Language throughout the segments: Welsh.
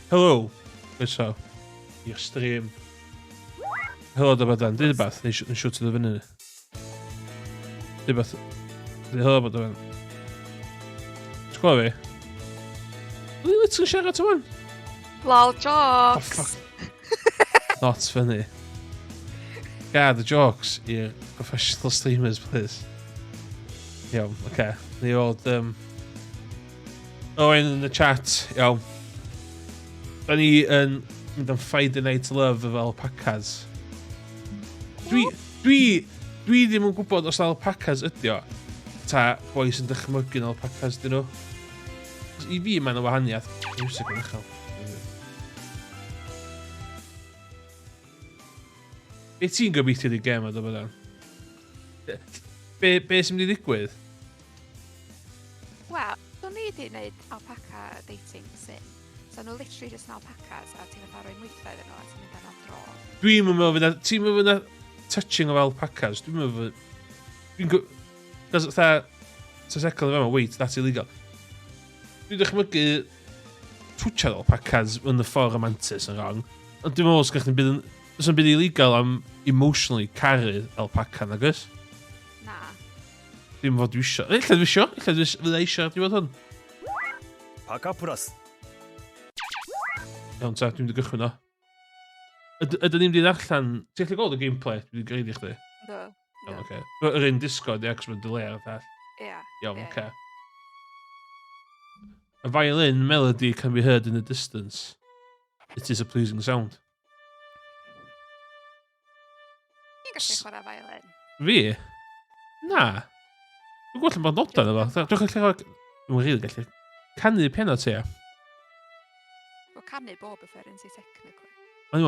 Helo, croeso i'r stream. Helo da badan, dyd bath, neu siwt iddo fyny. Dyd bath, helo badan. Ti'n gwybod fi? Dwi'n lit yn siarad o'n? Lol jokes! Not funny. Gad y jokes i'r professional streamers, please. Iawn, oce. Ni oed, Owen yn y chat, iawn. Da ni yn mynd am Friday Night Love efo alpacas. Dwi ddim yn gwybod os alpacas ydi o. Ta boi sy'n dychmygu'n alpacas dyn nhw. I fi mae'n o wahaniaeth. Music yn uchel. Be ti'n gobeithio di gem o dy bydan? Be sy'n mynd i ddigwydd? Wel, so ni wedi gwneud alpaca dating sim. So nhw literally just yn alpacas a ti'n fatha rhoi mwythau yn nhw a ti'n mynd am dro. Dwi'n meddwl fyna, ti'n meddwl fyna touching of alpacas? Dwi'n meddwl fyna... Cos fatha, ta second of wait, that's illegal. Dwi'n dychmygu twchad alpacas yn y ffordd romantis yn wrong. Ond dwi'n meddwl sgach chi'n bydd yn bydd illegal am emotionally caru alpaca nag ys? Na. Dwi'n fod dwi isio. Ella dwi isio. Ella dwi isio di fod hwn. PacaPlus. Iawn ta, dwi'n mynd i gychwyn o. Ydyn ni'n mynd i ddarllen... Ti'n gallu gweld y gameplay? Dwi'n greid i chdi. Do. Iawn, oce. Yr un Discord, ie, cos mae'n delay ar y peth. Ia. Iawn, oce. A violin melody can be heard in the distance. It is a pleasing sound. Ti'n gallu chwarae violin? Fi? Na. Dwi'n gwybod lle bod nodan efo. Dwi'n rili gallu canu piano ti. Wel, canu bob efferyn si technically. Ond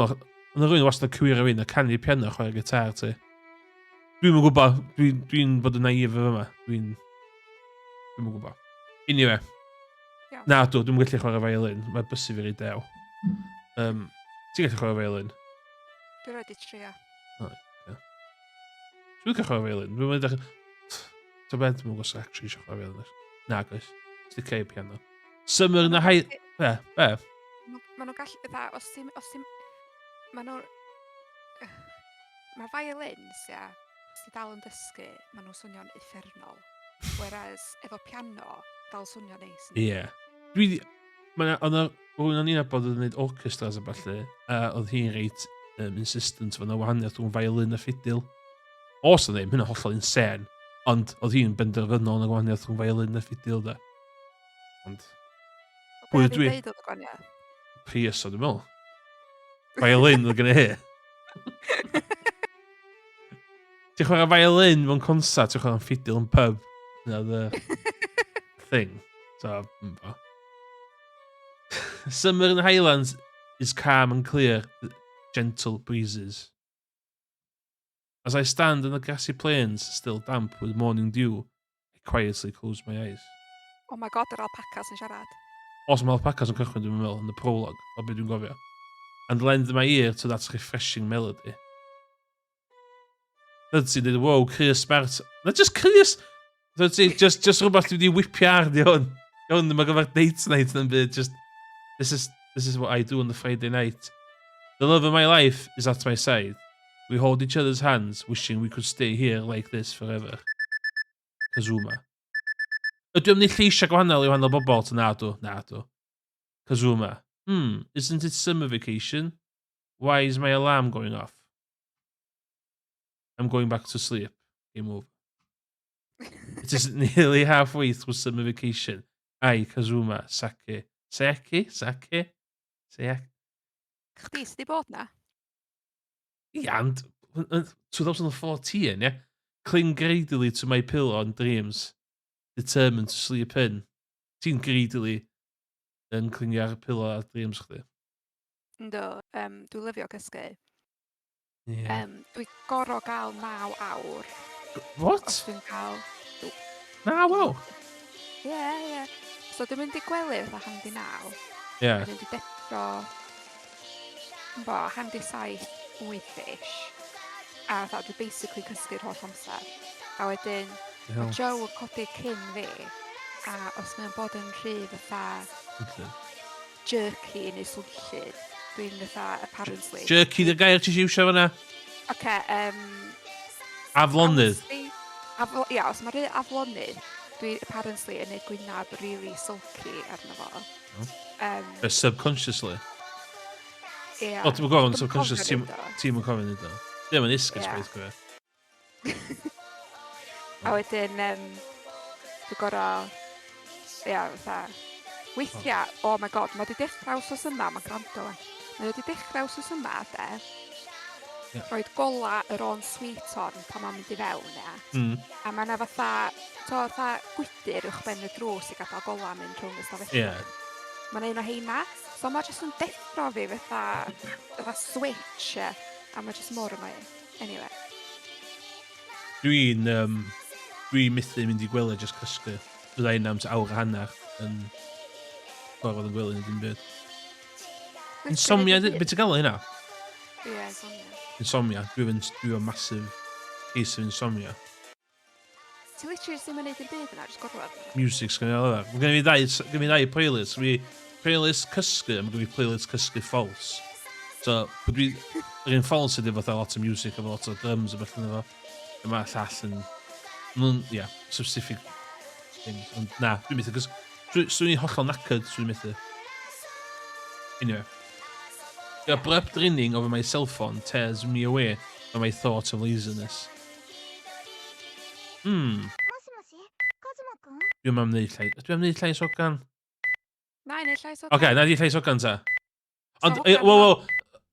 yna rhywun wastad cywir o fi'n a canu piano chwarae gitar ti. Dwi'n yn gwybod. Dwi'n bod yn naif efo yma. Dwi'n yn gwybod. Anyway. Na, dwi'n gallu chwarae violin. Mae bysu fi rei dew. Ti'n gallu chwarae violin? Dwi'n rhaid i trio. Dwi'n gallu chwarae violin. Dwi'n mynd eich... Ta beth dwi'n gwybod sy'n actually eisiau chwarae violin. Na, gos. Ti'n cau piano. Symr na hai... Be? Mae nhw'n gallu... Os ti'n... Mae nhw... Mae violins, ia. Os ti dal yn dysgu, mae nhw'n swnio'n uffernol. Whereas, efo piano, dal swnio neis. Ie. Ond o'n i'n bod yn gwneud orchestras a falle, a oedd hi'n reit insistent fan o wahaniaeth rhwng violin a ffidil. Os o'n ddim, hynna hollol insane, ond oedd hi'n benderfynol yn y wahaniaeth rhwng violin a ffidil da. Ond... Pwy dwi? Be oedd y gwahaniaeth? Prius o, dwi'n meddwl. Violin oedd gen i hi. Ti'n chwarae violin mewn concert, ti'n chwarae ffidil yn pub. Yna the thing. So, Summer in the Highlands is calm and clear, with gentle breezes. As I stand on the grassy plains, still damp with morning dew, I quietly close my eyes. Oh my god, yr alpacas yn siarad. Os mae alpacas yn cychwyn, dwi'n meddwl, yn y prologue, o beth dwi'n gofio. And lend my ear to that refreshing melody. Dydy ti'n dweud, wow, Chris Smart. Na, just Chris! Dydy ti, just rhywbeth dwi wedi whipio ar di hwn. Iawn, mae gyfer date night yn byd, just... This is what I do on the Friday night. The love of my life is at my side. We hold each other's hands, wishing we could stay here like this forever. Kazuma. Ydw i'n lleisiau gwahanol i wahanol bobl to nadw? Nadw. Kazuma. Isn't it summer vacation? Why is my alarm going off? I'm going back to sleep. Game over. It is nearly halfway through summer vacation. Ai, Kazuma, Sake. Sake? Sake? Sake? Chdi, sydd di bod na? Yeah, and 2014, yeah? Cling greedily to my pillow in dreams, determined to sleep in. Ti'n greedily yn clingio ar y pillow ar dreams chdi? Ynddo, dwi'n lyfio cysgu. Yeah. Dwi goro gael 9 awr. What? Os dwi'n cael... 9 awr? Ie. So dwi'n mynd i gwely fatha handi 9. Ie. Dwi'n mynd i deffro... handi 7-8-ish. A fatha dwi basically cysgu'r holl amser. A wedyn, mae Joe yn codi cyn fi. A os mae'n bod yn rhy fatha... jerky neu swnllyd. Dwi'n fatha, apparently. Jerky di'r gair ti iwsio fan'na? Oce, Aflonydd. Ia, os mae'n rhaid aflonydd, dwi apparently yn neud gwynab really sulky arno fo. Subconsciously. Ia. O, ti'n gwybod, Dwi'm yn subconscious, cofio neud o. ti'n cofio nid o. Ddim yn isgus, Ie. beth gwir. A wedyn, dwi'n gorau, ia, fatha, weithiau, oh my god, mae wedi dechrau wsos yma, mae'n grando wan. Mae wedi dechrau wsos yma, de, Ie. roed gola yr on sweet on pan mae'n mynd i fewn, ia. A mae yna fatha gwydyr uwch ben y drws i gadael gola mynd rhwng y stafell. Ie. Mae'n un o heina, so mae jyst yn deffro fi fatha switch, ia, a mae jyst mor annoying. Anyway. Dwi'n mythu mynd i gwely jyst cysgu. Bydda un am awr a hanner yn gorfod yn gwely nid yn byd. Insomnia, beth ti'n gael hynna? Ie, insomnia. Insomnia, dwi'n massive case of insomnia. Ti literally ddim yn neud yn byd yna, jyst gorfod. Music sgan i ddau. Mae gen i ddau playlist. Mae playlist cysgu, a mae gen i playlist cysgu false. So, yr un false ydy fatha lot o music a lot o drums a beth yna fo. A mae llall yn... Ia, specific things. Ond na, dwi'n mythu, cos swn i'n hollol knackered, swn i'n mythu. Anyway. A abrupt ringing over my cell phone tears me away from my thoughts of laziness. Dwi'n am wneud llais hogan? Na, i neud llais o Oce, na di llais hogan ta. Ond, hogan wel,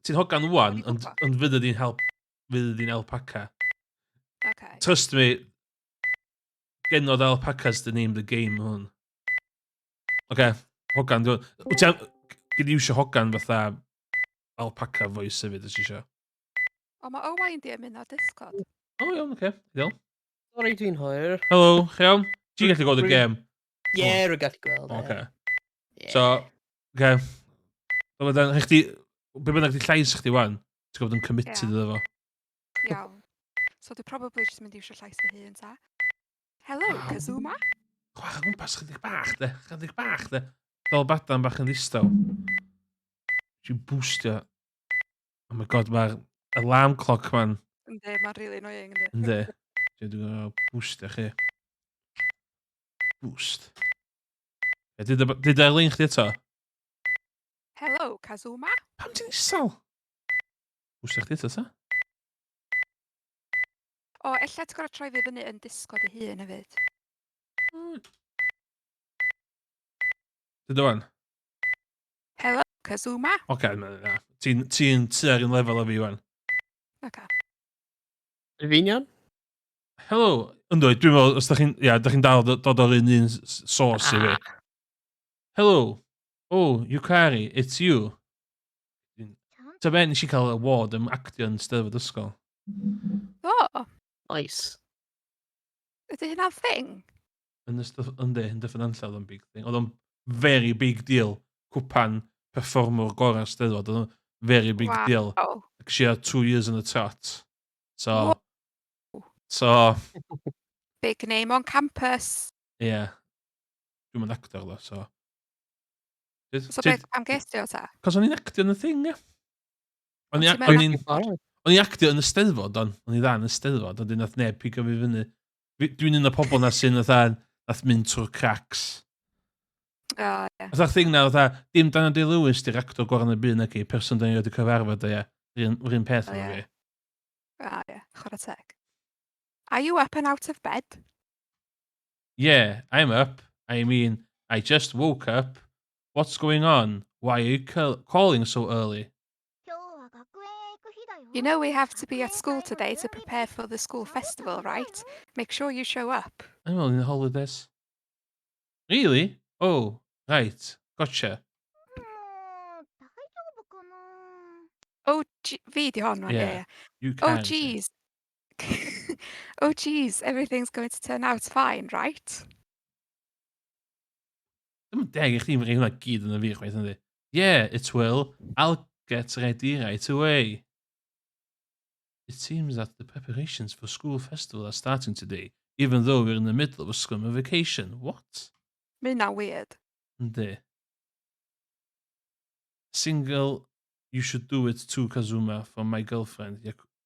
ti'n hogan wan, Wedi gwbo. ond fydd ydi'n alpaca. Okay. Trust me, genod alpacas the name of the game hwn. Oce, hogan, wyt ti'n gyd iwsio hogan fatha alpaca voice hefyd, ys eisiau? O, mae Owain di yn mynd ar Discord. O, iawn, oce, ideal. Sorry, dwi'n hwyr. Helo, iawn? Ti'n gallu gweld y gêm? Ie, rwy'n gallu gweld. Oce. Ie. So, oce. So, wedyn, be bynnag di llais chdi wan, ti'n gwybod yn committed iddo fo. Iawn. So, dwi probably just mynd i eisiau llais fy hun, ta. Hello, Kazuma? Chwach o gwmpas, chydig bach, de. Fel badan bach yn ddistaw. Ti'n boostio. Oh my god, mae'r alarm clock man. Yndi, mae'n really annoying, yndi. Ynddi. Dwi'n gwneud boostio chi. Boost. Dyd ar-lein chdi eto? Hello, Kazuma? Pam ti'n isal? Boostio chdi eto, ta? O, ella ti'n gorau troi fi fyny yn Discord y hun hefyd. Dyd o'n? Hello, Kazuma? Oce, na. Ti'n tua'r un lefel o fi wan. Oce. Rufinion? Helo. Ynddo, dwi'n meddwl, os da chi'n dal dod o'r un source i fi. Hello. Oh, Yukari, it's you. Ta ben, nes i cael award am actio yn Steddfod ysgol. O, Nice. ydy hynna'n thing? Ynddi, yn dyffyn anlladd o'n big thing. Oedd o'n very big deal. Cwpan performer gorau Steddfod. Oedd o'n very big deal. Wow. She had 2 years on the trot. Wow. So, Big name on campus. yeah. Dwi'n mynd actor ddo, so. So beth am gestio ta? Cos o'n i'n actio yn y thing, ie. O'n O, ti'n meddwl- i'n actio yn y Steddfod, o'n i dda yn y Steddfod, ond nath neb pigo fi fyny. Dwi'n un o pobl na sy'n nath mynd trwy'r cracks. O, ie. Fatha'r thing na, dim Daniel Day-Lewis di'r actor gorau yn y byd na ci, person da ni wedi cyfarfod, ie. Rhywun peth O, yma ie. fi. O, ie. Chwarae teg. Are you up and out of bed? Yeah, I'm up. I mean, I just woke up. What's going on? Why are you calling so early? You know we have to be at school today to prepare for the school festival, right? Make sure you show up. I'm on the holidays. Really? Oh, right. Gotcha. Oh, fi di hon, Yeah. yeah. You Oh, can. jeez. Oh, jeez. Everything's going to turn out fine, right? Dim yn deg i chdi mae hwnna gyd yn y fi chwaith ynddi. Yeah, it will. I'll get ready right away. It seems that the preparations for school festival are starting today, even though we're in the middle of a summer vacation. What? Mae hynna'n weird. Yndi. Single, you should do it too, Kazuma, from my girlfriend,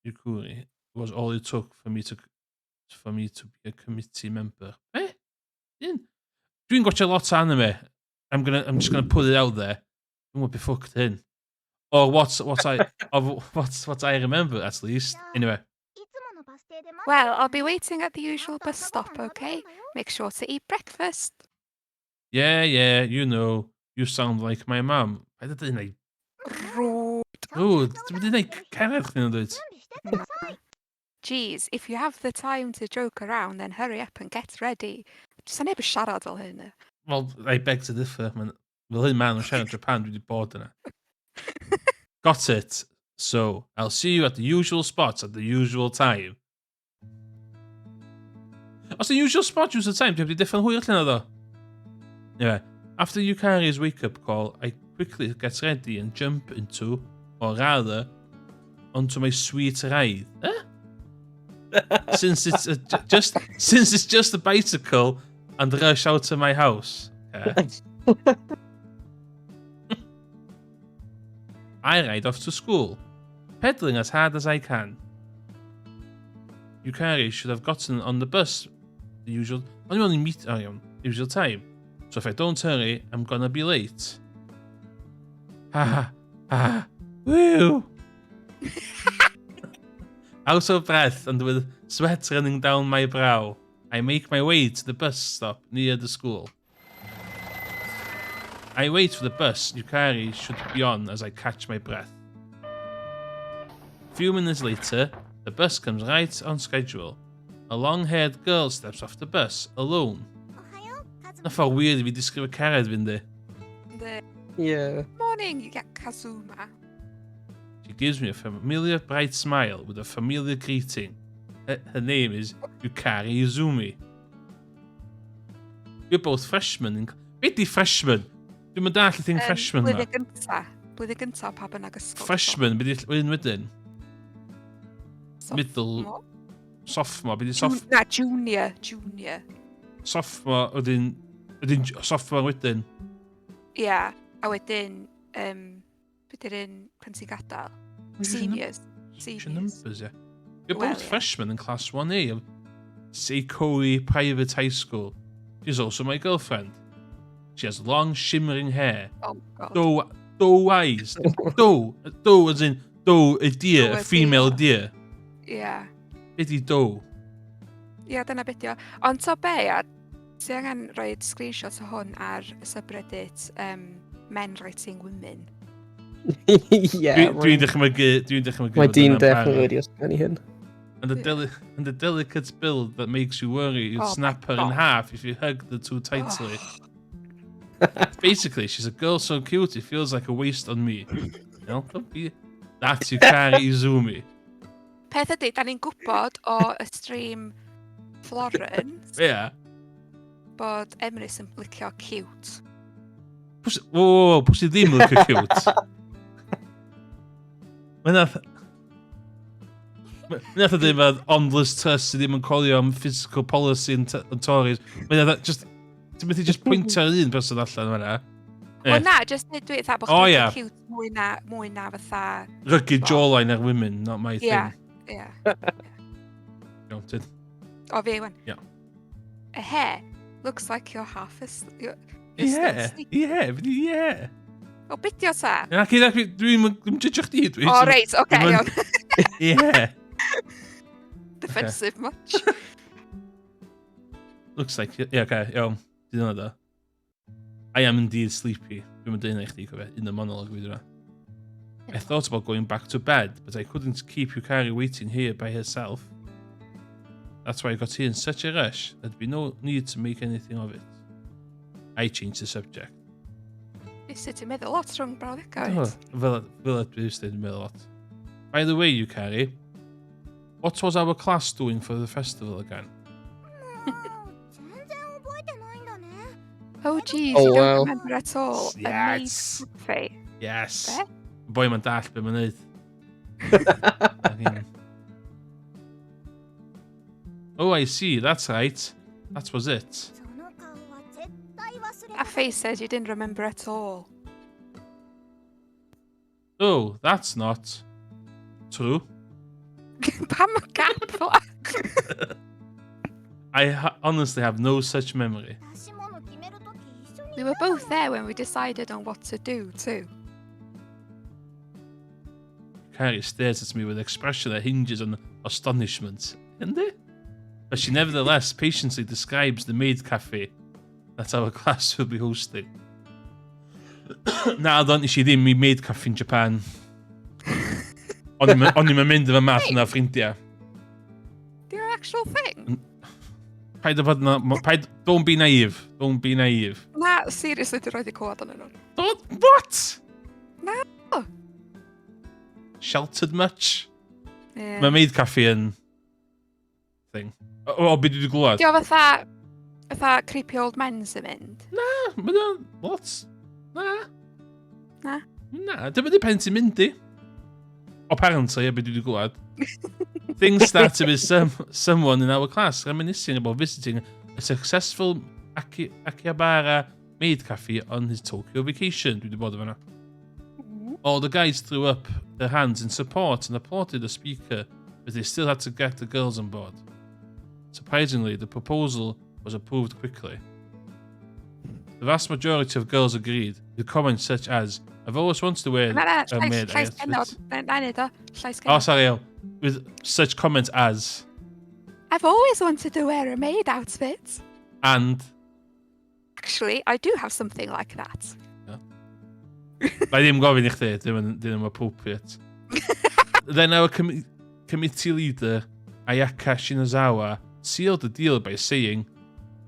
Yukuri. It was all it took for me to be a committee member. Dwi'n watch a lot of anime. I'm just gonna put it out there. I'm gonna be fucked in. Or what I remember at least. Anyway. Well, I'll be waiting at the usual bus stop, okay? Make sure to eat breakfast. Yeah, you know. You sound like my mum. Didn't I? Rude. Rude. Didn't I carry it? Geez, if you have the time to joke around, then hurry up and get ready. Just a neb siarad fel hyn. Well, I beg to differ. Fel hyn man yn siarad Japan, dwi wedi bod yna. Got it. So, I'll see you at the usual spots at the usual time. Os the usual spot usual time, dwi'n different hwyr llun o ddo. Yeah. After Yukari's wake-up call, I quickly get ready and jump into, or rather, onto my sweet ride. Since it's just a bicycle and rush out to my house. Okay. I ride off to school, pedaling as hard as I can. Yukari should have gotten on the bus the usual time. So if I don't hurry, I'm gonna be late. Woo! Out of breath and with sweat running down my brow, I make my way to the bus stop near the school. I wait for the bus Yukari should be on as I catch my breath. A few minutes later, the bus comes right on schedule. A long-haired girl steps off the bus, alone. I felt weird if you discover Kara had been there. Yeah. Morning, you get Kazuma. She gives me a familiar bright smile with a familiar greeting. Her name is Yukari Izumi. We're both freshmen. Beth di freshmen? Dwi'n mynd all y thing freshman ma. Blwyddyn gynta pa bynnag ysgol. Freshman, beth di wedyn? Middle. Sophomore, beth di sophomore? Na, junior. Sophomore, wedyn sophomore wedyn. Ia, a wedyn, beth yw'r un pan ti'n gadael? Seniors. Numbers, yeah. We're both freshmen in class 1A of Seikoi Private High School. She's also my girlfriend. She has long, shimmering hair. Oh, God. Doe eyes. Doe as in doe, a deer, a female deer. Ia. Be di doe? Ia, dyna beth yw. Ond to be, a ti angen rhoi screenshot o hwn ar y subreddit Men Writing Women. Yeah. Dwi'n dychmygu... Mae Dean definitely wedi ysgrifennu hyn. And the delicate build that makes you worry you'd snap her in half if you hug the too tightly. Basically, she's a girl so cute it feels like a waste on me. You know, that's Yukari Izumi. Peth ydy, da ni'n gwybod o y stream Florence Yeah. bod Emrys yn licio cute. Pwy sydd ddim yn licio cute? Mae'n nath o ddim yn ondless trust sydd ddim yn colio am physical policy yn Tories. Mae'n nath just... Ti'n meddwl just pwyntio'r un person allan yma? O na, just dwi eitha bod chdi'n licio cute mwy na fatha... Rugged jawline ar women, not my thing. Ia. Counted. O fi, wan. Yeah. A hair looks like you're half asleep. Yeah. O, bidio ta? Dwi'n judge'o chdi, dwi. O, reit, oce, iawn. Yeah. Defensive much. Looks like, yeah, okay, iawn. Dwi'n dweud o. I am indeed sleepy. Dwi'n mynd dweud i chdi, cofio, in the monologue fi dwi'n. I thought about going back to bed, but I couldn't keep Yukari waiting here by herself. That's why I got here in such a rush. There'd be no need to make anything of it. I changed the subject. Sut ti'n meddwl lot rhwng brawddegau? Fel ydw i'n meddwl lot. By the way, Yukari, what was our class doing for the festival again? Oh, geez, Oh, you wow. don't remember at all. Yes. Amazing. Yes. Be? Boi ma'n dall be ma'n neud. Oh, I see. That's right. That was it. That face said you didn't remember at all. No, that's not true. Pam PacaPlus. Honestly have no such memory. We were both there when we decided on what to do, too. Carrie stares at me with an expression that hinges on astonishment. Isn't it? But she nevertheless patiently describes the maid cafe that our class will be hosting. Na, don't she ddim i maid cafe in Japan. O'n i'n mynd efo math yna ffrindiau. They're an actual thing. Don't be naive. Don't be naive. Na, seriously, dwi roed i cwad yn nhw. What? Na. Sheltered much? Yeah. Mae maid cafe yn thing. O, beth dwi wedi glwad? Dio fatha creepy old men's yn mynd. Na, mae nhw'n lot. Na. Na? Na, dyma di pen ti'n mynd i. Apparently, beth dwi wedi glwad. Things started with someone in our class reminiscing about visiting a successful Akihabara maid cafe on his Tokyo vacation. Dwi wedi bod efo na. All the guys threw up their hands in support and applauded the speaker, but they still had to get the girls on board. Surprisingly, the proposal was approved quickly. The vast majority of girls agreed, with comments such as, I've always wanted to wear a maid outfit. Oh, sorry, with such comments as, I've always wanted to wear a maid outfit. And Actually, I do have something like that. I ddim gofyn I chdi, ddim appropriate. Then our committee leader, Ayaka Shinazawa, sealed the deal by saying,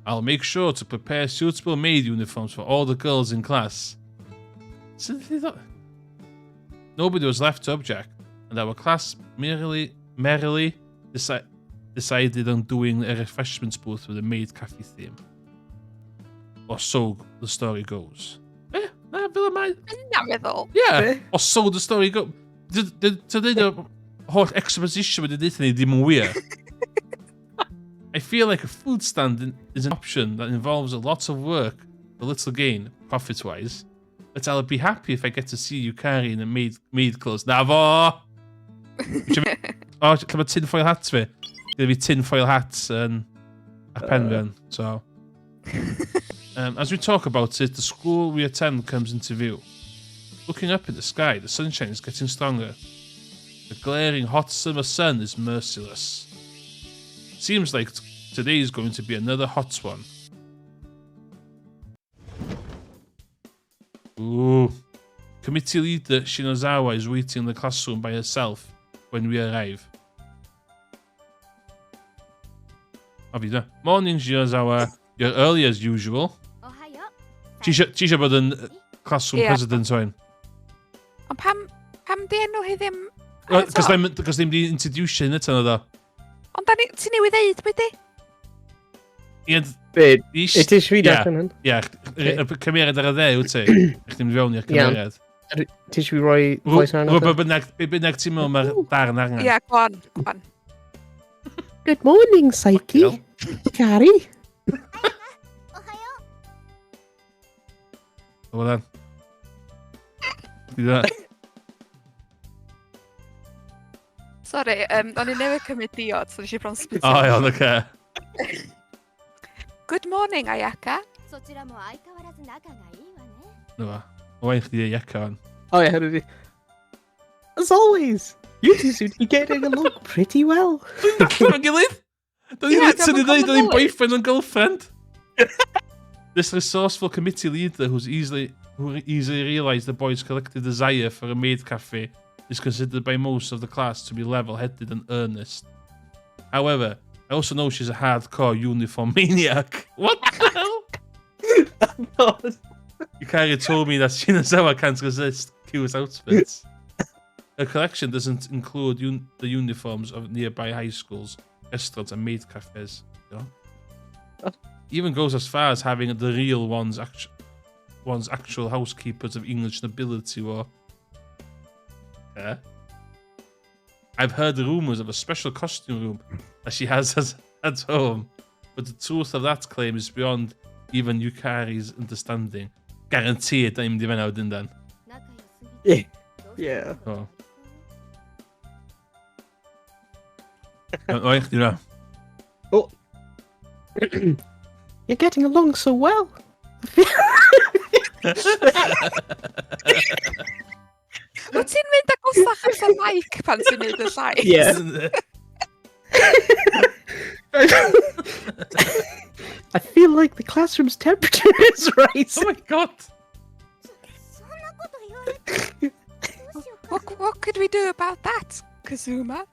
I'll make sure to prepare suitable maid uniforms for all the girls in class. So they thought nobody was left to object, and our class merrily decided on doing a refreshments booth with a maid cafe theme. Or so the story goes. Isn't that meddwl? Yeah, or so the story goes. So the whole exposition with the Disney ddim yn wir. I feel like a food stand is an option that involves a lot of work for little gain, profit-wise. But I'll be happy if I get to see you carrying a maid clothes. Na fo! Oh, lle mae tinfoil hats fi? Gyda fi tinfoil hats and a pen gun, so... as we talk about it, the school we attend comes into view. Looking up at the sky, the sunshine is getting stronger. The glaring hot summer sun is merciless. Seems like today is going to be another hot one. Ooh. Committee leader Shinozawa is waiting in the classroom by herself when we arrive. Avida. Morning, Shinozawa. You're early as usual. Tisha bod yn classroom president o'n. Ond pam di enw hi ddim... Cos ddim di introduce yn eto na. Ond ti newydd ddeud beth di? Byd, it is rhi allan hyn. Ie, y cymeriad ar y dde wyt ti. Ech ti'n fewn i'r cymeriad. Ti eisiau rhoi voice arno? Be bynnag ti'n meddwl mae'r darn angen. Ie, gwan. Good morning, Psyche. Carrie. Hold on. Do that. Sorry, o'n i newydd cymryd diod, so nes i bron spit. O, iawn, oce. Good morning, Ayaka. No fa. Wain chdi Ayaka on. Oh yeah, hynny di. As always, you two seem to be getting along pretty well. Dwi'n gilydd? Dwi'n literally dweud o'n boyfriend and girlfriend. This resourceful committee leader who easily realized the boys' collective desire for a maid cafe is considered by most of the class to be level-headed and earnest. However, I also know she's a hardcore uniform maniac. What the hell? Yukari told me that Shinazawa can't resist cute outfits. Her collection doesn't include the uniforms of nearby high schools, restaurants, and maid cafes. Even goes as far as having the real one's actual housekeepers of English nobility or... Yeah. I've heard rumours of a special costume room that she has at home, but the truth of that claim is beyond even Yukari's understanding. Guaranteed I'm the one out in then. Yeah. Oh. Oei, chdi na. Oh. You're getting along so well. Wyt ti'n mynd agosach at y mic pan ti'n neud y llais? Yeah. I feel like the classroom's temperature is Oh rising. my god. What could we do about that, Kazuma?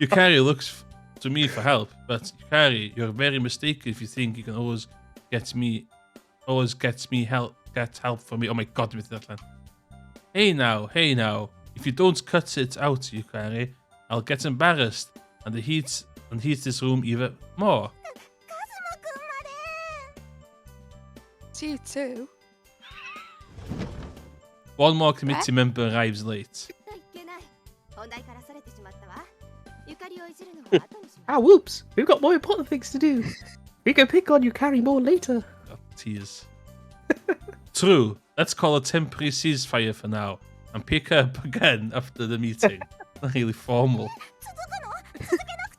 Yukari looks to me for help, but Yukari, you're very mistaken if you think you can always get help from me. Oh my god, with that line. Hey now. If you don't cut it out, Yukari, I'll get embarrassed and heat this room even more. It's you too. One more committee member arrives late. Ah, whoops. We've got more important things to do. We can pick on Yukari more later. Oh, tears. True. Let's call a temporary ceasefire for now and pick up again after the meeting. Really formal.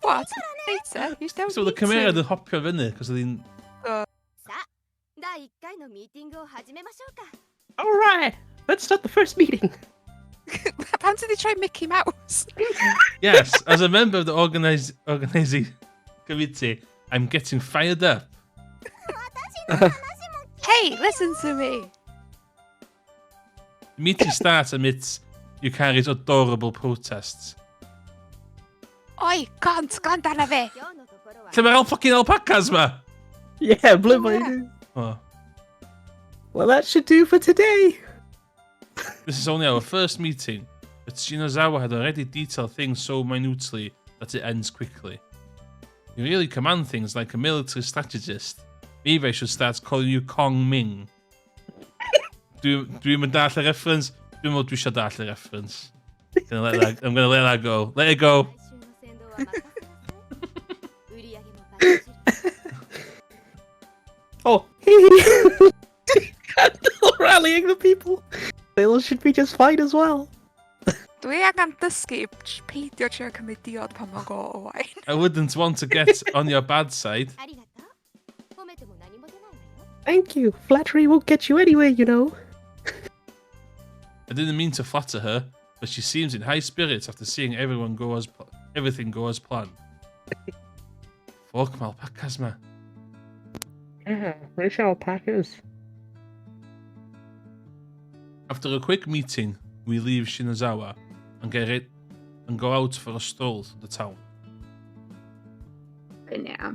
What? Later? You don't So the need camera to. the hopio fyny, cos oedd hi'n... Alright, let's start the first meeting. Pan did they try Mickey Mouse? Yes, as a member of the organizing committee, I'm getting fired up. Hey, listen to me. The meeting starts amidst Yukari's adorable protests. Oi, gont dan a fi. Lle mae'r fucking alpacas ma? Yeah, blue my Yeah. Oh, Well, that should do for today. this is only our first meeting, but Shinazawa had already detailed things so minutely that it ends quickly. You really command things like a military strategist. Maybe I should start calling you Kong Ming. Dwi'n mynd dall y reference? Dwi'n meddwl dwi eisiau dall y reference. I'm gonna let that go. Let it go. Oh, rallying the people. They should be just fine as well. Dwi angen dysgu peidio trio cymryd diod pan mae'n go owain. I wouldn't want to get on your bad side. Thank you. Flattery won't get you anywhere, you know. I didn't mean to flatter her, but she seems in high spirits after seeing everything go as planned. Fuck, alpacas, man. Yeah, where's alpacas? After a quick meeting, we leave Shinazawa and go out for a stroll through the town. Yeah.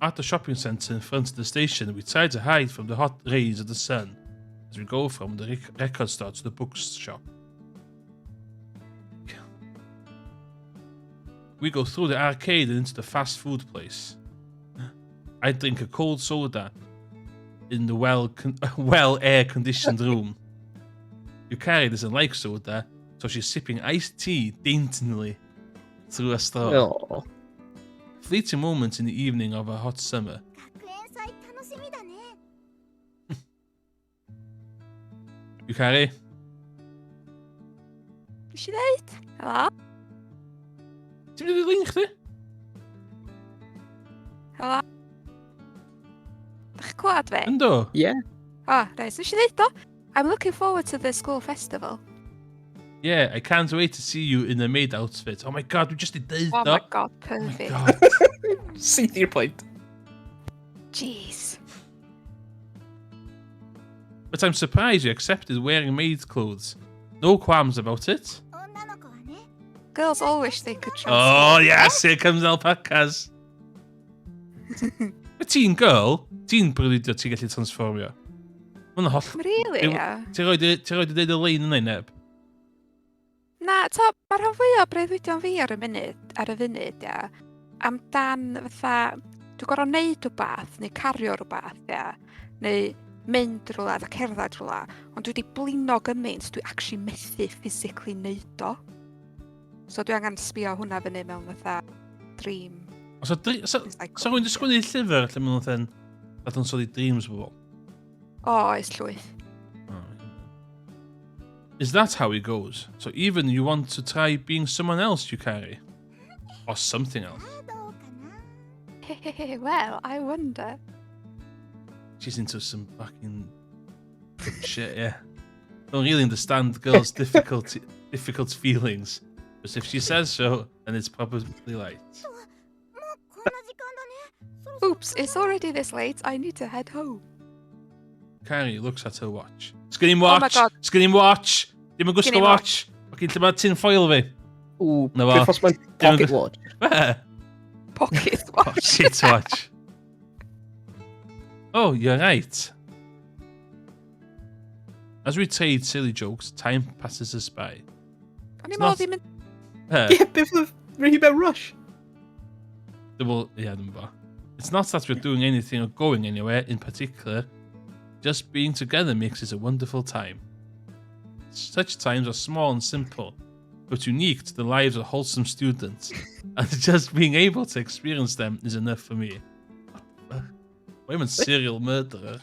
At the shopping centre in front of the station, we try to hide from the hot rays of the sun as we go from the record store to the bookshop. We go through the arcade and into the fast food place. I drink a cold soda in the well air-conditioned room. Yukari doesn't like soda, so she's sipping iced tea daintily through a straw. Oh. Fleeting moments in the evening of a hot summer. Yukari, Nes i ddeud? Helo? ti'n mynd i ddilyn chdi? Helo? Dach chi'n clywed fi? Ynddo? Yeah. O, reis, nes i ddeud o? I'm looking forward to the school festival. Yeah, I can't wait to see you in a maid outfit. Oh my god, we just did deud Oh do. my god, Oh my perfect. god. See your point. Jeez. But I'm surprised you accepted wearing maid clothes. No qualms about it. Girls all wish they could Oh transform. yes, here comes alpacas. Y ti'n girl, ti'n brilidio ti'n gallu transformio. Mae'n holl... Really, yeah. Ti'n rhoi di dweud y lein yna i neb? Na, to, mae'r rhan fwy o breuddwydion fi ar y funud, ia. Amdan fatha, dwi'n gorfod neud rhywbeth, neu cario rhywbeth, ia. Neu mynd rhywle, a cerdded rhywle. Ond dwi wedi blino gymaint, dwi actually methu physically neud o. So dwi angen sbio hwnna fyny mewn fatha dream. So rwy'n disgwyl i llyfr lle maen nhw'n ddath yn soli dreams bobl? O, oes llwyth. Is that how it goes? So even you want to try being someone else, Yukari? Or something else? Well, I wonder. She's into some fucking shit, yeah. Don't really understand girls' difficult feelings. But if she says so, then it's probably right. Oops, it's already this late. I need to head home. Carrie looks at her watch. Skinny watch! Oh my God. Skinny watch! Dim yn gwisgo Skinny watch! Fucking dyma tin foil fi. Ooh, No, good for my pocket watch. Where? Pocket watch. Pocket watch. Oh, you're right. As we trade silly jokes, time passes us by. O'n i It's modd not- ddim yn... Yeah, bit of a rush. It's not that we're doing anything or going anywhere in particular. Just being together makes it a wonderful time. Such times are small and simple, but unique to the lives of wholesome students. And just being able to experience them is enough for me. I'm a serial murderer.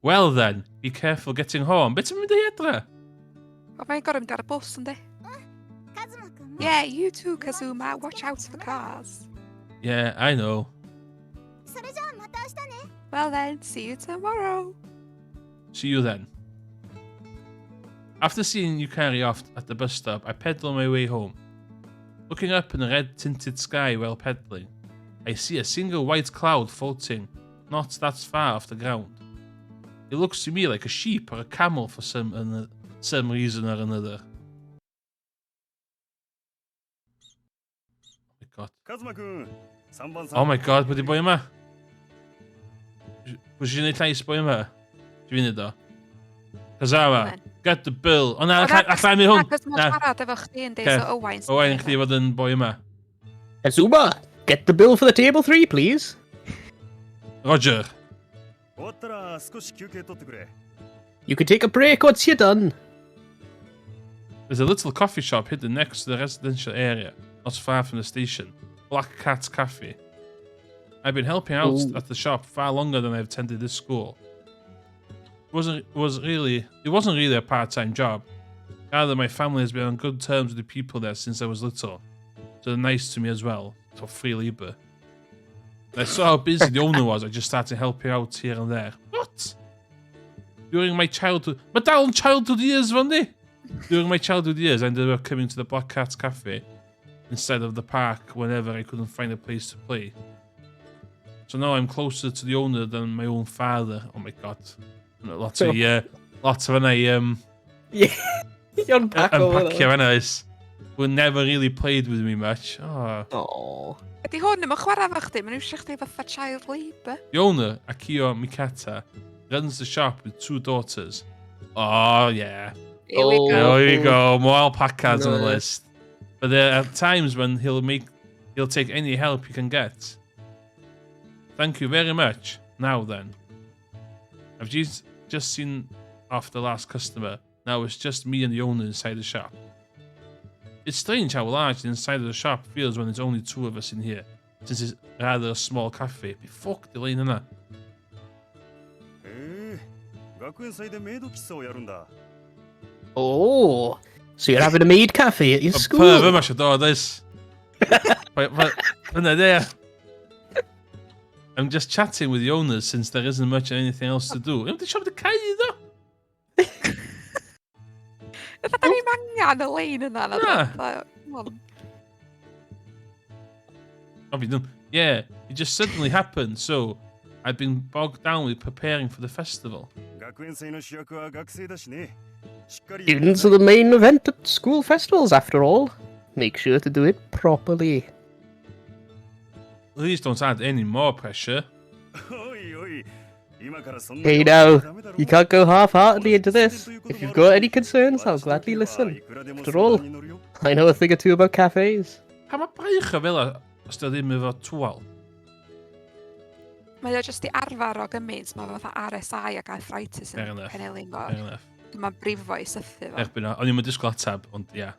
Well then, be careful getting home. Beth yn mynd i edrych? Oh my God, I'm got a bus, yndi? Yeah, you too, Kazuma. Watch out for cars. Yeah, I know. Well then, see you tomorrow. See you then. After seeing Yukari off at the bus stop, I pedal my way home. Looking up in the red-tinted sky while pedaling, I see a single white cloud floating not that far off the ground. It looks to me like a sheep or a camel for some reason or another. Oh my god. カズマくん3番さん Oh my god, pwede boi yma? Pwede siya neud llais boi yma? Dwi'n neud o. Kazawa, Amen. get the bill. O na, allai mi hwn. Cos mae'n siarad efo chdi yn deud Oce. so Owain. O, ein chdi fod yn boi yma. Azuma, get the bill for the table 3, please. Roger. 終わったら少し休憩取ってくれ You can take a break once you're done. There's a little coffee shop hidden next to the residential area, not far from the station. Black Cat's Cafe. I've been helping out Ooh. at the shop far longer than I've attended this school. It wasn't really a part-time job. Rather, my family has been on good terms with the people there since I was little. So they're nice to me as well. For free labor. I saw how busy the owner was. I just started helping out here and there. What? During my childhood years, Randy. During my childhood years, I ended up coming to the Black Cat's Cafe instead of the park whenever I couldn't find a place to play. So now I'm closer to the owner than my own father. Oh my god. Lots of Yeah, you unpack over unpack there. here, who never really played with me much. Oh. Aw. Ydy hwn ddim yn chwarae efo chdi, maen nhw eisiau chdi fatha child labour. The owner, Akio Mikata, runs the shop with 2 daughters. Oh, yeah. Here we Oh. go. There we go. More alpacas on the Nice. list. But there are times when he'll take any help he can get. Thank you very much. Now then. I've just seen off the last customer. Now it's just me and the owner inside the shop. It's strange how large the inside of the shop feels when there's only 2 of us in here, since it's rather a small cafe. Be fucked, Elaine, innit? へえ学園祭でメイド喫茶をやるんだ Oh, so you're having a maid cafe at your school? Pwy yma eisiau dod, oes? Yna, there. I'm just chatting with the owners since there isn't much anything else to do. Ym di siarad y cae, ddo? Ydy da ni'n angen y lein yna. Na. Yeah, it just suddenly happened, so I've been bogged down with preparing for the festival. 学園祭の主役は学生だしねしっかり Students are the main event at school festivals, after all. Make sure to do it properly. Please don't add any more pressure. おいおい今からそんな Hey こと now, ダメだろ you can't go half-heartedly into this. If you've got any concerns, I'll gladly listen. いくらでも After all, 相談に乗るよ I know a thing or two about cafes. Pa mae braich o fel os dy ddim efo twal? Mae o jyst i arfer o gymaint, mae fatha RSI ac arthritis Fair yn enough. penelin Fair go. enough. Mae'n brif fo i sythu fo. Erbyn o. O'n i'n mynd disgwyl atab, ond ia.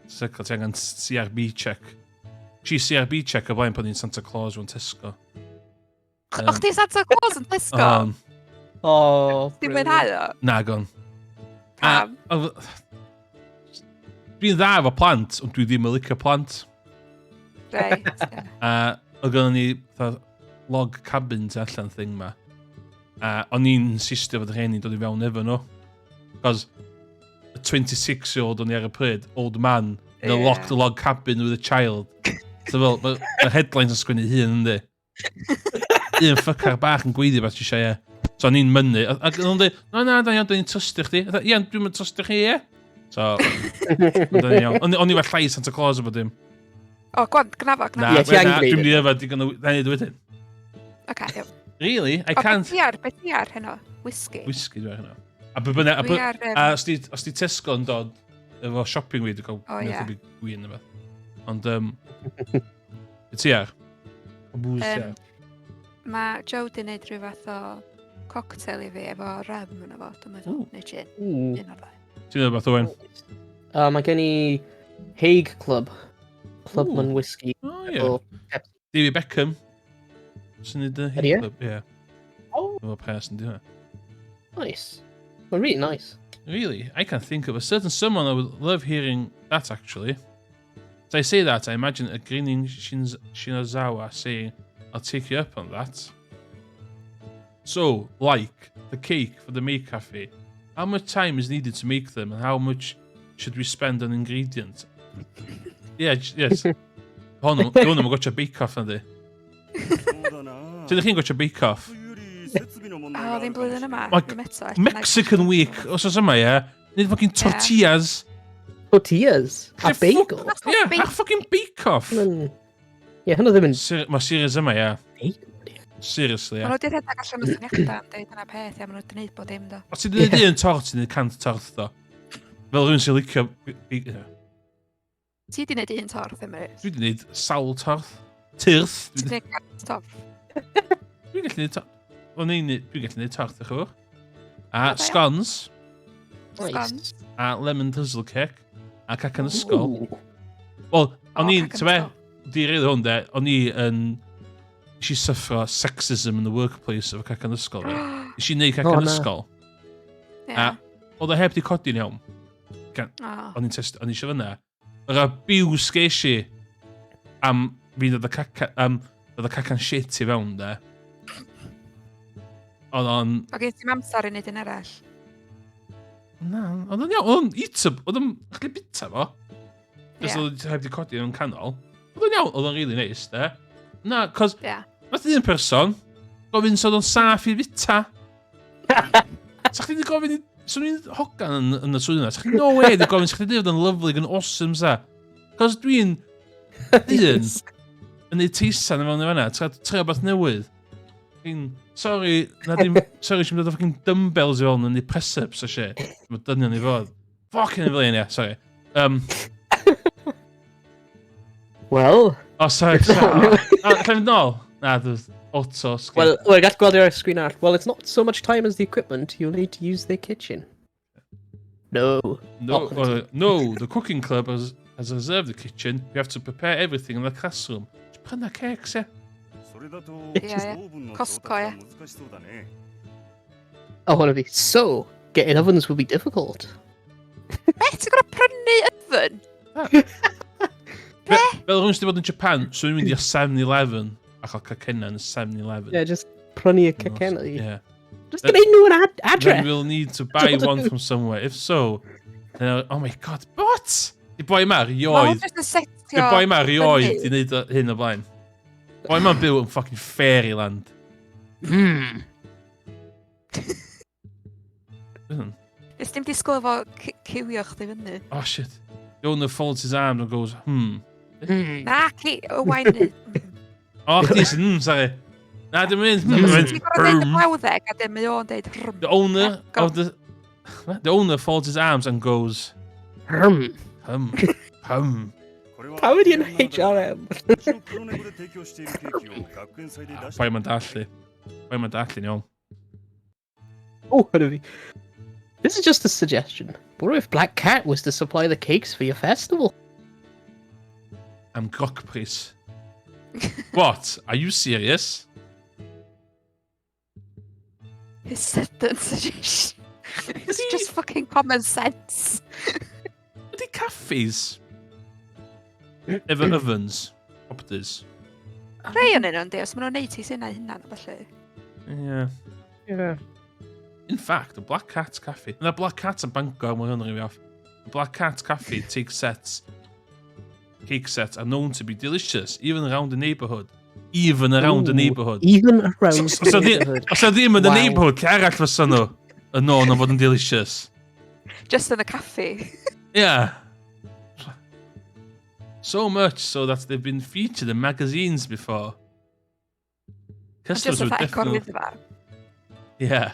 Sicl, ti angen CRB check. Si CRB check o blaen pan ni'n Santa Claus rhwng Tesco. Och, di Santa Claus yn Tesco? Oh, Ti'n brilliant. mwynhau o? Nagon. Pam? Dwi'n dda efo plant, ond dwi ddim yn licio plant. Reit, ie. Oedd gynnon ni log cabins allan thing ma. O'n i'n insistio fod y rhain i'n dod i fewn efo nhw. Cos a 26-year-old o'n i ar y pryd, old man, in a Ie. locked log cabin with a child. So fel, y headlines yn sgwini hun yndi. Un ffycar bach yn gweiddi beth eisiau ie. So o'n i'n mynnu. Ac o'n dweud, na, dwi'n trystio chdi. Ie, dwi'n mynd trystio chi, ie. So, o'n i fel llai Santa Claus o bod dim. O, gwan, gynafo. Na, Ie, ti angen gwneud dwi'n mynd i yfed digon o neud wedyn. Oce, iawn. Really? I O, can't... beth ti ar heno? Whisky? Whisky dwi'n hynna. A be bynnag, Dwi ar... os di Tesco yn dod efo shopping weed, dwi'n O, cael ie. gwneud gwyn efo. Ond, y ti ar? O bwys ti ar? Mae Joe di wneud rhyw fath o cocktail i fi efo rum yn efo, dwi'n meddwl, neu gin. Ooh. Un o'r ddau. Ti'n meddwl beth Owen? Mae gen i Hague Club. Clubman Ooh. Whiskey. O, ie. Efo- David Beckham. Sy'n neud y Ydy e? hyn club, ie. Oh, Efo person, di hwnna. nice. Well, really nice. Really? I can think of a certain someone I would love hearing that, actually. As I say that, I imagine a grinning Shinazawa saying, I'll take you up on that. So, like, the cake for the Make Cafe, how much time is needed to make them, and how much should we spend on ingredient? Yeah, yes. Hwn yn gotcha bake-off na di. そうだな So, ydych chi'n gotcha bake-off? というより設備の問題 O, がある ddim かもしれ blwyddyn ない yma. Like, Ddim eto. Mexican week, os oes yma, ie? Nid fucking tortillas. Tortillas. A bagel. Yeah, a fucking bake-off. Ie, hynny ddim yn Mae serious yma, ie. bagel. Seriously, ie. Maen nhw wedi rhedeg allan o syniadau am dweud yna peth, ia, maen nhw wedi gwneud bod dim do. Os ti'n dweud un tort, ti'n dweud cant tort, do. Fel rhywun sy'n licio... Dwi Ti di wneud un torth yma. wedi gwneud sawl tort. Tyrth. Ti di wneud gant torth. Dwi'n gallu gwneud tort. Dwi'n gallu gwneud tort, ych chi'n A O, da iawn. scones. Scones. A lemon drizzle cake. A cacan ysgol. Ooh. Wel, O, o'n i'n... cacan Ti'n be? ysgol. Di rili hwn, de. O'n i yn... Nes i syffro sexism in the workplace efo cacan ysgol, de. Nes i wneud O, cacan na. ysgol. Ie. Oedd o heb di codi'n iawn. O. O'n i'n test, o'n i eisiau fyna. Yr abuse ges i am fi ddod y cacan shit i fewn, de. Oedd o'n... O, gen ti'n amser i wneud un arall? Na, oedd o'n iawn. Oedd o'n eatable. Oedd o'n chli bita fo. Jyst Ie. oedd heb di codi yn canol. Oedd o'n iawn. Oedd o'n really nice, de. Na, cos... Ie. Nath un person gofyn sod o'n saff i fita. Sa chdi di gofyn i... Swn i'n hogan yn y swydd yna. Sa chdi no way di gofyn. Sa chdi di fod yn lyflu, yn awesome, sa. Cos dwi'n... Dyn... Yn ei teisan yn fewn i fanna. Trio beth newydd. Sorry, na dim... Sorry, sy'n dod o fucking dumbbells i fewn yn ei press-ups a shit. Mae dynion i fod. Fucking ei flaen, ia, sorry. Well, Oh, sorry. Lle fynd nôl? Na, dwi'n auto skip. well, I got to go there screen art. Well, it's not so much time as the equipment. You'll need to use the kitchen. No. No, the cooking club has reserved the kitchen. We have to prepare everything in the classroom. Just put that cakes, yeah. それだとオいやいやーブンのコスコや調達は難しそうだね I want to be so. Getting ovens will be difficult. Be, ti'n gorau prynu oven? Fel rhywun sydd wedi bod yn Japan, so ni'n mynd i'r 7-Eleven a cael cacenna yn y 7-Eleven. Yeah, just prynu a cacena. Yeah. Just give me new Then address. we'll need to buy one from somewhere. If so, then oh my god, what? Di boi ma Mae rioed. jyst yn setio... Di boi ma rioed fyny. di wneud hyn o blaen. Boi ma'n byw yn fucking fairyland. Hmm. Isn't? Ys dim disgwyl efo cywio chdi fyny. Oh shit. The owner folds his arms and goes, Hmm. Na, o wain. Oh, chdi sy'n, sorry. Na, dim mynd. Mm. Ti'n gorau dweud y brawddeg a dim mae o'n dweud rhm. The owner Go. of the owner folds his arms and goes, Hmm. hum. これは How would you know HRM? うちのプロネコで提供しているケーキを学園祭で出して Boi ma'n dallu. Boi ma'n dallu'n iawn. Oh, honey. This is just a suggestion. What if Black Cat was to supply the cakes for your festival? Am grog pris. What? Are you serious? His sudden suggestion. It's he- just fucking common sense. Ydy caffis efo ovens, opters? Rhai yn nhw'n di, os maen nhw'n neud i sy'n hynna'n felly. Yeah. Yeah. In fact, the Black Cat Cafe. And the Black Cat's in Bangor, we're going to off. The Black Cat Cafe cake sets are known to be delicious, even around the neighbourhood. Even around the Ooh, neighbourhood. Even around So the the neighborhood. os ydy ddim yn y Wow. neighbourhood, lle arall fysa nhw yn known o fod yn delicious. Just yn y caffi. Yeah. So much so that they've been featured in magazines before. Just Customers would fatha eco'r definitely... wyddfa. Yeah.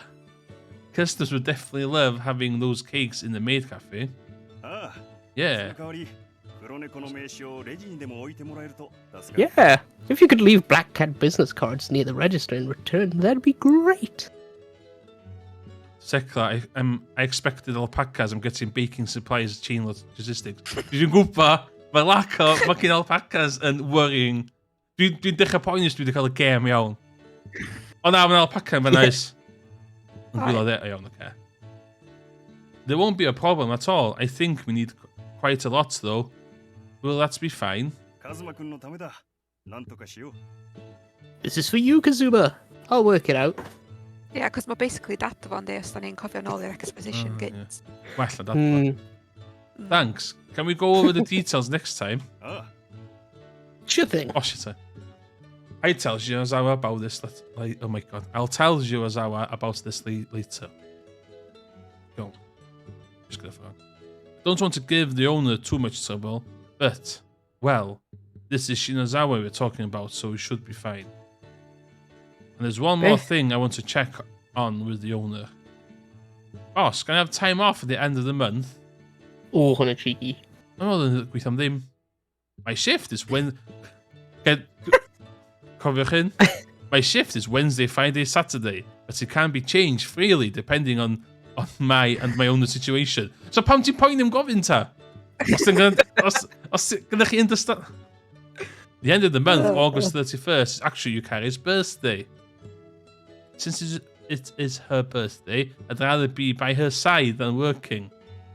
Customers would definitely love having those cakes in the maid cafe. ああ、そ Yeah. の代わり黒猫の名刺をレジにでも置いてもらえると助かる。 Yeah. If you could leave Black Cat business cards near the register in return, that'd be great. Secla, I expected alpacas. I'm getting baking supplies, chain logistics. Dwi'n gwybod, mae lack o fucking alpacas yn worrying. Dwi'n dechrau poenus dwi wedi cael y gem iawn. O na, mae'n alpaca yn fy nice. Yn gwylod e, iawn, okay. There won't be a problem at all. I think we need quite a lot though. Will that be fine? カズマくんのためだ。なんとかしよう。 This is for you, Kazuma. I'll work it out. Yeah, cos mae basically dad o fo'n de os da ni'n cofio nôl i'r exposition Oh, gynt. Well, that. Hmm. Thanks. Can we go over the details next time? ああ、 Sure thing. Oh shit. I tell Shirazawa about this. Like, oh my god. I'll tell Shirazawa about this later. Go. Just gonna phone. Don't want to give the owner too much trouble, but, well, this is Shinazawa we're talking about, so we should be fine. And there's one more thing I want to check on with the owner. Boss, can I have time off at the end of the month? Oh, hwnna cheeky. No, then gweithio am ddim. My shift is when... Cofiwch hyn? My shift is Wednesday, Friday, Saturday, but it can be changed freely depending on my and my own situation. So pam ti'n poen am gofyn ta? Os gyda chi understand... The end of the month, August 31st, is actually Yukari's birthday. Since it is her birthday, I'd rather be by her side than working.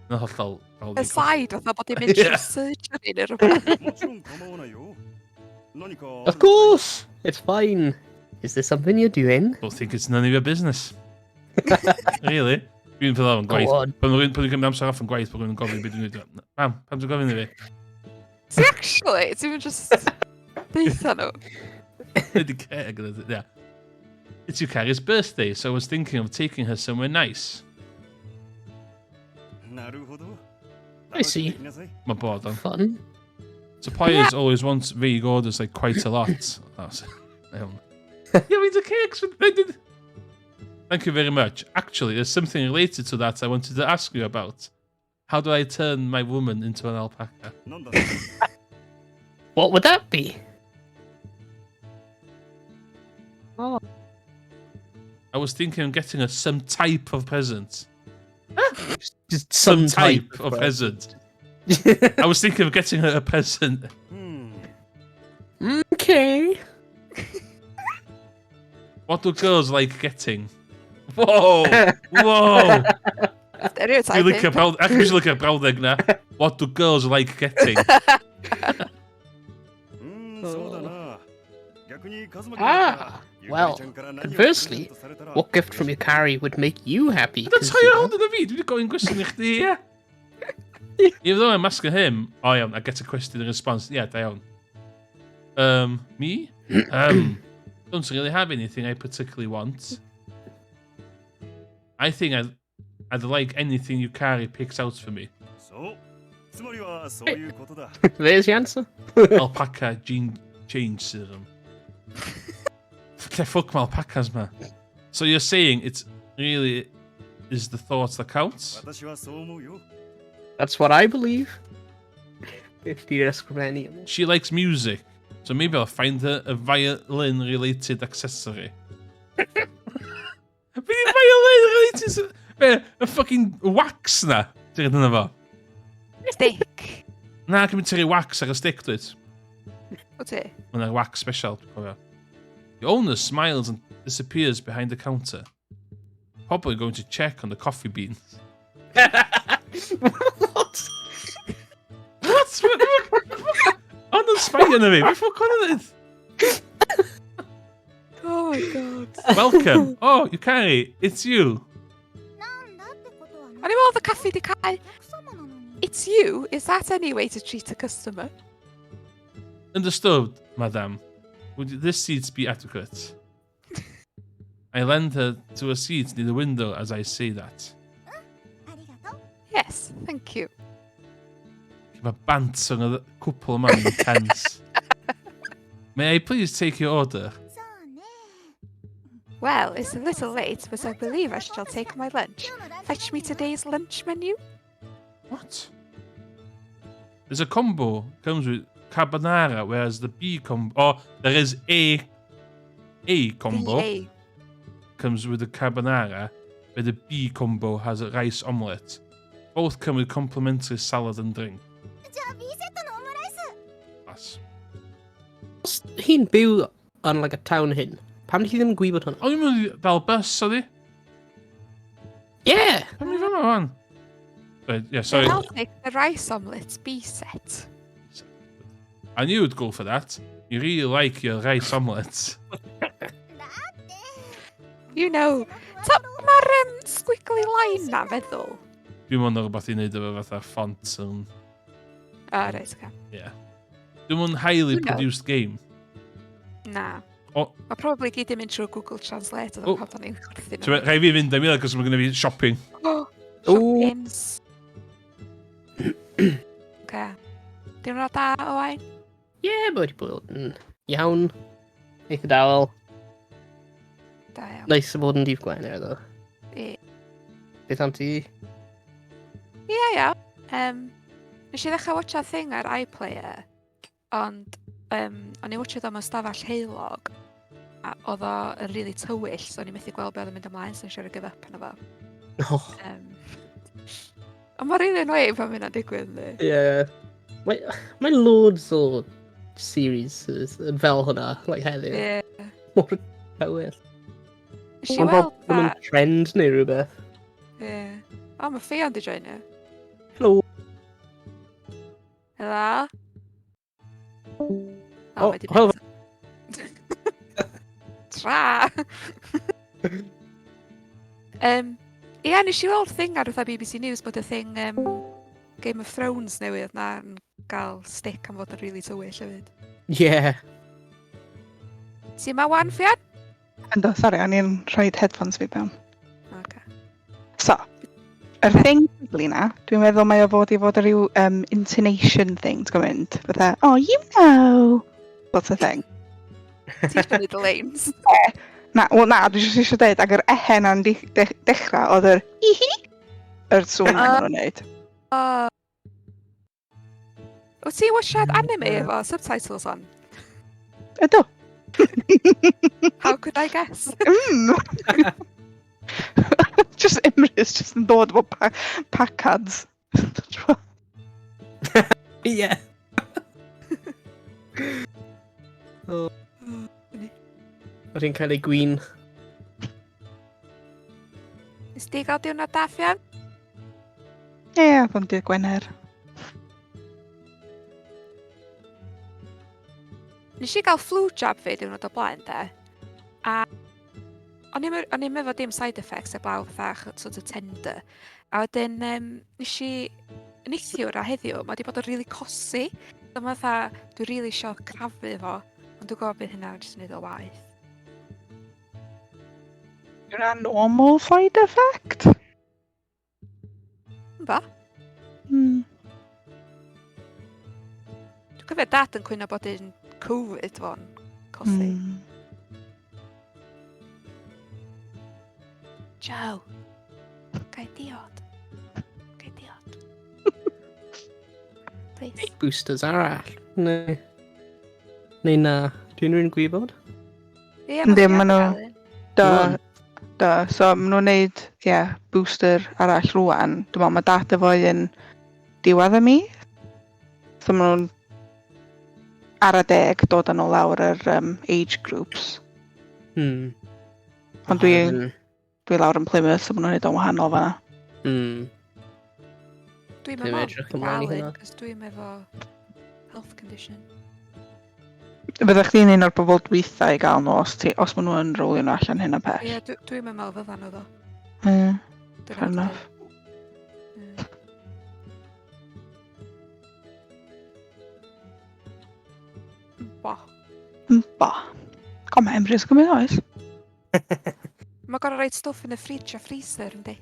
No, hollol. Y side, fatha bod i'n mynd trwy surgery neu rhywbeth. もちろん構わないよ。何かある Of course. It's fine. Is there something you're doing? Don't think it's none of your business. Really? Dwi'n ffydd o'n Go gwaith. on. Pan dwi'n gymryd amser off yn gwaith, bod rhywun yn gofyn beth dwi'n gwneud. Pam dwi'n gofyn i fi? See, actually, ti'n mynd just deitha nhw. Wedi care gyda ti, yeah. It's Yukari's birthday, so I was thinking of taking her somewhere nice. なるほど。 I see. 楽しんできなさい。 Mae bod on. Fun. Suppliers always want vague orders like quite a lot. That's... Yeah, we the cakes. Thank you very much. Actually, there's something related to that I wanted to ask you about. How do I turn my woman into an alpaca? なんだ What would that be? I was thinking of getting her some type of present. Just Some type of present. I was thinking of getting her a present. うん。 Okay. What do girls like getting? Whoa! Whoa! Stereotyping. Actually, look at brawddeg na. What do girls like getting? そうだな。逆にカズマくん Ah, ゆかり well, ちゃんから何をプレゼ conversely, ントされたら what gift from Yukari would make you happy? That's how you're Kazuma? holding the feed. Dwi wedi gofyn gwestiwn i chdi, ie. Even though I'm asking him, oh iawn, I get a question in response. Yeah, da iawn. Me? Don't really have anything I particularly want. I think I'd like anything Yukari picks out for me. そう。つまりはそういうことだ。 There's your answer. Alpaca gene change serum. Fuck my alpacas, man. So you're saying it's really is the thoughts that counts? 私はそう思うよ。 That's what I believe. 50 Escrimania. She likes music, so maybe I'll find her a violin-related accessory. But violin-related... A fucking wax na. Ti'n gwybod fo? Stick. Na, gymryd ti'n wax ar y stick, dweud. O ti? Mae'n wax special, dwi'n cofio. The owner smiles and disappears behind the counter. probably going to check on the coffee beans. What? What? On the spine of me. What fuck on it? Oh my god. Welcome. Oh, Yukari, it's you. Animal the cafe de cae. It's you? Is that any way to treat a customer? Understood, madam. Would this seat be adequate? I lend her to a seat near the window as I say that. Yes, thank you. Mae bant rhwng y cwpl yma yn intense. May I please take your order? Well, it's a little late, but I believe I shall take my lunch. Fetch me today's lunch menu. What? There's a combo comes with carbonara, whereas the B combo, or there is a combo The comes with the carbonara, where the B combo has a rice omelette. Both come with complimentary salad and drink. That's... Hi'n byw on like a town hyn. Pam ni chi ddim yn gwybod hwnna? Oh, you mean fel bus, sorry? Yeah! Pam ni fel yma, Right, yeah, sorry. I'll take the rice omelette B set. I knew you'd go for that. You really like your rice omelettes. You know, mae'r squiggly line na feddwl. Dwi'n mwyn rhywbeth i wneud efo fatha font yn... Oh, right, okay. Yeah. Dwi'n mwyn highly Who knows? produced game. Na. O, Mae probably gyd yn mynd trwy Google Translate Oh. oedd yn pan o'n i'n chwrthu so rhaid fi fynd am i cos mae gen i fi shopping. Oh, Ooh. shoppings. Okay. Dim rhaid da o wain? Yeah, mae wedi bod yn iawn. Eitha dawel. Da iawn. Nice o bod yn dydd Gwener, ddo. Ie. Beth am ti? Ie, iawn. Nes i ddechrau watcha thing ar iPlayer, ond o'n i watcha am ystafell heilog, a oedd o yn really tywyll, so o'n i methu gweld beth oedd yn mynd ymlaen, so nes i ar y give up yna fo. Oh, Ond mae'n really annoying pan mynd digwydd, ynddi. yeah. Mae loads o series fel hwnna, like heddiw. Ie. Mor tywyll. Nes i weld Mae'n that. trend neu rhywbeth. Ie. O, mae Ffion di joinio. Hello. Helo? Oh, wedi helo. mynd. Tra! Ie, nes i weld thing ar fatha BBC News bod y thing Game of Thrones newydd na yn gael stick am fod yn really tywyll hefyd. Yeah. Ti yma wan, Ffion? Ynddo, sori, o'n i'n rhoid headphones fi mewn. Okay. So, yr thing gwybli na, dwi'n meddwl mae o fod i fod yr ryw intonation thing, ti'n gwybod? Fydda, oh, you know, what's the thing? Ti eisiau neud y lanes? Na, dwi jyst eisiau dweud, ag yr ehe na'n dechrau, oedd yr hihi, yr sŵn na'n nhw'n neud. Wyt ti watchad anime efo subtitles on? Ydw. How could I guess? Just Imrys, just yn dod efo pacads. Yeah. Oh. Rwy'n cael ei gwyn. Nes di gael diwrnod da, Ffion? Ie, oedd o'n dydd Gwener. Nes i gael flu jab fi diwrnod o blaen, de. A o'n i'm efo dim side effects eblaw fatha sort of tender. A wedyn nes i neithiwr a heddiw, mae wedi bod yn really cosi. So mae fatha, dwi really isio crafu fo. Ond dwi'n gwybod beth hynna jyst yn neud o waith. Yw'n normal side effect? Ba? Hmm. Dwi'n cofio dad yn cwyno bod yn Covid fo'n cosi. Joe, gai diod. Gai diod. Please. Boosters arall. Neu na. Dwi'n rhywun gwybod? Ie, Yndi, ma' ma' nhw- gael un. Do, so maen nhw'n neud, booster arall rwan. Dwi'n meddwl mae dad efo un diwedd y mis. So maen nhw'n ar y 10 dod yn ôl lawr yr age groups. Hmm. Ond dwi lawr yn Plymouth, so maen nhw'n neud o'n wahanol fan'na. Hmm. Dwi'n Dwi'n meddwl edrych ymlaen i hynna. cos dwi'n efo health condition. Fyddech chdi'n un o'r bobl dwytha i gael nhw os maen nhw'n rolio nhw allan hyn o pell. Ie, dwi'n meddwl fyddan nhw ddo. Mm, Dyna fair fo enough. dweud. Bo. Bo. Come Emrys gymryd oes. Mae gorau rhaid stwff yn y fridge a freezer, yndi?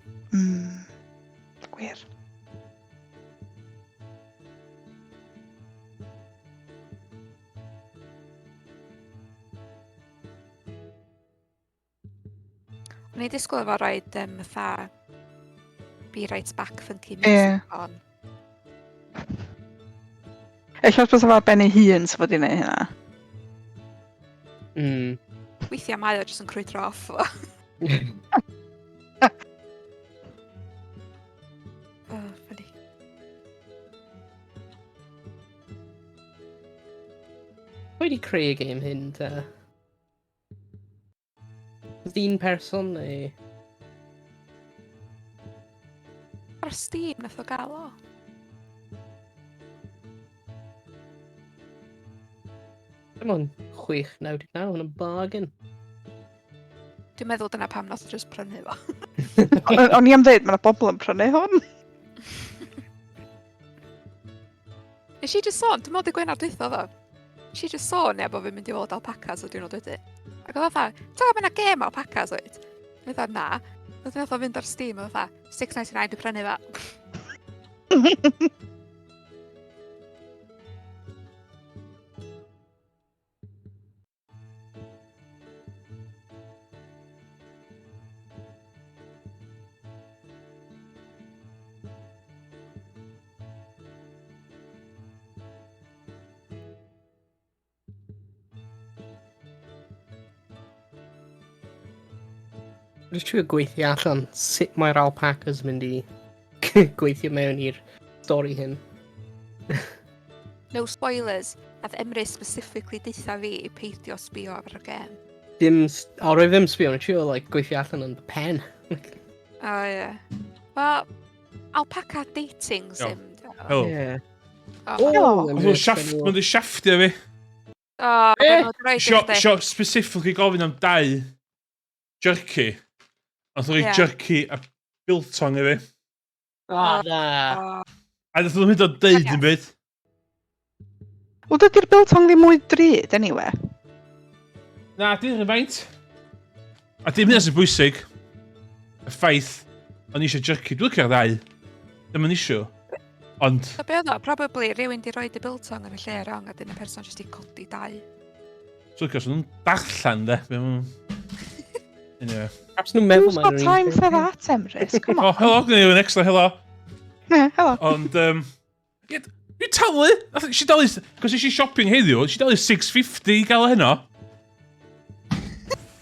Gwir. O'n i'n disgwyl efo rhaid fatha be right back funky Ie. music on. Eich os bys efo ar ben ei hun sy'n fod i neud hynna. Hmm. Weithiau mae o jyst yn crwydro off o. Funny. Pwy di creu y game hyn, ta? Ddyn person, neu... Ar Steam nath o gael o. Dim ond 6.99 yn y bargain. Dwi'n meddwl dyna pam nath o jyst prynu fo. O'n i am ddeud, mae yna bobl yn prynu hwn. Nes i jyst sôn, dwi'n meddwl di Gwenar dwytho ddo. Nes i jyst sôn bod fi'n mynd i fod alpacas o diwrnod wedyn. Ac oedd fatha, ti'n gwybod mae gêm alpacas oed? Oedd fatha, na. Oedd nath o fynd ar Steam, oedd fatha, £6.99 dwi'n prynu fa. Rwy'n trio gweithio allan sut mae'r alpacas yn mynd i gweithio mewn i'r stori hyn. No spoilers, nath Emrys specifically ditha fi i peidio sbio ar y gêm. Rwy ddim sbio, rwy'n trio gweithio allan yn pen. O ie. Wel, alpaca dating sim. Helo. Yeah. Mae'n di siafftio fi. O, be nhw 'di roid i chdi? Sio specifically gofyn am 2 jerky. Ond dwi'n rhoi Ie. jerky a biltong i fi. O, na. A nath nhw'n hyd o deud yn byd. Wel, dydy'r biltong ddim mwy drud, anyway. Na, di'n rhaid. A dim hynny sy'n bwysig. Y ffaith, o'n i eisiau jerky. Dwi'n licio'r 2. Ddim yn isio. Ond, So be oedd o? Probably rhywun di roed y biltong yn y lle wrong a dyn y person jyst i codi 2. so licio'r nhw'n darllen, de. Anyway. Perhaps nhw'n meddwl Who's got time for that, Emrys? Come O, on. helo, gwneud yn extra helo. Yeah, hello. Ond, dwi'n talu. Si dalu, cos eisiau shopping heddiw, si dalu £6.50 i gael heno.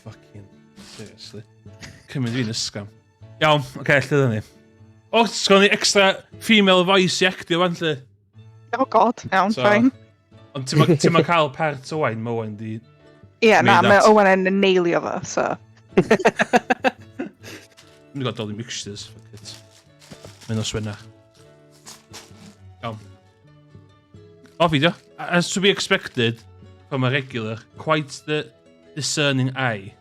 Fucking, seriously. Cymryd fi'n ysgam. Iawn, oce, lle dda ni. O, sgol ni extra female voice i actio fan lle. Oh god, iawn, So- fine. Ond ti'n ma cael part o wain, mae wain di... Ie, na, made mae that. Owen yn neilio fo, so... Dwi'n gael dod i mixtures, fuck it. Mae'n oswenna. Iawn. O, fideo. As to be expected from a regular, quite the discerning eye.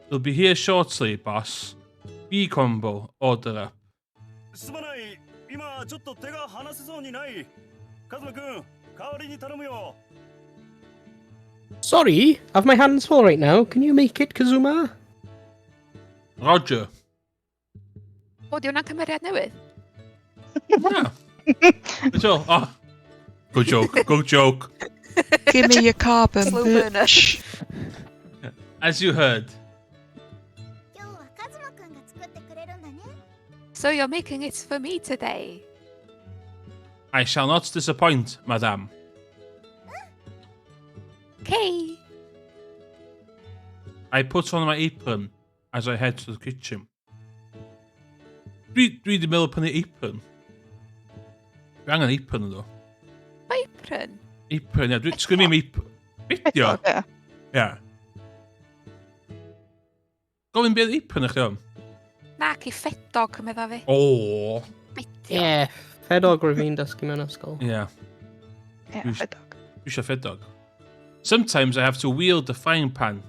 It'll be here shortly, boss. B-combo, order up. すまない。今ちょっと手が離せそうにない。カズマ君、代わりに頼むよ。 Sorry, I have my hands full right now. Can you make it, Kazuma? Roger. O, di hwnna'n cymeriad newydd? Yeah. That's all. Oh. Good joke, good joke. Give me your carbon, Slow burner. As you heard, 今日はカズマくんが作ってくれるんだね。 So you're making it for me today. I shall not disappoint, madame. Okay. I put on my apron as I head to the kitchen. Dwi di meddwl prynu apron. Dwi angen apron ydo. Apron. Apron, ia. Sgwni mi apron. Fideo. Ie. Ia. Gofyn beth ipyn eich iawn? Nac i ffedog, medda fi. O. Bedio. Yeah, ffedog rwyf fi'n dysgu mewn ysgol. Yeah. Ie, Who's- ffedog. Yusha fed dog. Sometimes I have to wield the frying pan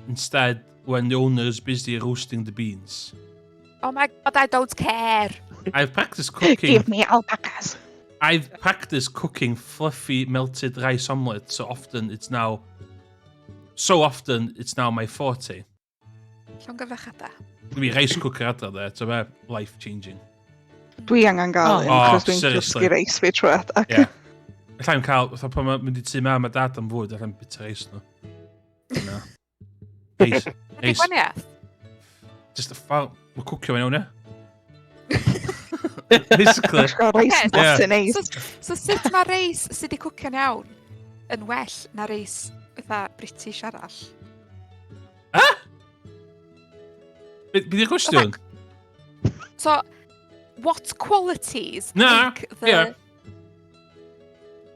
instead when the owner is busy roasting the beans. Oh my god, I don't care. I've practiced cooking. Give me alpacas. I've practiced cooking fluffy melted rice omelette so often it's now my forte. Llongyfrachada. Maybe rice cooker adra there, so they're life changing. Dwi angen gael un, Oh, achos dwi'n seriously. dysgu reis fi trwy adag. Yeah. Allai'n cael, fatha pan mae'n mynd i tu mam a dad am fwyd, allai'n bita reis nhw. No. Reis. Ydy gwaniaeth? Just a fawr, mae'n cwcio fe'n iawn, ie? Basically. Gael reis Ocê, yn bosyn neis. So sut mae reis sydd wedi cwcio'n iawn yn well na reis fatha British arall? Bydd i'r gwestiwn? So, what qualities Na, make the... ie.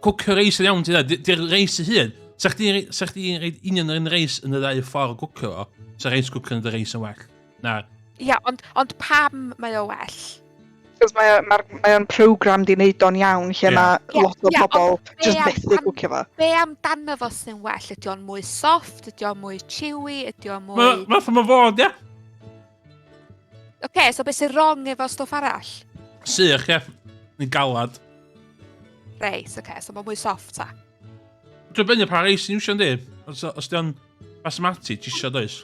Cwcio reis yn iawn, ti'n dda. Di'r reis y hun. Sa chdi'n reid union yr un reis yn y ddau ffordd o gwcio o, sa reis cwcio yn y reis yn well. Na. Ia, ond pam mae o well? Cos mae o'n program di wneud o'n iawn, lle Ie. mae lot o Ie, bobl ond just be methu am- gwcio fo. Be amdano fo sy'n well? Ydy o'n mwy soft? Ydy o'n mwy chewy? Ydy o'n mwy... Mae'n ffordd fod, ie? Oce, so beth sy'n wrong efo stwff arall? Sych, ie. Ni galad. Reis, oce, so mae'n mwy soft ta. Dwi'n benni pa reis yn iwsio di. Os di o'n basmati, ti isio does?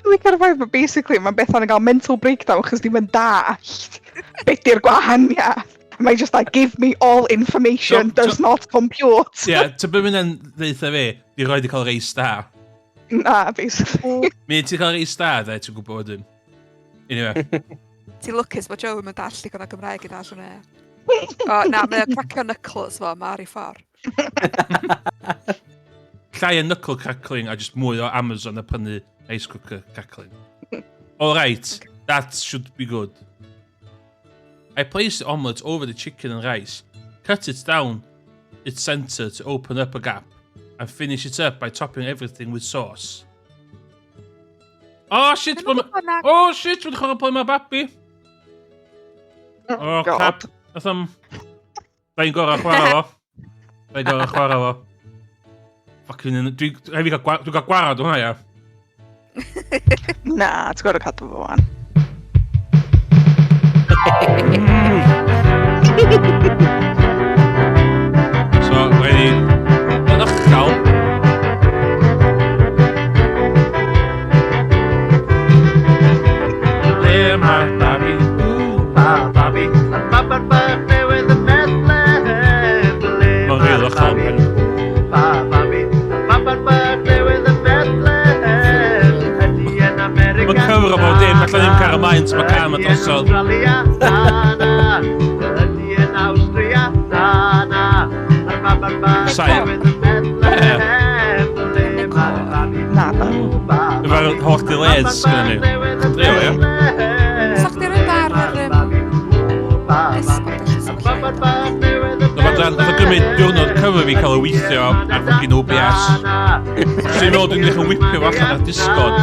Dwi'n cael ffaith, but basically mae Bethan yn cael mental breakdown chos ddim yn dallt beth di'r gwahaniaeth. Mae just like, give me all information, So- does not compute. Ie, ty byd mynd ddeitha fi, di roi di cael reis da. Na, basically. Mi ti cael reis da, da, ti'n gwybod wedyn. Anyway. Ti lwcus bod Joe yn dall digon o Gymraeg i ddall hwnna. O, na, mae o'n cracio knuckles fo, mae ar ei ffordd. Llai o knuckle crackling a just mwy o Amazon a prynu rice cooker crackling. Alright, that should be good. I place the omelette over the chicken and rice, cut it down its center to open up a gap, and finish it up by topping everything with sauce. Oh shit, oh shit, dwi'n chwarae play my babi. Oh God. crap. Nath am... Da'n gorau chwarae fo. Fucking... Dwi'n cael gwarad o hwnna, ia. Na, ti'n gorau cadw fo wan. So, wedi... Yn uchel. Le mae'r babi. Babi, Papa's birthday with the Bethlehem. Mae'n rili uchel. Babi, Papa's birthday with the Bethlehem. Ydy yn America. Mae'n cyfro bod dim, allan ddim car ymlaen, so mae car yma drosodd. Australia, na. Ydy yn Austria, na. Ar Papa's birthday Sain. with the Bethlehem. Le mae'r babi. Na, da. Efo'r holl delays gyda ni. Drio, ia? So chdi roed ar yr... Nath o gymryd diwrnod cyfer fi cael y weithio ar fucking OBS. So i'n meddwl dwi'n ddechrau whipio fo allan ar Discord.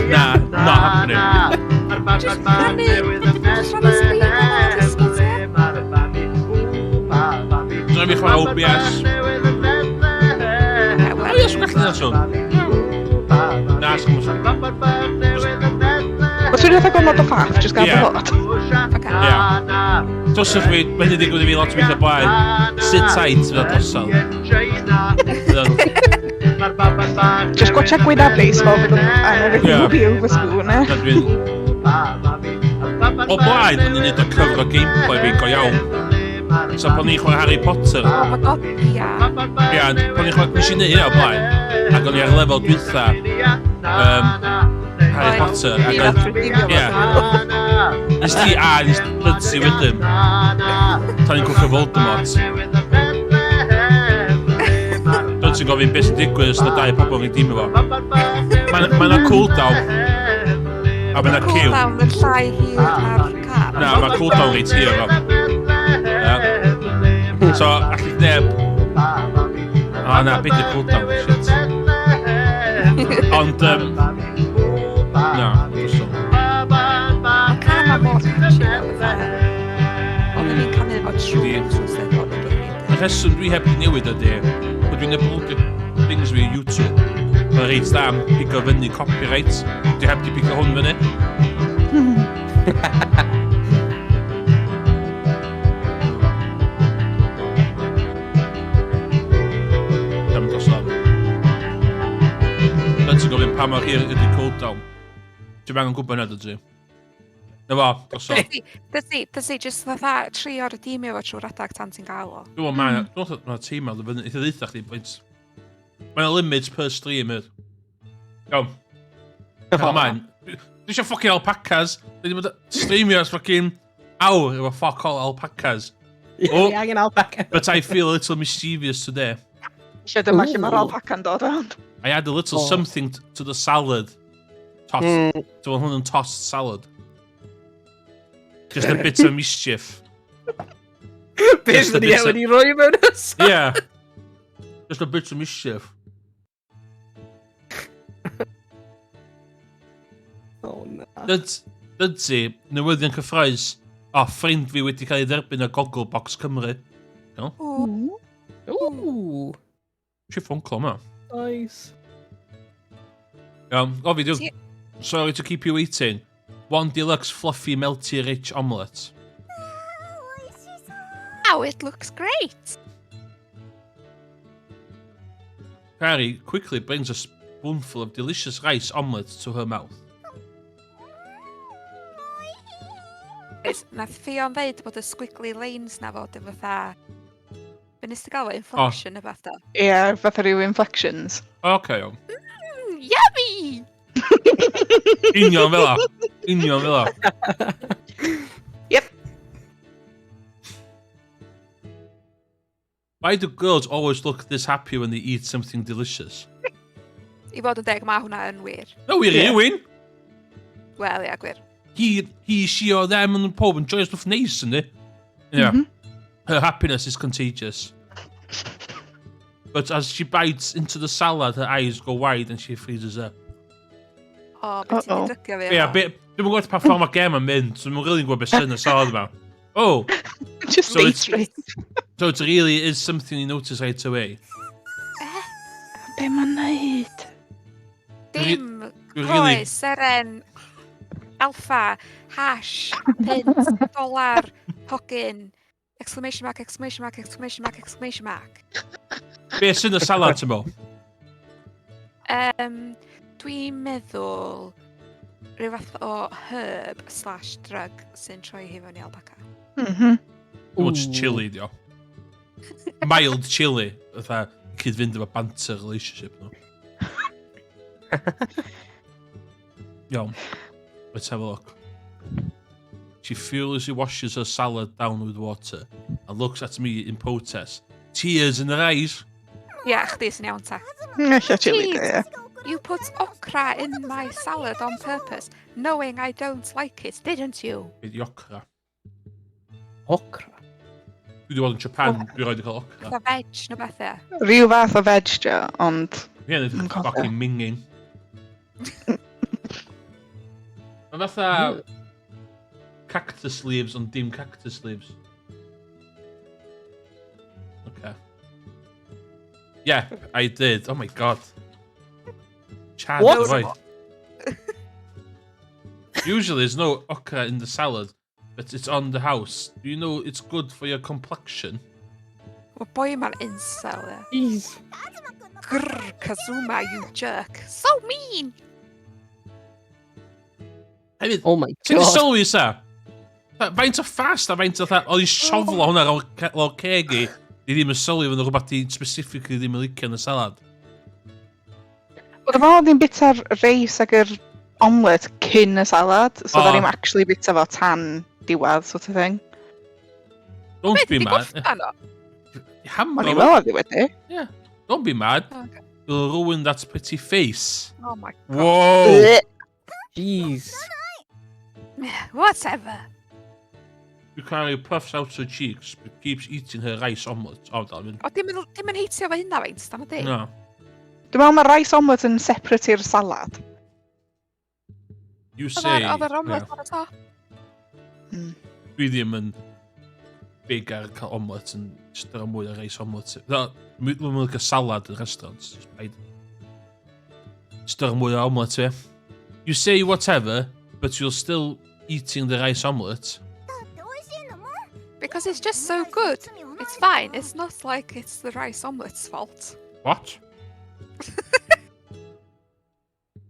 Na, not happening. Just rhannu sgrin ar Discord, ie? So fi chwarae OBS. O ie, so gallu na sôn. Na, sgwm o sôn. Os dwi'n rhedeg gormod o ffaff, just gael Ie. fo hot. Ie. Dosach fi, mae'n digwydd i fi lot o weithio blaen. Sit tight fydd o dosol. Just go check with that place for the and everything Yeah. will be over soon, eh? Na dwi'n... O blaen, o'n i'n neud o cyfro gameplay fi go iawn. So pan ni'n chwarae Harry Potter. Oh my god, ia. Ia, pan ni'n chwarae... Nes i'n neud hynna o blaen. Ac o'n i ar lefel dwytha. Harry Potter. Ac Ie, oedd... Ie. Nes ti nes bydsi wedyn. Tan ni'n gwffio Voldemort. Dwi'n ti'n gofyn beth sy'n digwydd os yna dau pobl yn dim efo. Mae'n a cooldown. A mae'n a Cool kill. down yn llai hir ar car. Na, mae'n cooldown reit hir efo. So, allu neb... O na, beth yw'r cooldown, shit. Ond, na, dwi'n so. Ond can ma mor catchy fel fatha. Oedden ni'n canu fo trwy trwy bod yn gyd. Y rheswm dwi heb di newid ydy, bod dwi'n uploadio things fi YouTube. Mae'n reit da am pigo fyny copyright. Dwi heb di pigo hwn fyny. Dwi'n dros lan. Dwi'n ti'n gofyn pa mor hir ydy cooldown. Dwi'n angen gwybod nad ydw. Na fo, dros lan. Dydy, jyst fatha 3 o'r dîmio fo trwy'r adag tan ti'n gael o. Dwi'n meddwl mae'n tîm ar fyny. Eitha ddeitha chdi, pwynt. Mae'n limit per stream yd. Iawn. Ymlaen. Dwi eisiau ffocin alpacas. Dwi wedi streamio as ffocin awr efo fuck all alpacas. Oh. Angen alpaca. But I feel a little mischievous today. Eisiau dyma lle mae'r alpaca'n dod around. I add a little something to the salad. To hwn yn tossed salad. Just a bit of mischief. Beth ydi e wedi rhoi mewn ysgol? Yeah. Just a bit of mischief. Oh na. Dydy, newyddion cyffroes. O, ffrind fi wedi cael ei dderbyn y Gogglebox Cymru. Ooh. Eisiau ffôn clo ma. Nice. Iawn, o fi diw... Sorry to keep you waiting. 1 deluxe fluffy melty rich omelette. Oh, it looks great. Carrie quickly brings a spoonful of delicious rice omelette to her mouth. Nath Ffion ddeud bod y squiggly lines na fod efo fatha... Be nes ti gael o? Inflection o fath o? Ie, fatha rhyw inflections. Okay, iawn. Yummy! Union fel la. Union fel la. Yep. Why do girls always look this happy when they eat something delicious? I fod yn deg, mae hwnna yn wir. No, wir rhywun. Wel, ia, gwir. He, she, or them, and pob yn joio stuff nice, ynddi? Yeah. Her happiness is contagious. But as she bites into the salad, her eyes go wide and she freezes up. O, beth ti'n dygio fi? Yeah, dwi'n gwybod pa ffordd mae gem yn mynd, so dwi'n really gwybod beth sy'n y salad yma. Oh, Just So eat it's- so it really is something you notice right away. Be ma'n neud? Dim, Dwi'n really... croes, seren, alpha, hash, pint, dolar, hogyn, exclamation mark, exclamation mark, exclamation mark, exclamation mark. Be sy'n y salad, ti'n bo? Dwi'n meddwl rhyw fath o herb/drug sy'n troi hi fewn i alpaca. Much chili, dio. Mild chili. Fatha, cyd-fynd efo banter relationship, no? Iawn. Let's have a look. She furiously washes her salad down with water and looks at me in protest. Tears in her eyes. Ia, chdi sy'n iawn ta. Eisiau chili Jeez. go, ie. You put okra in my salad on purpose, knowing I don't like it, didn't you? Be di okra? Okra. Dwi wedi bod yn Japan, dwi roed i cael okra. The veg, no beth e. Rhyw fath o veg, jo, ond... Ie, nid Yn cofio. fucking minging. Mae fatha cactus leaves ond dim cactus leaves. Okay. Yeah, I did. Oh my god. Chad, What? right. Usually there's no okra in the salad, but it's on the house. Do you know it's good for your complexion? Mae boi ma'n incel e. Jeez. Grrr, Kazuma, you jerk. So mean! Hefyd, Oh my ti'n god. sylwi sa? Faint o fast a faint o dda, oedd hi'n sioflo hwnna lawr cegi, di ddim yn sylwi fynd o rhywbeth di specifically ddim yn licio yn y salad. Oedd yma oedd hi'n bita'r reis ag yr omelette cyn y salad, so O. da ni'n actually bita fo tan diwadd, sort of thing. Don't be Di mad. gwffan o? Hammer. O'n i fel oedd hi wedi. Don't be mad. Okay. You'll ruin that pretty face. Oh my god. Whoa! Jeez. Whatever. You carry puffs out her cheeks, but keeps eating her rice omelette. Oh, that O, dim yn heitio fo hynna feint, dan o di? No. Dwi'n meddwl mae rice omelette yn separate i'r salad. You say... Oedd yr yeah. omelette ar y top. Dwi ddim yn big ar cael omelette yn just ar mwy o rice omelette. Dwi'n mynd cael salad yn restaurants. Just ar mwy o omelette, You say whatever, but you're still eating the rice omelette. Because it's just so good. It's fine. It's not like it's the rice omelette's fault. What?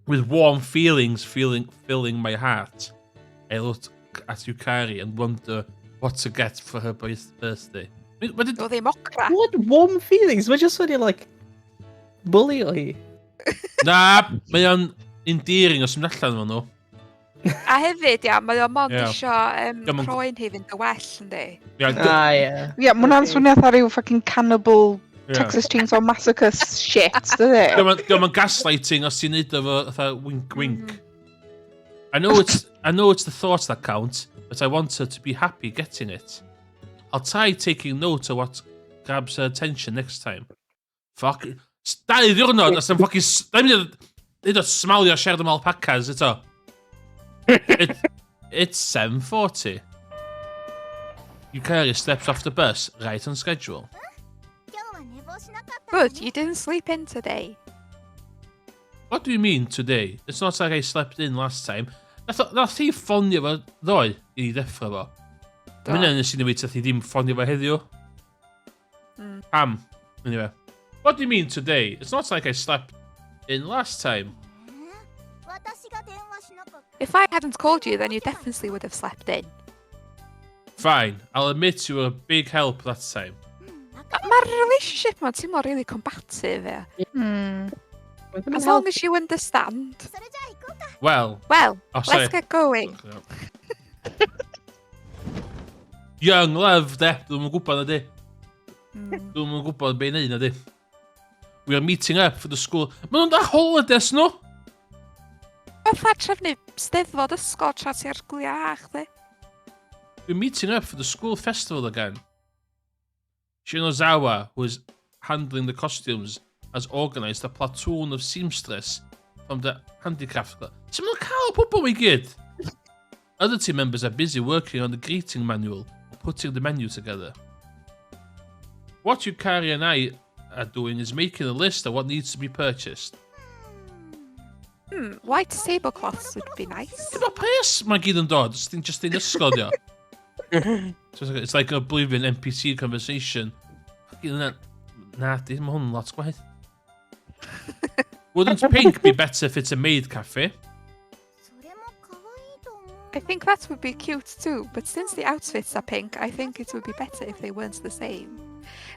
With warm feelings filling my heart, I looked at Yukari and wonder what to get for her birthday. What did... Oedd ddim ocra. What warm feelings? We're just sort of like bully hi. Na, mae o'n endearing os ymwneud allan efo nhw. A hefyd, mae o mond Ie. isio Dio'm yn- croen hi fynd y well, yndi? Ie, Yeah. Ie, mae hwnna'n swnio fatha rhyw fucking cannibal ie. Texas Chainsaw Massacre shit, dydy? Diolch yn gaslighting os ti'n neud efo fatha wink. I know it's the thoughts that count, but I want her to be happy getting it. I'll try taking note of what grabs her attention next time. Fuck. Dau ddiwrnod, os yn ffocin... Da i'n mynd o smalio siarad am alpacas, eto. It's 7:40. Yukari steps off the bus, right on schedule. Good, you didn't sleep in today. What do you mean today? It's not like I slept in last time. Nath hi ffonio fo ddoe i ddeffro fo. Do. Mae'n nes i newid ti ddim ffonio fo heddiw. Mm. Pam. Anyway. What do you mean today? It's not like I slept in last time. If If I hadn't called you, then you definitely would have slept in. Fine. I'll admit you were a big help that time. Mae'r relationship ma'n teimlo really combative, Hmm. As long as you understand. Well. Well, Oh, sorry. let's get going. Young love, de. Dwi'n yn gwybod na di. Mm. Dwi'n yn gwybod be i neud na di. We are meeting up for the school. Mae nhw'n da holidays nhw. Fatha trefnu steddfod ysgol tra ti ar gwylia ach, di. We're meeting up for the school festival again. Shinozawa, who is handling the costumes, has organised a platoon of seamstress from the handicraft club. Sut maen nhw'n cael pobl i gyd? Other team members are busy working on the greeting manual and putting the menu together. What Yukari and I are doing is making a list of what needs to be purchased. White tablecloths would be nice. Efo pres mae gyd yn dod, os ti'n just ein ysgol, dio. So it's like a oblivion NPC conversation. Fucking na, di, mae hwn yn lot gwaith. Wouldn't pink be better if it's a maid cafe? I think that would be cute too, but since the outfits are pink, I think it would be better if they weren't the same.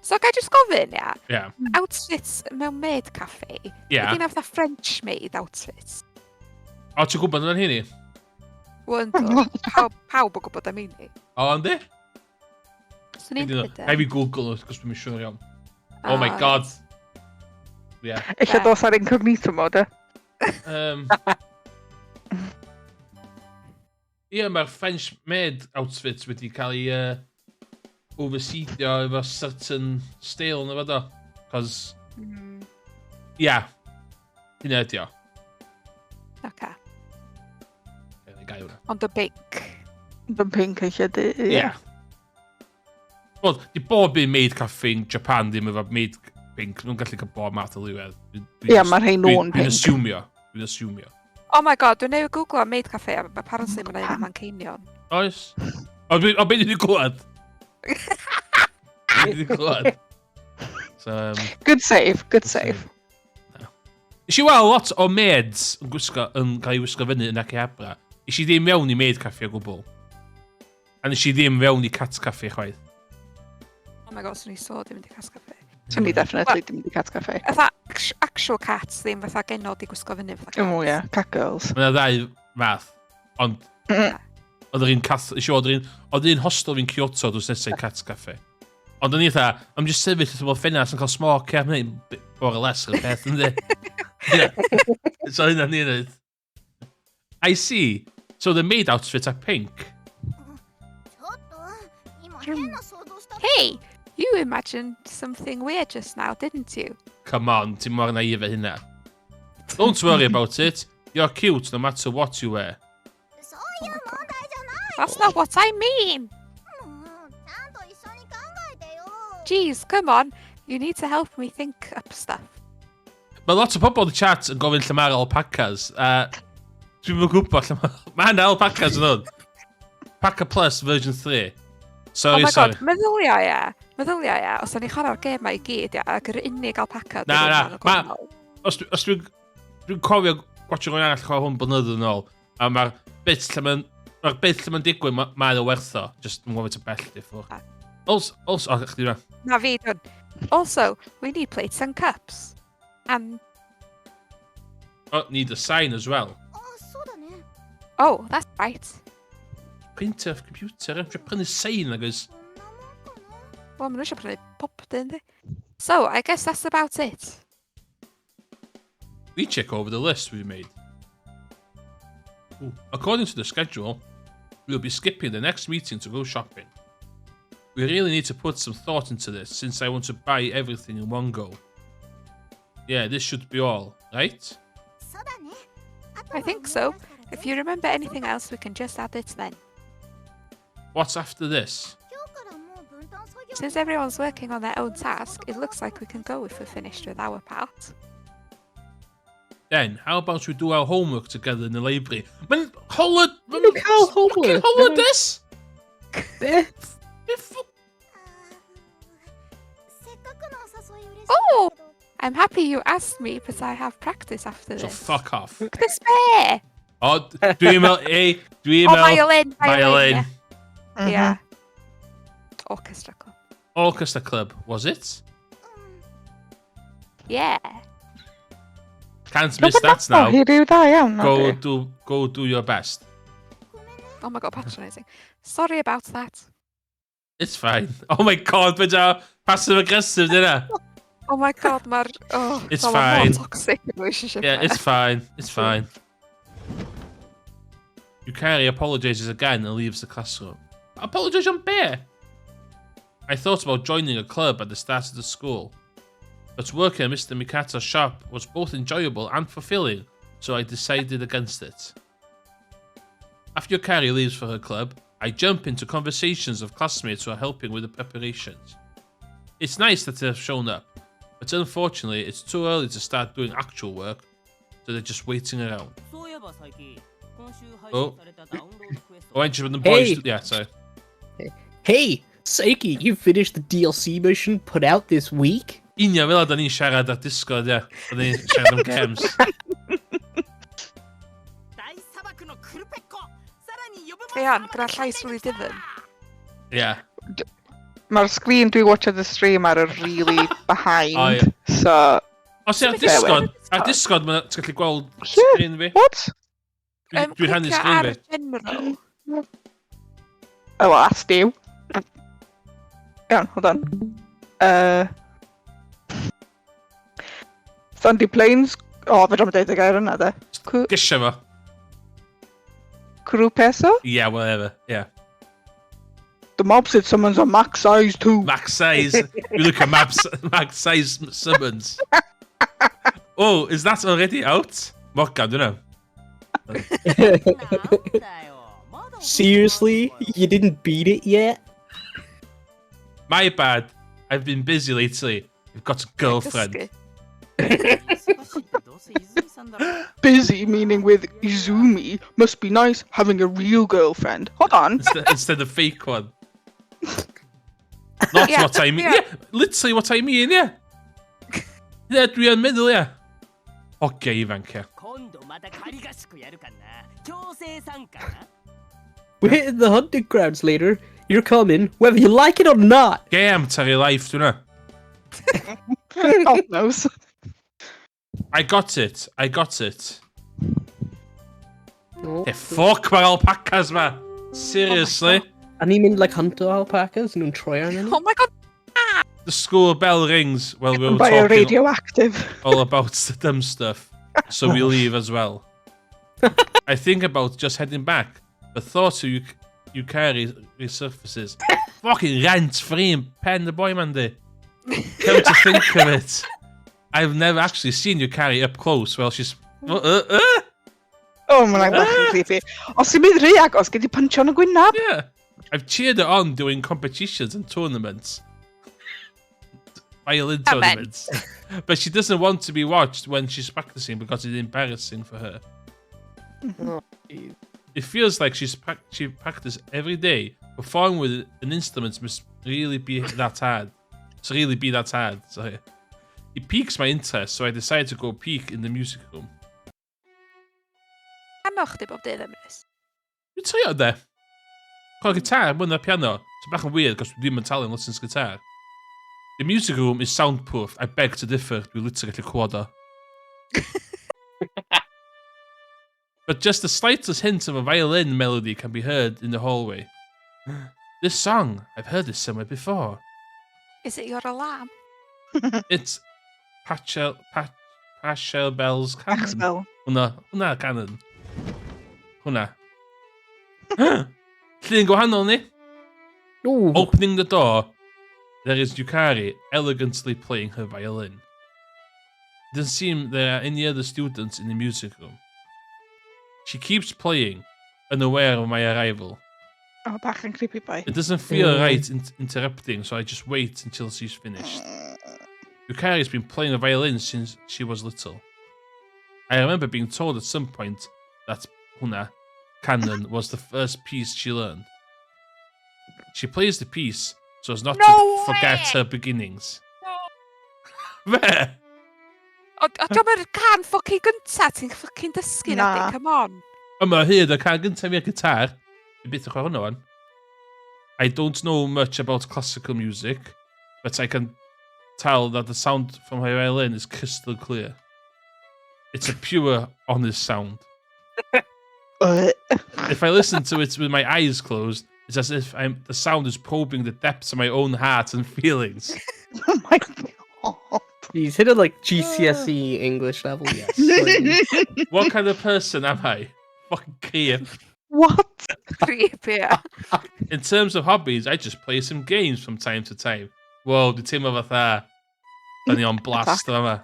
So ga I just gofyn, ia? Yeah. Outfits mewn maid cafe. Yeah. Ydy'n fatha French maid outfits. O, ti'n gwybod yn hynny? Wyndo. Pawb o gwybod am un i. O, yndi? Swn i'n bydde. Hai fi Google nhw, cos dwi'n siŵr iawn. Oh my god. Yeah. Eich dos ar incognito mode. Ie, mae'r French maid outfits wedi cael ei overseedio efo certain style na fo do. Cos, yeah, hynna ydi o. Oce. Gai hwnna. Ond y pink. Yn pink eich di. Yeah. Wel, di bob un maid cafe yn Japan ddim efo maid pink. Nhw'n gallu cael bob math o liwedd. Ie, mae'r rhai nhw'n Dwi'n pink. asumio. Dwi'n asumio. Oh my god, dwi'n newydd googlo maid cafe, a apparently mae'n ein am Manceinion. Oes? O, be ni wedi clywed? Be ni wedi clywed? So, Good save, good save. Is i weld lot o maids yn cael ei wisgo fyny yn Akihabara. Is i ddim mewn i maid caffi o gwbl. A nes i ddim mewn i cat caffi chwaith. Oh my god, swn i so ddim wedi cas cafe. Swn i definitely dim wedi cat cafe. Fatha actual cats ddim fatha genod i gwisgo fyny fatha cats. O ie, cat girls. Mae'n ddau math. Ond, oedd yr un cath... Oedd un hostel fi'n Kyoto dwi'n nesau cat caffe. Ond o'n i eitha, am just sefyll wrth ymwyl ffenast yn cael smoke am hynny, or a less yr peth, ynddi? So hynna ni'n neud. I see. So the maid outfits are pink. Hey, You imagined something weird just now, didn't you? Come on, ti'n mor naive hynna. Don't worry about it. You're cute no matter what you wear. そういう問題じゃない That's not what I mean. もうちゃんと一緒に考えてよ Jeez, come on. You need to help me think up stuff. Mae lot o bobl yn y chat yn gofyn lle mae'r alpacas. Dwi'n mynd gwybod lle mae... Mae yna alpacas yn hwn. PacaPlus version 3. Sorry, oh my sorry. god, meddylia ie, os o'n i chwarae'r gêm ma i gyd, ia, ac yr unig alpaca... Na. Os dwi'n cofio gwachio rwy'n arall chwarae hwn blynyddoedd yn ôl, a mae'r bit lle mae'n digwydd, mae'n o wertho. Just yn gofyn to bell di ffwrdd. Also, chdi yna. Na fi, dwn. Also, we need plates and cups. And, Oh, need a sign as well. あそうだね oh, that's right. Printer, computer, I'm prynu sign agos. そんなもんかな Wel, maen nhw eisiau prynu pop, dyn di. So, I guess that's about it. We check over the list we made. Ooh. According to the schedule, we'll be skipping the next meeting to go shopping. We really need to put some thought into this since I want to buy everything in one go. Yeah, this should be all, right? そうだねあとは I think so. If you remember anything else, we can just add it then. What's after this? 今日からもう分担作業 Since everyone's working on their own task, it looks like we can go if we're finished with our part. Then, how about we do our homework together in the library? Man, Look how homework. holidays? え せっかくのお誘い嬉しいんだ Oh! けど I'm happy you asked me, but I have practice after So this. fuck off. Look at this bear! Oh, do you email? Hey, do you Oh, email? violin! Violin. Yeah. Orchestra club. Orchestra club, was it? Yeah. Can't miss that Oh, now. you do that, yeah. Go do your best. Oh my god, patronising. Sorry about that. It's fine. Oh my god, but passive aggressive, didn't I? Oh my god, Mar. Oh, It's fel fine. More toxic relationship. Yeah, there. it's fine. It's fine. Yukari apologizes again and leaves the classroom. Apologize on bear. I thought about joining a club at the start of the school, but working at Mr. Mikata's shop was both enjoyable and fulfilling, so I decided against it. After Yukari leaves for her club, I jump into conversations of classmates who are helping with the preparations. It's nice that they've shown up, but unfortunately it's too early to start doing actual work, so they're just waiting around. そういえば最近今週配 Oh. 信されたダウンロードクエスト Oh, and when the boys... Hey. Yeah, sorry. Hey, Saiki, you finished the DLC mission put out this week? Inia, fel da ni'n siarad ar Discord, ie. Da ni'n siarad am games. 大砂漠のクルペッコさらに呼ぶ Rhian, gyda llais rili difyn. Yeah. Mae'r screen dwi watch the stream ar y really behind. Oh, yeah. So, Os i ar Bear Discord, with. ar Discord, ti'n gallu gweld Yeah. screen fi. what? Dwi'n rhannu Clicio screen ar fi. general. Oh, well, that's new. Iawn, hold on. Sandy Plains. O, fedra am deud y gair yna, de. Gysio fo. Crew peso? Yeah, whatever. Yeah. The mob said someone's a max size too. Max size. You look at max size summons. Oh, is that already out? Morgan, don't know. Seriously? You didn't beat it yet? My bad. I've been busy lately. I've got a girlfriend. Dysgu. どうせ泉さんだろ Busy, meaning with Izumi. Must be nice having a real girlfriend. Hold on. Instead of fake one. Not Yeah, what I mean. yeah. Yeah, literally what I mean, yeah. Yeah, dwi yn meddwl, yeah. Okay, ifanc, 今度また仮合宿やるかな強制参加な We're in the hunting grounds later. You're coming, whether you like it or not. Game tar ei life, dwi'n God knows. I got it. I got it. Oh. The fuck mae'r alpacas ma? Seriously? And you mean like hunter alpacas and Troy on Oh my god. The school bell rings while we were By a talking radioactive. all about the dumb stuff. So we leave as well. I think about just heading back, but thought Yukari resurfaces. Fucking rent-free in pen the boy man there. Come to think of it, I've never actually seen Yukari up close while she's... Oh, mae'n bach yn creepy. Os ti'n mynd rhy agos, gyd i punch yn y gwynaf. Yeah. I've cheered her on doing competitions and tournaments. Violin tournaments. But she doesn't want to be watched when she's practicing because it's embarrassing for her. Oh, jeez. It feels like she practices every day. Performing with an instrument must really be that hard. Sorry. It piques my interest, so I decide to go peek in the music room. Piano chdi bob dydd Emrys? Dwi'n trio de. Co'r guitar, mwyn o'r piano. It's bach yn weird, cos dwi'n mynd talu'n lessons guitar. The music room is soundproof. I beg to differ. Dwi'n literally gallu clywed o. But just the slightest hint of a violin melody can be heard in the hallway. This song, I've heard this somewhere before. Is it your alarm? It's Pachel Bell's Canon. Axbel. Hwna canon. Hwna. Llun gwahanol ni. Ooh. Opening the door, there is Yukari elegantly playing her violin. It doesn't seem there are any other students in the music room. She keeps playing, unaware of my arrival. Oh, bach yn creepy boy. It doesn't feel right interrupting, so I just wait until she's finished. Yukari has been playing the violin since she was little. I remember being told at some point that Huna Canon was the first piece she learned. She plays the piece so as not to forget her beginnings. Where? O, diolch yn can ffocin gynta ti'n ffocin dysgu na di, come on. Yma hyd, y can gyntaf i'r gitar. Dwi'n beth o'ch hwnna wan. I don't know much about classical music, but I can tell that the sound from her violin is crystal clear. It's a pure, honest sound. If I listen to it with my eyes closed, it's as if the sound is probing the depths of my own heart and feelings. Oh my god. He's hit it like GCSE English level, yes. Like, What kind of person am I? Fucking creep. What? Creepy, yeah. In terms of hobbies, I just play some games from time to time. Whoa, the team of fatha. Dani on blast yma.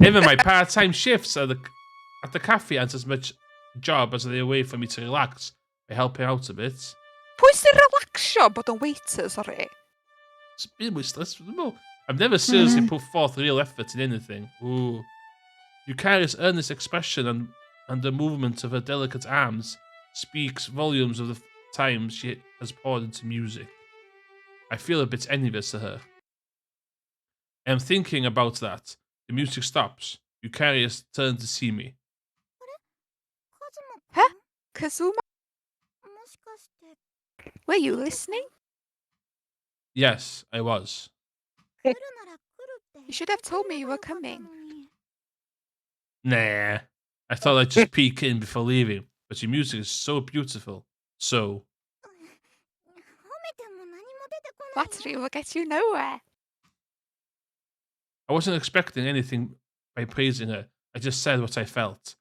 Even my part-time shifts at the cafe aren't as much job as they away for me to relax by helping out a bit. Pwy sy'n relaxio bod yn waiter, sorry? It's been with stress. I've never seriously put forth real effort in anything. Ooh. Yukari's earnest expression and the movement of her delicate arms speaks volumes of the time she has poured into music. I feel a bit envious of her. I am thinking about that. The music stops. Yukari has turned to see me. Huh? Kazuma? Were you listening? Yes, I was. You should have told me you were coming. Nah. I thought I'd just peek in before leaving, but your music is so beautiful. So... Flattery will get you nowhere. I wasn't expecting anything by praising her. I just said what I felt.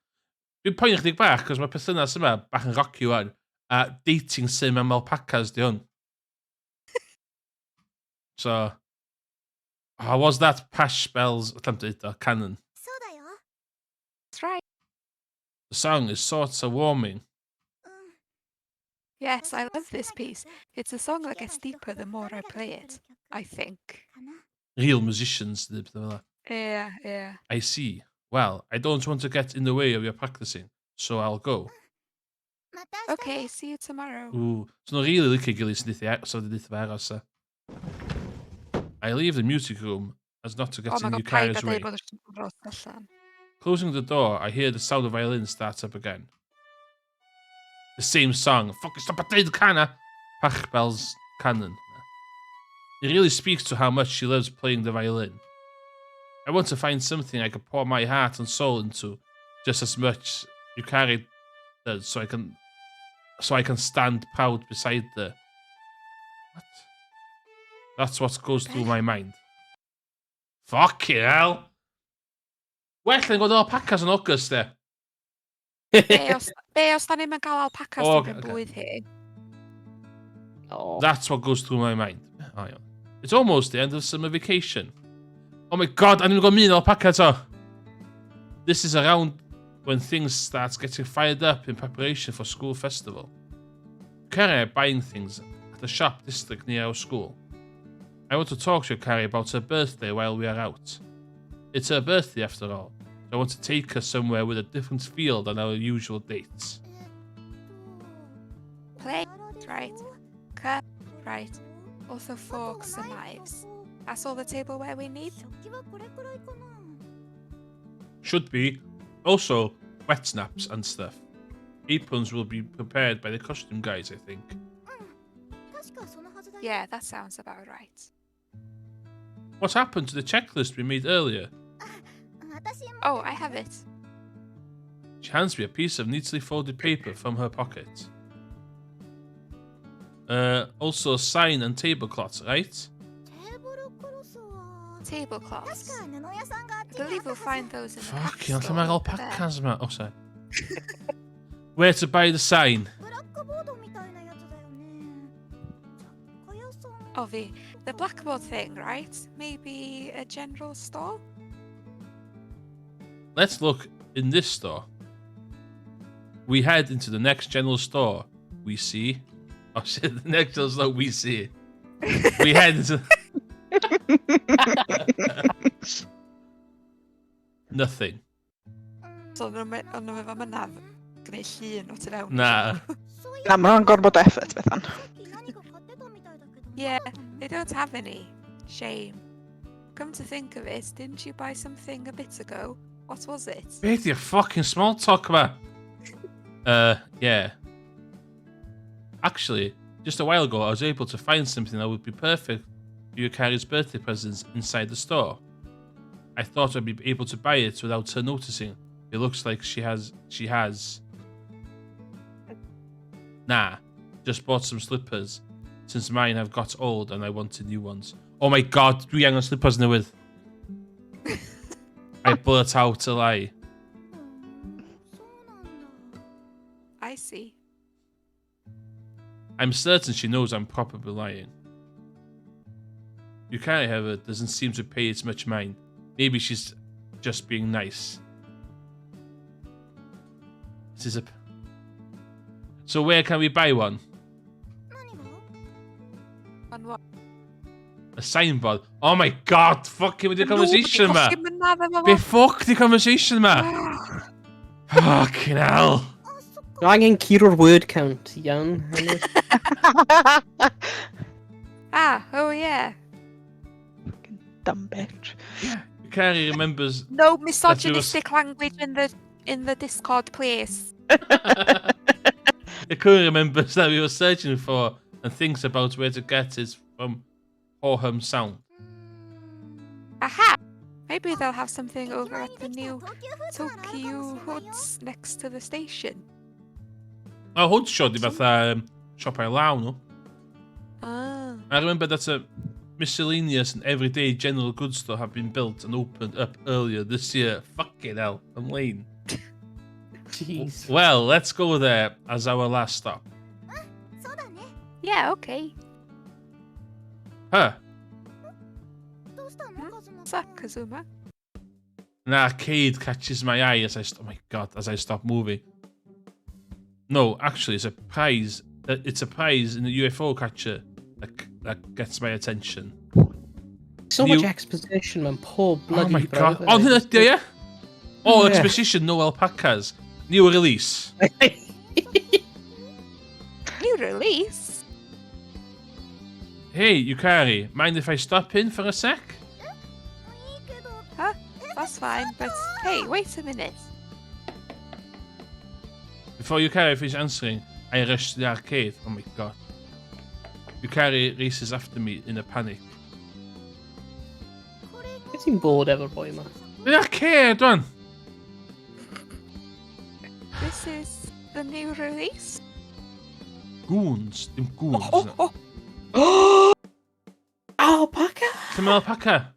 Dwi'n poeni chdig bach, cos mae perthynas yma bach yn rocky wan. A dating sim am alpacas di hwn. So... Oh, was that Pash Bell's canon? That's right. The song is sort of warming. Yes, I love this piece. It's a song that gets deeper the more I play it, I think. Real musicians. Yeah. I see. Well, I don't want to get in the way of your practicing, so I'll go. Okay, see you tomorrow. Ooh, so no really licio gilydd sy'n dweud aros e. I leave the music room as not to get in Yukari's way. Closing the door, I hear the sound of violin start up again. The same song. Fucking stop at the canna. PacaPlus canon. It really speaks to how much she loves playing the violin. I want to find something I can pour my heart and soul into, just as much Yukari does, so I can stand proud beside her. What? That's what goes through my mind. Fucking hell! Well yn gweld alpacas yn August, Be os da ni'n cael alpacas Oh, yn blwydd hi? Oh. That's what goes through my mind. Oh, yeah. It's almost the end of summer vacation. Oh my god, I'm gonna mean alpaca to. This is around when things start getting fired up in preparation for school festival. Carrie are buying things at a shop district near our school. I want to talk to Carrie about her birthday while we are out. It's her birthday after all, so I want to take her somewhere with a different feel than our usual dates. Plate, right. Cup, right. Also forks and knives. That's all the tableware we need? Should be. Also, wet snaps and stuff. Aprons will be prepared by the costume guys, I think. Yeah, that sounds about right. What happened to the checklist we made earlier? Oh, I have it. She hands me a piece of neatly folded paper from her pocket. Also sign and tablecloths, right? Tablecloths. I believe we'll find those in the Fucking store hell, over there. alpacas, man. Oh, sorry. Where to buy the sign? Oh, the blackboard thing, right? Maybe a general store? Let's look in this store. We head into the next general store. We see... Oh shit, the next general store we see. We head into... Nothing. So, ond nhw fan mynaf gwneud llun o tu fewn. Nah. Na, ma' hwnna'n gorfod effort, Bethan. Yeah, they don't have any. Shame. Come to think of it, didn't you buy something a bit ago? What was it? Be your fucking small talk about. Yeah. Actually, just a while ago, I was able to find something that would be perfect for Yukari's birthday presents inside the store. I thought I'd be able to buy it without her noticing. It looks like she has. Nah, just bought some slippers, since mine have got old and I wanted new ones. Oh my god, dwi angen slippers newydd. I blurt out a lie. I see. I'm certain she knows I'm probably lying. Yukari, however, doesn't seem to pay it much mind. Maybe she's just being nice. This is a... So where can we buy one? On what? A signboard. Oh my god, fucking with the conversation, ma. Nobody mynaf efo Be fo. fuck the conversation, ma. Fucking hell. No angen curo'r word count, iawn. Ah, oh yeah. Dumb bitch. Yeah, Yukari remembers... No misogynistic language in the Discord, please. Yukari remembers that we were searching for and thinks about where to get it from Horham Sound. Aha! Maybe they'll have something over at the new Tokyo Hoods next to the station. Oh, Hood shot fatha siop ar law, no? Ah. I remember that a miscellaneous and everyday general goods store have been built and opened up earlier this year. Fucking hell, I'm lame. Jeez. Well, let's go there as our last stop. Yeah, okay. Huh, What's up, Kazuma? an arcade catches my eye as oh my god, as I stop moving. No, actually, it's a prize. It's a prize in the UFO catcher that gets my attention. So much exposition, man. Poor bloody Oh my god. brother. Oh, no, yeah? Oh, Yeah. exposition, no alpacas. New release. New release? Hey, Yukari, mind if I stop in for a sec? Huh? That's fine, but hey, wait a minute. Before Yukari finishes answering, I rush to the arcade. Oh my god. Yukari races after me in a panic. Getting bored ever, boy, man. The arcade, man! This is the new release? Goons. Them goons. Oh. Alpaca! Come on, alpaca.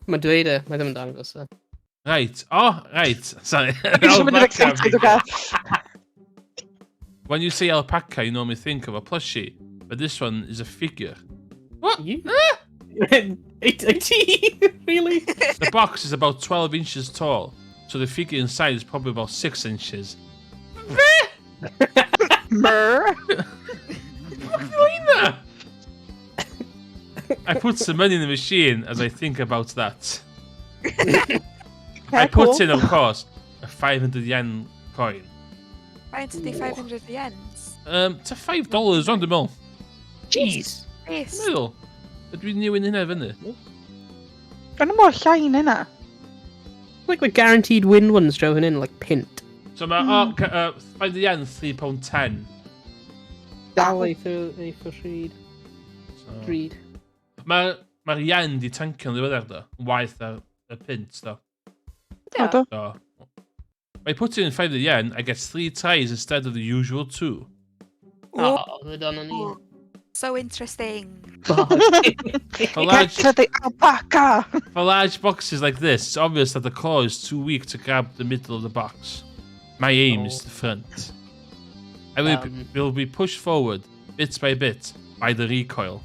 Mae'n dweud e, mae ddim yn dangos e. Right. Oh, right. Sorry. Dwi'n mynd i'n excited o gael. When you say alpaca, you normally think of a plushie, but this one is a figure. What? You? Really? The box is about 12 inches tall, so the figure inside is probably about 6 inches. Mer. I put some money in the machine as I think about that. I Yeah, put cool. in, of course, a 500 yen coin. Faint ydi 500 yens? To $5 round the mill. Jeez. Yes. Middle. Ydw i'n newyn hynna fyny? Gan mor llain yna. Like we're guaranteed win ones driving in like pint. So mae 500 yen, £3.10. Dal eitha rhyd. So, Dryd. Mae'r yen di tancio'n ddiweddar do. Yn waith ar y pint do. Odo. So, by putting in 500 yen, I get 3 tries instead of the usual 2. Oh, they're done on you. So interesting. For Get large, to the alpaca. for large boxes like this, it's obvious that the claw is too weak to grab the middle of the box. My aim is the front. I will be pushed forward, bit by bit, by the recoil.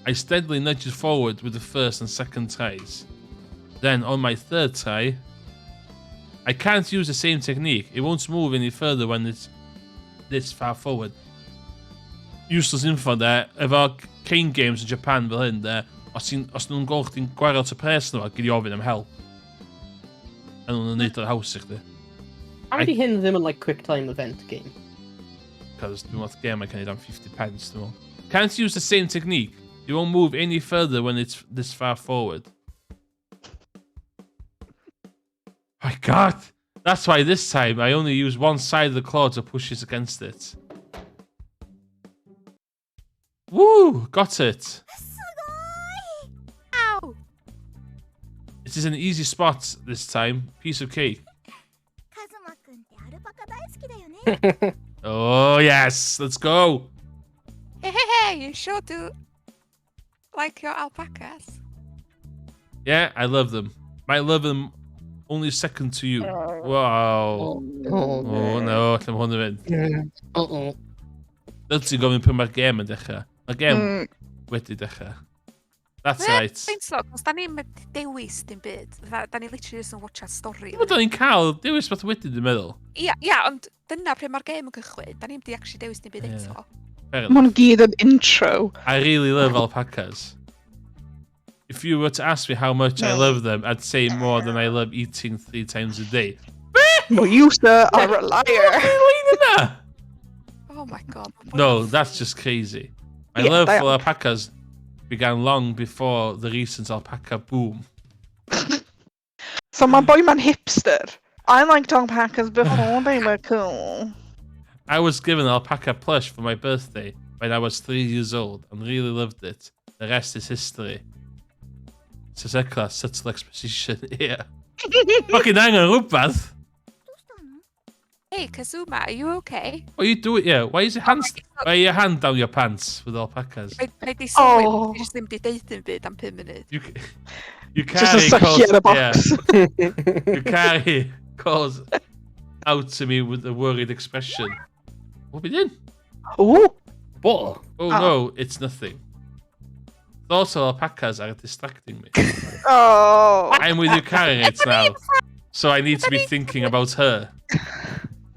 I steadily nudge it forward with the first and second tries. Then, on my third try, I can't use the same technique. It won't move any further when it's this far forward. Useless info there. Efo cane games in Japan fel hyn, os nhw'n gweld chdi'n gwario at y pres nhw, gyd i ofyn am help. A nhw'n neud o'r haws i chdi. How did hyn ddim yn like quick time event game? Because dwi'n meddwl game I can neud am 50 pence, dwi'n meddwl. Can't use the same technique. You won't move any further when it's this far forward. My god! That's why this time I only use one side of the claw to push it against it. Woo! Got it! Ow! It is an easy spot this time. Piece of cake. カズマくんってアルパカ大好きだよね Oh yes! Let's go! Hey, hey, hey, you sure do like your alpacas? Yeah, I love them. I love them only second to you. Wow. Oh no, I'm hwnna fynd. Uh-oh. Dylti gofyn pwy mae'r gêm yn dechrau. Mae'r gêm wedi dechrau. That's right. Faint so, os da ni'n dewis dim byd, da ni literally just yn watcha stori. Wel, da ni'n cael dewis beth wedi, dwi'n meddwl. Ia, ond dyna pryd mae'r gêm yn cychwyn, da ni'n di actually dewis dim byd Ie. eto. Fair enough. Mae'n gyd yn intro. I really love alpacas. If you were to ask me how much I love them, I'd say more than I love eating 3 times a day. Well, you, sir, are a liar. Oh my god. No, that's just crazy. My Yeah, love they for are. alpacas began long before the recent alpaca boom. So my boy man hipster. I liked alpacas before they were cool. I was given alpaca plush for my birthday when I was 3 years old and really loved it. The rest is history. Says class, subtle exposition here. Fucking hang on, rhywbeth. どうしたの Hey, Kazuma, are you okay? What are you doing here? Why is your hand? Why are your hand down your pants with alpacas? Rhaid i sylwi, Oh. ti jyst ddim di deud dim byd am 5 munud. You Just a carry sucky in a box. you carry calls out to me with a worried expression. What we doing? Ooh. What? Oh no, it's nothing. Thoughts of alpacas are distracting me. Oh. I'm with Yukari right now, so I need to be thinking about her.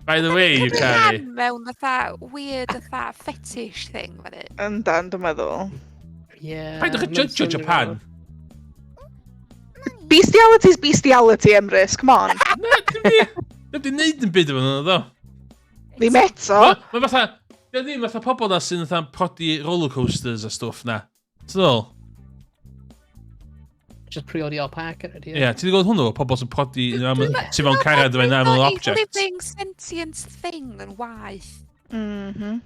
By the way, Yukari, Mewn fatha weird fatha fetish thing fan hyn. Yndan, dwi'n meddwl. Yeah. paid o'ch judge Japan. Bestiality's bestiality, Emrys, come on. Ddim di neud yn byd o'n nhw, ddo. Ddim eto. Mae fatha, ddim fatha pobl na sy'n fatha prodi rollercoasters a stwff na. So, Just priori alpaca, ydy. ie, ti wedi gweld hwnnw, pobl sy'n prodi sy'n mewn cariad efo animal A objects. living sentient thing yn waith. Mhm.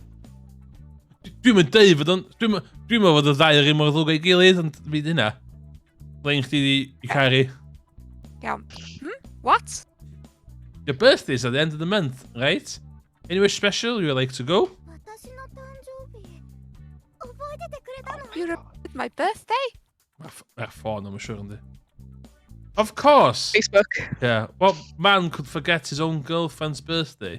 Dwi'n mynd deud fod o'n... Dwi'n meddwl fod y ddau ar un mor ddrwg ei gilydd, ond fi hynna. Lein chdi i caru. Iawn. What? Your birthday's at the end of the month, right? Anywhere special you would like to go? 私の誕生日覚えててくれたの You remembered my birthday? Mae'r ffôn, I'm sure, yndi. Of course! Facebook. Yeah, what man could forget his own girlfriend's birthday?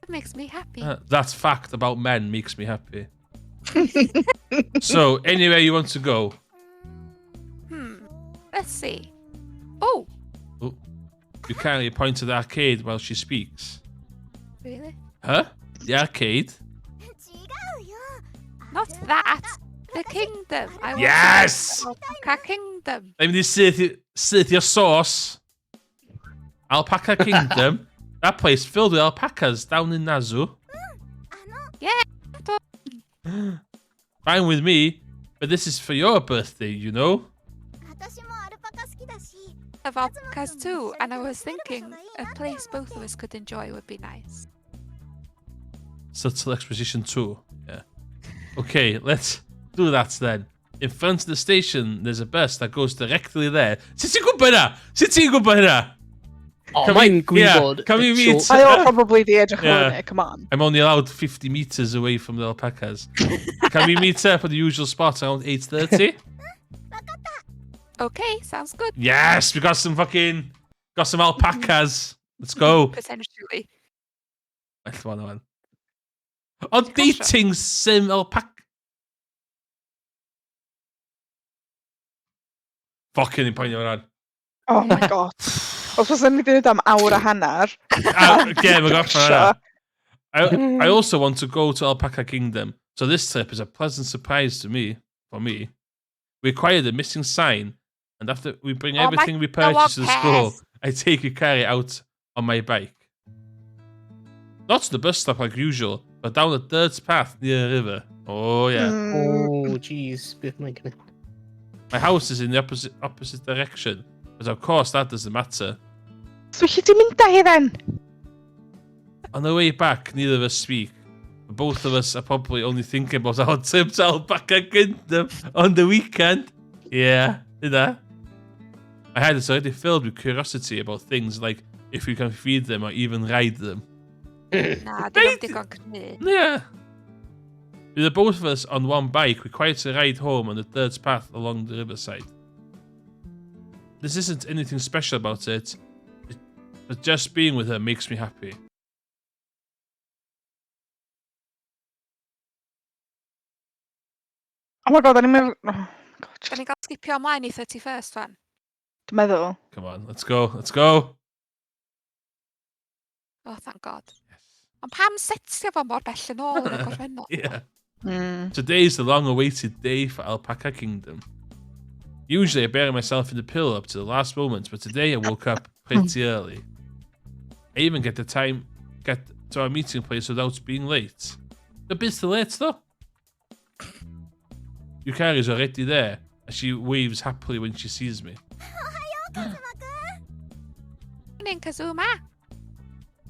It makes me happy. That fact about men makes me happy. So, anywhere you want to go? Let's see. Oh, You can't point to the arcade while she speaks. really? Huh? The arcade? 違うよ Not that. The kingdom. I want Yes! to go to Alpaca Kingdom. I mean, sit your sauce. Alpaca Kingdom. That place filled with alpacas down in Nazu. Fine with me, but this is for your birthday, you know? 私もアルパカ好きだし Of alpacas too, and I was thinking a place both of us could enjoy would be nice. Subtle exposition too. Yeah. Okay, let's do that then. In front of the station, there's a bus that goes directly there. Sitting good better! Sitting good better! Oh, Can mae'n we- gwybod. yeah, can we yn meet- short. Mae o probably di edrych Yeah. hwnna, come on. I'm only allowed 50 meters away from the alpacas. Can we meet up at the usual spot around 8:30? Okay, sounds good. Yes, we got some alpacas. Let's go. Potentially. Well, one. Oh, dating sim alpaca. Fucking poinio ran. Oh my god. Os fysa ni wedi am awr a hanner. Again, we got for I also want to go to Alpaca Kingdom, so this trip is a pleasant surprise for me. We acquired a missing sign, and after we bring Oh my everything we dog purchased to the school, cares. I take Yukari out on my bike. Not to the bus stop like usual, but down the third path near the river. Oh yeah. Oh, jeez. Beth mae'n gynnu. My house is in the opposite direction, but of course that doesn't matter. So lle ti'n mynd â hi then? On the way back, neither of us speak. But both of us are probably only thinking about our trip to Alpaca Kingdom on the weekend. Yeah, did that? My head is already filled with curiosity about things like if we can feed them or even ride them. Nah, di digon cnu. Yeah. With the both of us on one bike, we quietly ride home on the third path along the riverside. This isn't anything special about it, but just being with her makes me happy. Oh my god, da ni'n meddwl... Oh, god. Da ni'n gael skipio ymlaen i 31st fan. Dwi'n meddwl. Come on, let's go, let's go. Oh, thank god. Ond pam setio fo mor bell yn ôl yn y gorffennol? Yeah. Mm. Today is the long-awaited day for Alpaca Kingdom. Usually I bury myself in the pillow up to the last moment, but today I woke up pretty early. I even get to our meeting place without being late. A bit too late though. Yukari is already there, and she waves happily when she sees me. Morning, Kazuma.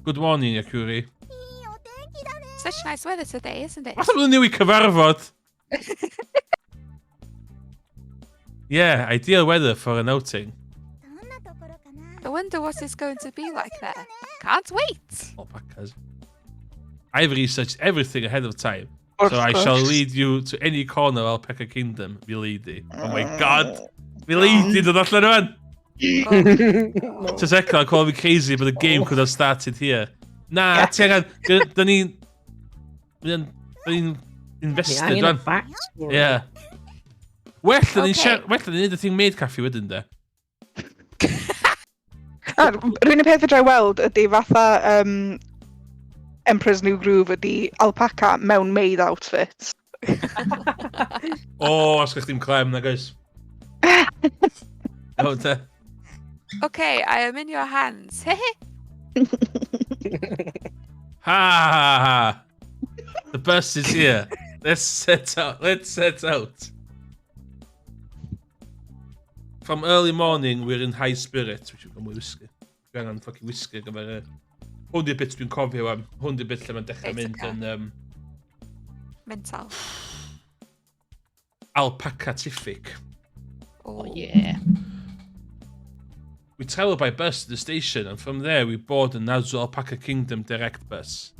Good morning, Yakuri. いいお天気だね Such nice weather today, isn't it? What happened to Nui Cyfarfod? Yeah, ideal weather for an outing. どんなところかな I wonder what it's going to be like there. Can't wait. Alpacas. I've researched everything ahead of time, Of so I shall course. lead you to any corner of Alpaca Kingdom, milady. Oh my god! Milady, did that one? To a second, I call me crazy, but the game could have started here. Nah, tingan, da ni'n invested, Angen y rwan. backstory. Yeah. Well, da ni'n Okay. neud y thing made caffi wedyn da. Rwy'n y peth fydra i weld ydy fatha Emperor's New Groove ydy alpaca mewn maid outfit. Oh, os gach chdi'n clem na, guys. Oh, te. Okay, I am in your hands. Ha ha ha. The bus is here. Let's set out. From early morning, we're in high spirits. Which we've got whiskey. We're on fucking whiskey. Gyfer hwn di'r bit dwi'n cofio am. Hwn di'r bit lle mae'n dechrau It's mynd okay. yn Mental. Alpaca-tific. Oh, Yeah. We travel by bus to the station, and from there we board the Nazu Alpaca Kingdom direct bus.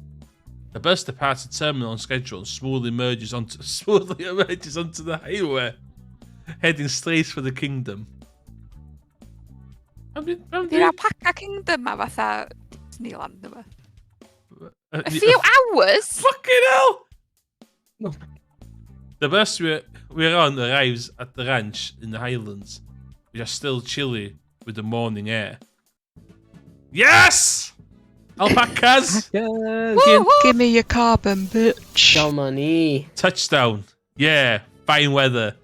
The bus departs the terminal on schedule and smoothly emerges onto the highway, heading straight for the kingdom. Di'r Alpaca Kingdom ma fatha Disneyland yma. A few hours? Fucking hell! The bus we're on arrives at the ranch in the Highlands, which are still chilly with the morning air. Yes! Alpacas! Give me your carbon, bitch. Domini. Touchdown. Yeah, fine weather.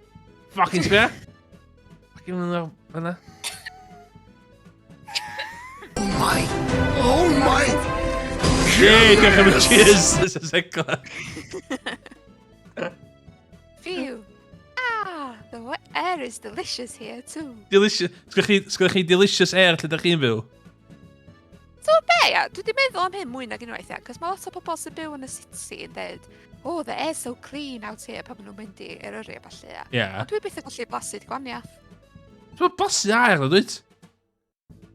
Fucking spare. Fucking hwnna. Oh my! Yeah, diolch am y cheers. This is egla. Phew. Ah, the air is delicious here too. Delicious. Sgwyddoch chi delicious air lle da chi'n byw? So be, dwi wedi meddwl am hyn mwy nag unwaith, cos mae lot o bobl sy'n byw yn y city yn dweud, oh, the air's so clean out here pan maen nhw'n mynd i'r yrru a falle. Ie. Ond dwi byth yn gallu blasu gwaniaeth. Dwi'n blasu air o dweud.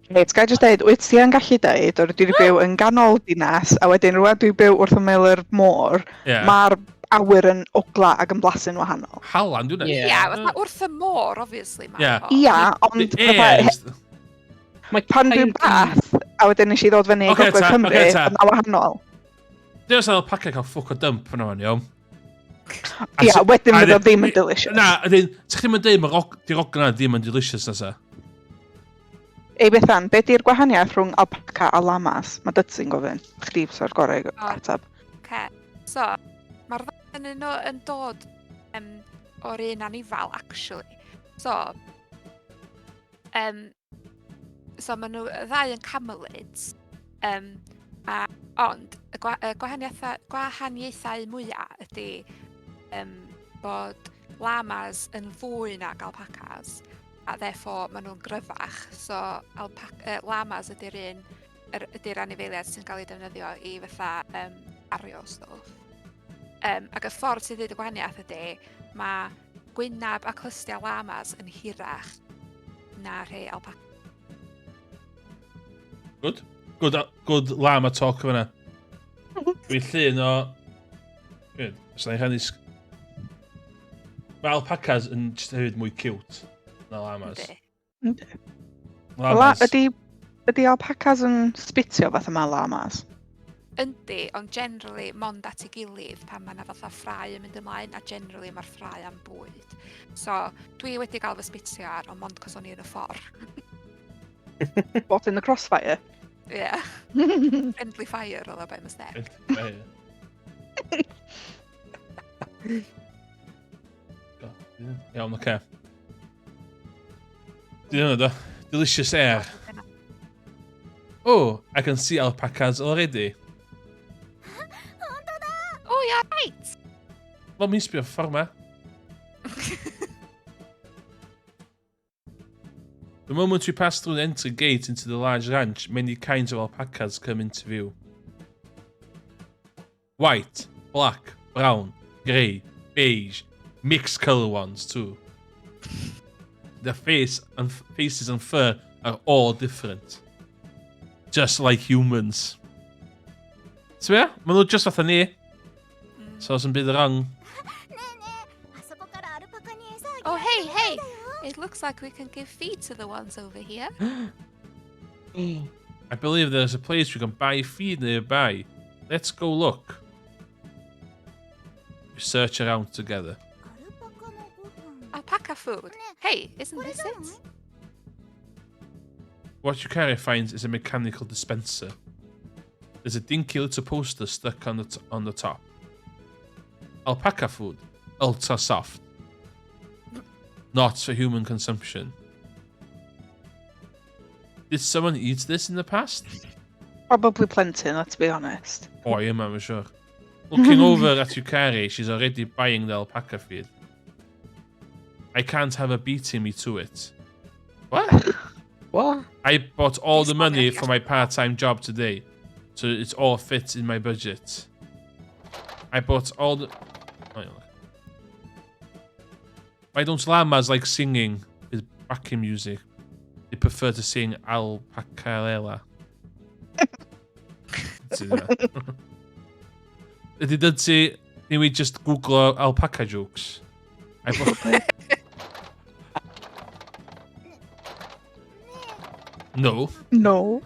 Reit, gai jyst dweud, wyt ti yn gallu dweud, o'r dwi wedi byw yn ganol dinas, a wedyn rhywbeth dwi'n byw wrth ymyl yr môr, Ie. mae'r awyr yn ogla ac yn blasu'n wahanol. Halan, dwi'n Ie, fatha wrth y môr, obviously. Ie. Ia, ond pan dwi'n bath, a wedyn nes i ddod fyny i Ocê, Gogledd ta, Cymru, ocê, ta. yna wahanol. Dwi'n sa'n alpaca cael ffwc o dump yna fan, iawn. Ia, wedyn fydd o ddim yn delicious. Na, ydyn, ti'n ddim yn dweud mae'r ogna ddim yn delicious nesa? Ei Bethan, be di'r gwahaniaeth rhwng alpaca a llamas? Mae Dytsy'n gofyn. Chdi fysa'r gorau atab. So, mae'r ddau yn nhw yn dod o'r un anifal, actually. So, maen nhw ddau yn camelids, ond y gwahaniaethau mwyaf ydy bod llamas yn fwy nag alpacas, a therefore maen nhw'n gryfach. So, llamas ydy'r anifeiliaid sy'n cael ei defnyddio i fatha ario stwff. Ac y ffordd sydd wedi y gwahaniaeth ydy, mae gwynab a clystiau llamas yn hirach na rhai alpaca. Good llama talk fyna. Dwi'n llun o... Os na i rhannu... Mae alpacas yn just hefyd mwy cute na llamas. Llamas... Ydy alpacas yn sbitio fath yma llamas? Yndi, ond generally mond at ei gilydd pan mae yna fatha ffrau yn mynd ymlaen, a generally mae'r ffrau am bwyd. So, dwi wedi cael fy sbitio ar, ond mond cos o'n i yn y ffordd. What, in the crossfire? Yeah. Friendly fire oedd o by mistake. Iawn, oce. Dwi'n hwnna do. Delicious air. Oh, I can see alpacas already. Oh, yeah, right! Wel, mi'n sbio ffordd ma. The moment we pass through the entry gate into the large ranch, many kinds of alpacas come into view. White, black, brown, grey, beige, mixed colour ones too. Their faces and fur are all different. Just like humans. So yeah, maen nhw just fatha ni. So some bit wrong. Oh, hey! It looks like we can give feed to the ones over here. I believe there's a place we can buy feed nearby. Let's go look. We search around together. Alpaca food. Hey, isn't this it? What Yukari finds is a mechanical dispenser. There's a dinky little poster stuck on the top. Alpaca food, ultra soft. Not for human consumption. Did someone eat this in the past? Probably plenty, let's be honest. Oh, yeah, I'm sure. Looking over at Yukari, she's already buying the alpaca feed. I can't have her beating me to it. What? What? I bought all the money for my part-time job today, so it all fits in my budget. I bought all the... Oh, yeah. Why don't llamas like singing with backing music? They prefer to sing alpacalela. Did say, can we just Google alpaca jokes? No. No.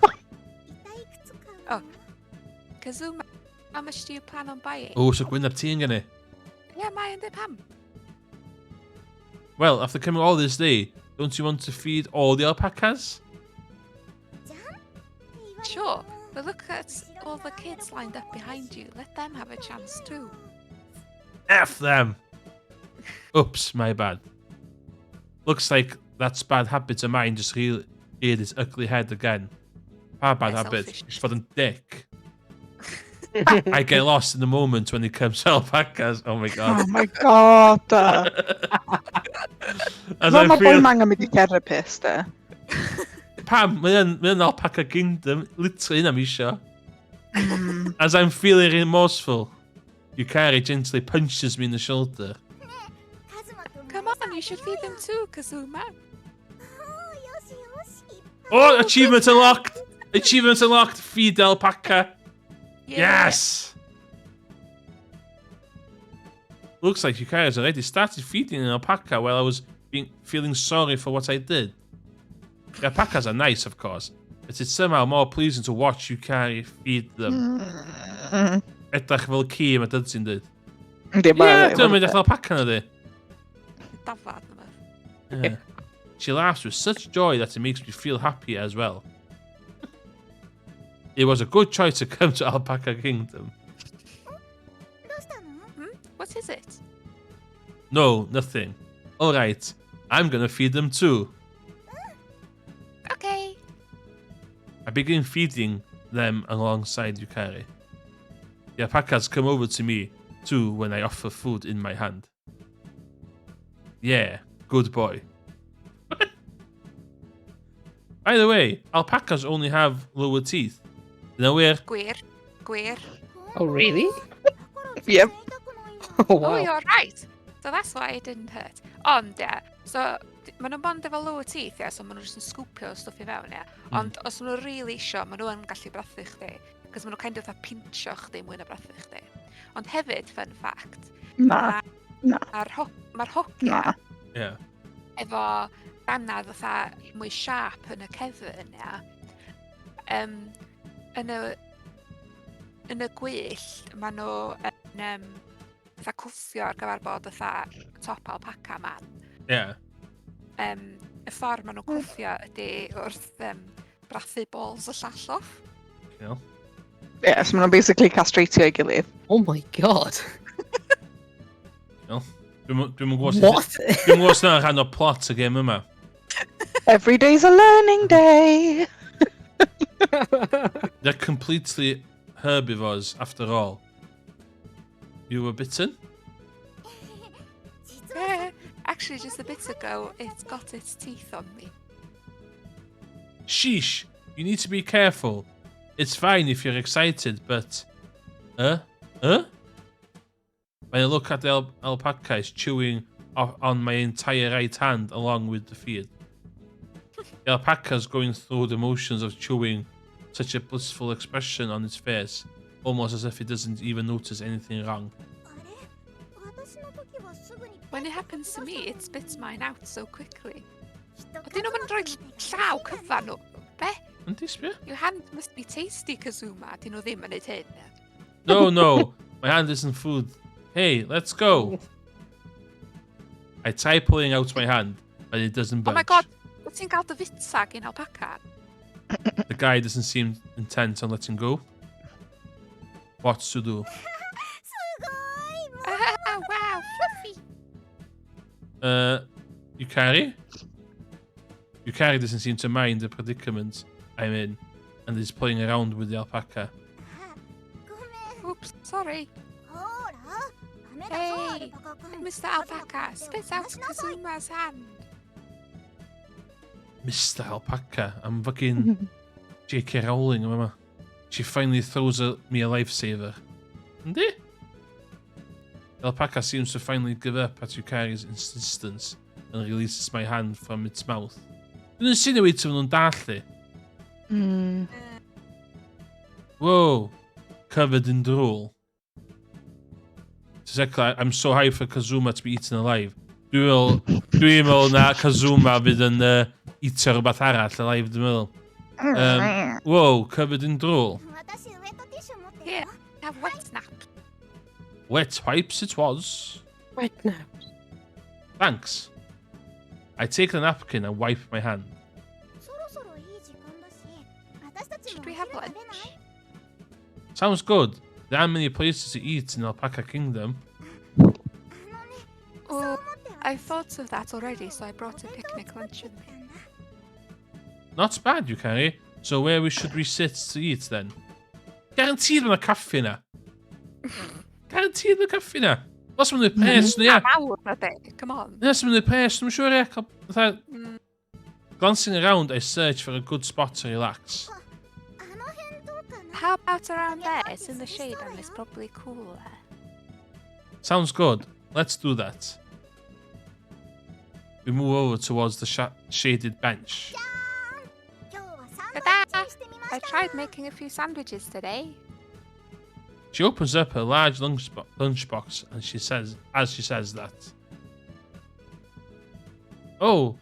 Kazuma, how much do you plan on buying? O, so gwyneb ti yn gynnu. Yeah, mae yn dweud pam. Well, after coming all this day, don't you want to feed all the alpacas? Sure, but look at all the kids lined up behind you. Let them have a chance too. F them! Oops, my bad. Looks like that bad habit of mine just reared its ugly head again. Our bad Yeah, habit selfishness. is for the dick. I get lost in the moment when it comes to alpacas. Oh my Oh god. my god. As Mae I boi feel... mangan mynd I therapist, Pam, mae'n alpaca kingdom. Literally, I'm isio. As I'm feeling remorseful, Yukari gently punches me in the shoulder. Come on, you should feed them too, Kazuma. Oh, achievement unlocked! Achievement unlocked! Feed the alpaca! Yeah. Yes! Looks like Yukari has already started feeding an alpaca while I was feeling sorry for what I did. The alpacas are nice, of course, but it's somehow more pleasing to watch Yukari feed them. Edrych fel ci mae dyd sy'n dweud. Yndi, Yeah, dwi'n mynd eich alpaca na di. Dafad yma. Yeah. She laughs with such joy that it makes me feel happy as well. It was a good choice to come to Alpaca Kingdom. What is it? No, nothing. Alright, I'm gonna feed them too. Okay. I begin feeding them alongside Yukari. The alpacas come over to me too when I offer food in my hand. Yeah, good boy. By the way, alpacas only have lower teeth. Now we're... Gwir. Gwir. Oh, really? Yep. Oh, Oh, wow. you're right. So that's why it didn't hurt. Ond, so maen nhw'n bond efo lower teeth, so maen nhw jyst yn scoopio stwff I fewn, Ond os maen nhw really isio, maen nhw yn gallu brathu chdi. Cos maen nhw kind of pincho chdi mwy na brathu chdi. Ond hefyd, fun fact, Na. mae'r hogia Na. Yeah. efo dannedd fatha mwy sharp yn y cefn, yn y gwyllt, maen nhw yn fatha cwffio ar gyfer bod fatha top alpaca man. Yeah. Y ffordd maen nhw'n cwffio ydy wrth brathu balls y llall off. You know? Yes, maen nhw'n basically castratio I gilydd. Oh my god. Dwi'n gwybod What? Dwi'n gwybod os yna rhan o plot y game yma. Every day's a learning day. They're completely herbivores after all. You were bitten? Actually, just a bit ago, it got its teeth on me. Sheesh, you need to be careful. It's fine if you're excited, but... When I look at the alpaca, it's chewing on my entire right hand along with the feed. The alpaca's going through the motions of chewing, such a blissful expression on its face, almost as if it doesn't even notice anything wrong. When it happens to me, it spits mine out so quickly. Ydyn nhw'n rhoi llaw cyfan nhw? Be? Yndi, sbio? Your hand must be tasty, Kazuma. Dyn nhw ddim yn neud hyn. No, my hand isn't food. Hey, let's go. I try pulling out my hand, but it doesn't budge. Oh my god, wyt ti'n gael dy fita gyn alpaca? The guy doesn't seem intent on letting go. What to do? Wow, fluffy. Yukari? Yukari doesn't seem to mind the predicament I'm in and is playing around with the alpaca. Oops, sorry. Hey, Mr. Alpaca, spit out Kazuma's hand. Mr. Alpaca, I'm fucking J.K. Rowling, mama. She finally throws me a lifesaver. Yndi? The alpaca seems to finally give up at Yukari's insistence and releases my hand from its mouth. Dwi'n insinuate nhw'n dallu. Whoa, covered in drool. Exactly, I'm so hyped for Kazuma to be eaten alive. Dwi'n meddwl na Kazuma fydd yn eatio rhywbeth arall alive, dwi'n meddwl. Whoa, covered in drool. Yeah, Have wet nap. Wet wipes it was. Right now. Thanks. I take the napkin and wipe my hand. そろそろいい時間だし私たちも Should お we 昼 have 食べない lunch? Sounds good. There aren't many places to eat in Alpaca Kingdom. あのねそう Oh, 思って私 I thought of that already, so I brought a お弁当を picnic 作って lunch き with た me. んだ Not bad, Yukari. So where should we sit to eat then? Guaranteed with a cafe na. Guaranteed with a cafe na. That's when the person, yeah. Awr na de, come on. That's when the person, I'm sure, yeah. Mm. Glancing around, I search for a good spot to relax. あの辺どうかな How about around there? It's in the shade and it's probably cool there. Sounds good. Let's do that. We move over towards the shaded bench. 今日はサンドイ Ta-da! ッチしてみま I した tried making a few sandwiches today. She opens up her large lunchbox and she says that. Oh,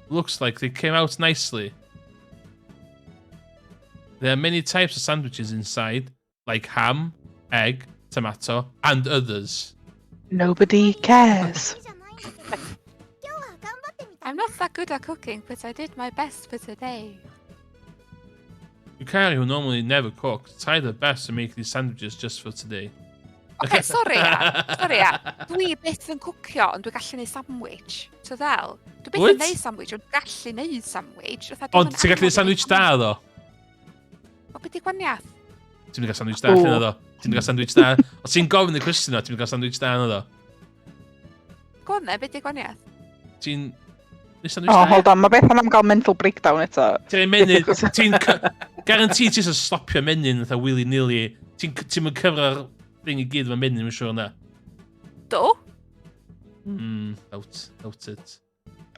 looks like they came out nicely. There are many types of sandwiches inside, like ham, egg, tomato, and others. Nobody cares. じゃないんだけど今日は頑張ってみた I'm not that good at cooking, but I did my best for today. Yukari, who normally never cooks, tried her best to make these sandwiches just for today. Okay, sorry Dwi byth yn cwcio, ond dwi gallu neud sandwich. So ddel, dwi byth Wyt? yn neud sandwich, ond dwi gallu neud sandwich. Ond ti'n gallu sandwich da, ddo? O, beth i gwaniaeth? Ti'n mynd gael sandwich da, llun ddo? Ti'n mynd gael sandwich da? Os ti'n gofyn y cwestiwn o, ti'n mynd gael sandwich da, ddo? Go on then, beth i gwaniaeth? Ti'n... Nid sandwich Oh, da? hold on, mae beth am gael mental breakdown eto. Ti'n menyn... Ti'n... Guaranteed ti'n stopio menyn fatha willy-nilly. Ti'n mynd cyfro'r thing i gyd efo menyn, mae'n siŵr na. Do? Out it.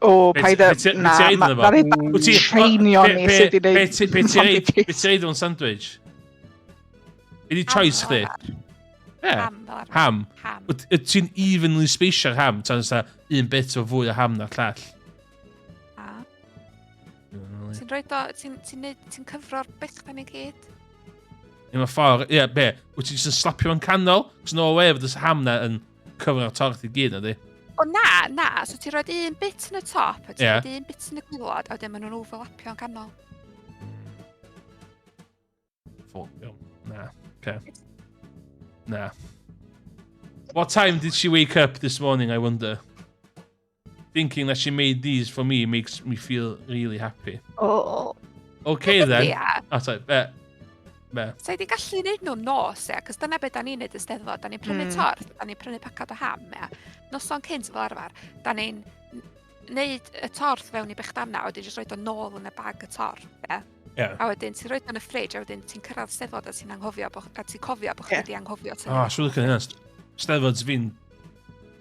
O, Be- paid be- y... be- Na, be- be- na rhaid Wyt ti- treinio ni be- sydd i be- wneud be- be- ti reid- sandwiches. Be ti reid o'n sandwich? Be di choice chdi? Ie, Ham, fel arfer. ham. Ham. Wyt ti'n evenly spacio'r ham, tan sa un bit o fwy o ham na'r llall? A? Ti'n rhoi do... Ti'n cyfro'r bych da ni gyd? Yn y ffordd, ie, be? Wyt ti'n just slapio fo'n canol? Cos no way fod y ham na yn cyfro'r torth i gyd, na di? O na, so ti'n rhoi un bit yn y top, a ti'n Ie. rhoi un bit yn y gwylod, a wedyn maen nhw'n overlapio yn canol. Nah, okay. Nah. What time did she wake up this morning, I wonder? Thinking that she made these for me makes me feel really happy. O, Okay then. Ia, Oh, sorry, be? so i di gallu neud nhw'n nos, ia, cos dyna beth da ni'n neud y steddfod. Da ni'n prynu torth, da ni'n prynu pacad o ham, ia. Noson cynt fel arfer, da ni'n neud y torth fewn i bechdana, a wedyn jyst roed o nôl yn y bag y torth, ia. Ie. A wedyn ti'n roed o'n y ffridge, a wedyn ti'n cyrraedd steddfod a ti'n anghofio, a ti'n cofio bod chdi Ie. wedi anghofio. Oh, siwr lycan hynna. Steddfods fi'n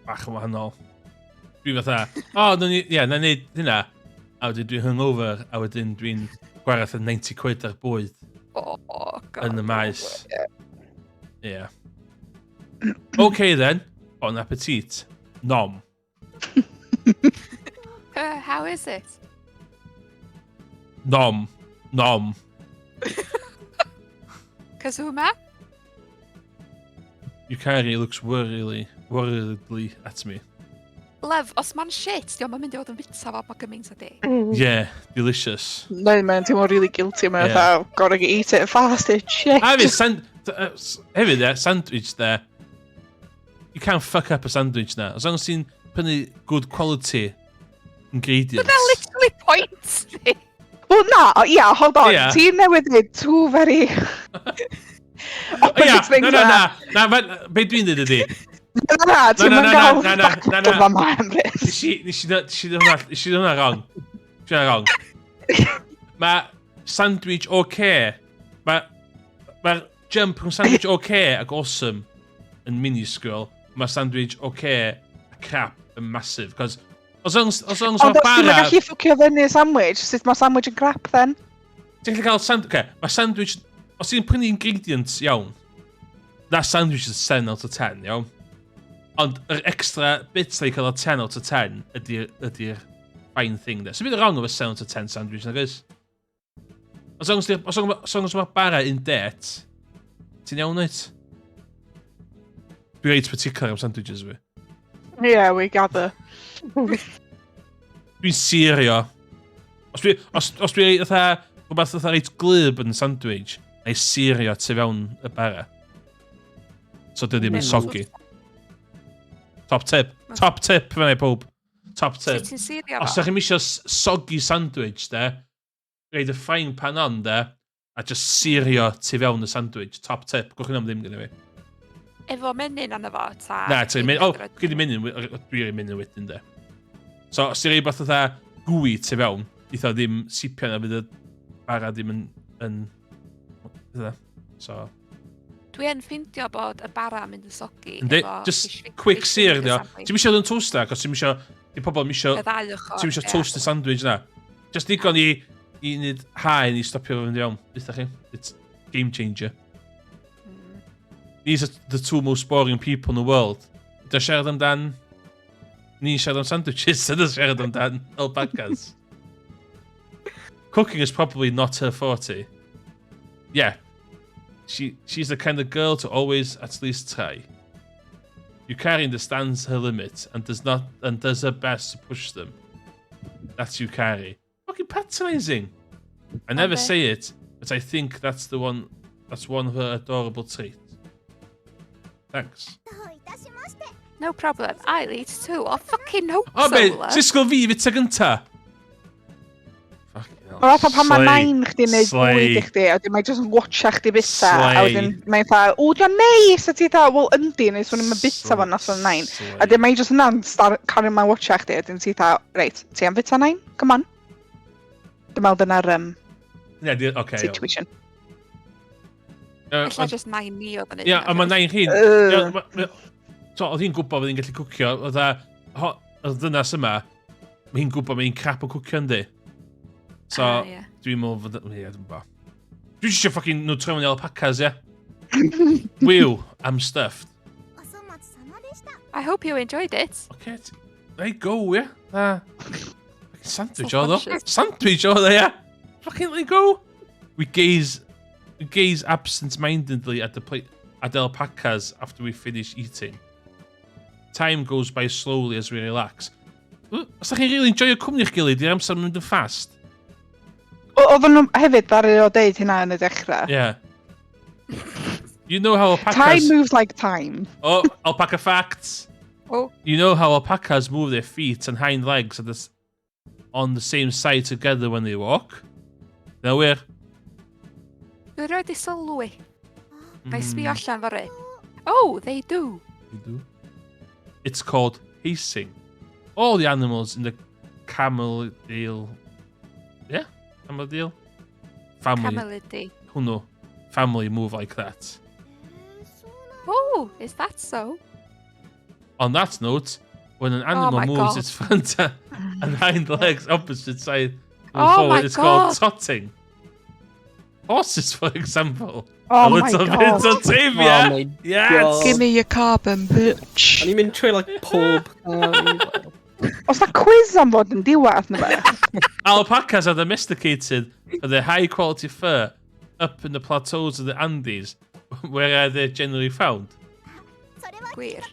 bach yn wahanol. Dwi fatha, na ni neud hynna. A wedyn dwi'n hungover, a wedyn dwi'n gwareth yn 90 quid ar bwyd Oh, God. yn y maes. Yeah. Okay then. Bon appetit. Nom. How is it? Nom. Kazuma? Yukari looks worriedly at me. Love, os ma'n shit, diolch yn mynd i fod yn bita fo mae gymaint o di. Yeah, delicious. No, man, teimlo really guilty. Mae'n Ie. yeah. Gotta eat it fast, it's shit. Hefyd, sandwich there. You can't fuck up a sandwich there. As long as ti'n prynu good quality ingredients. But that literally points me. Well, na, yeah, hold on. Ie. Ti'n newid it two very... Oh, yeah, opposite things na, be dwi'n dweud ydi? Na, ti'n mynd gael na. dyma ma Emrys. Nes i hwnna wrong. Mae sandwich okay. Mae'r jump rhwng sandwich okay ac awesome yn minuscule. Mae sandwich okay a crap yn massive. Cos os long as Ond mae os ti'n bara... gallu ffwcio fyny sandwich, sut mae sandwich yn crap then? Ti'n gallu cael sandwich... Okay, mae sandwich... Os ti'n prynu ingredients iawn, that sandwich is 10 out of 10, iawn? Ond yr extra bits na i cael o 10 out of 10 ydy'r fine thing there. So byd wrong of a 7 out of 10 sandwich, nag oes? Os long as mae bara in debt, ti'n iawn oed? Dwi reit particular am sandwiches fi. Yeah, we gather. Dwi'n sirio. Os dwi fatha rhywbeth fatha reit glyb yn sandwich, neu sirio tu fewn y bara. So dwi ddim yn soggy. Top tip. Top tip fan pob. Top tip. Sut ti'n sirio Os fo? ydych chi'n misio soggy sandwich, de, reid y frying pan on, de, a just sirio tu fewn y sandwich. Top tip. Gwch chi'n am ddim gyda fi. Efo menyn arno fo, ta... Na, ti'n mynd... O, gyd i menyn, dwi'n menyn wedyn, de. So, os ti'n reid beth fatha gwy tu fewn, eitha ddim sipio na fydd y bara ddim yn... So... Dwi yn ffindio bod y bara yn mynd yn sogi. Yndi, just quick sear, dio. Ti'n misio yn toaster, ac os ti'n misio... Di pobl misio... Y ddau ochr. Ti'n misio toast y sandwich na. Just digon i wneud haen i stopio fo fynd iawn. Dweud chi? It's game changer. These are the two most boring people in the world. Ydw siarad amdan... Ni'n siarad am sandwiches, ydw siarad amdan alpacas. Cooking is probably not her forte. Yeah. She's the kind of girl to always at least try. Yukari understands her limits and does her best to push them. That's Yukari. Fucking patronising. I never say it, but I think that's one of her adorable traits. Thanks. No problem. I'll eat too. Oh, fucking hope Oh, so, be, love. sisgol fi fita gynta. Fucking hell. Wel, fatha pan mae Slay. nain chdi'n neud Slay. bwyd i chdi, a wedyn mae'n just yn watcha chdi bita, Slay. a wedyn mae'n fatha, o, di'n neis, a ti dda, wel, yndi, neu swn i'n bita fo nas o'n nain. Slay. A wedyn mae'n just yna'n cario mae'n watcha chdi, a wedyn ti dda, reit, ti am bita nain? Come on. Dwi'n meddwl dyna'r Yeah, okay. situation. Ella just nain ni oedd yn Ie, a mae nain hi'n... So, oedd hi'n gwybod bod hi'n gallu cwcio. Oedd ddynas yma, mae hi'n gwybod mae hi'n crap o cwcio yndi. So, ie. dwi'n meddwl fod... Ie, dwi'n bo. Dwi'n eisiau ffocin nhw trefn i alpacas, ie? Wiw, I'm stuffed. I hope you enjoyed it. Okay, there you go, ie? Sandwich oedd o. Self-conscious. Sandwich oedd o, ie? Fucking there you go. We gaze absent-mindedly at the alpacas after we finish eating. Time goes by slowly as we relax. Os da chi'n really enjoy cwmni eich gilydd, di'r amser yn mynd yn fast. Oedden nhw hefyd ddaru o deud hynna yn y dechrau. Yeah. You know how alpacas... Time moves like time. Oh, alpaca facts. Oh. You know how alpacas move their feet and hind legs on the same side together when they walk? Now where? Dwi'n rhoi di sylwi. Na i sbio allan fory. Oh, they do. You do. It's called pacing. All the animals in the camelidale... Yeah? Camelidale? Family. Camelidy. Who know? Family move like that. Oh, is that so? On that note, when an animal my moves God. its front and hind legs opposite side move Oh forward, my it's called God. trotting. Horses, for example. Oh a my little bit God. of trivia. Oh my Yes. God. Give me your carbon, bitch. O'n i'n mynd trwy, like, pob... Os na quiz am fod yn diwedd na fe? Alpacas are domesticated for their high-quality fur up in the plateaus of the Andes, where they're generally found. Gwir.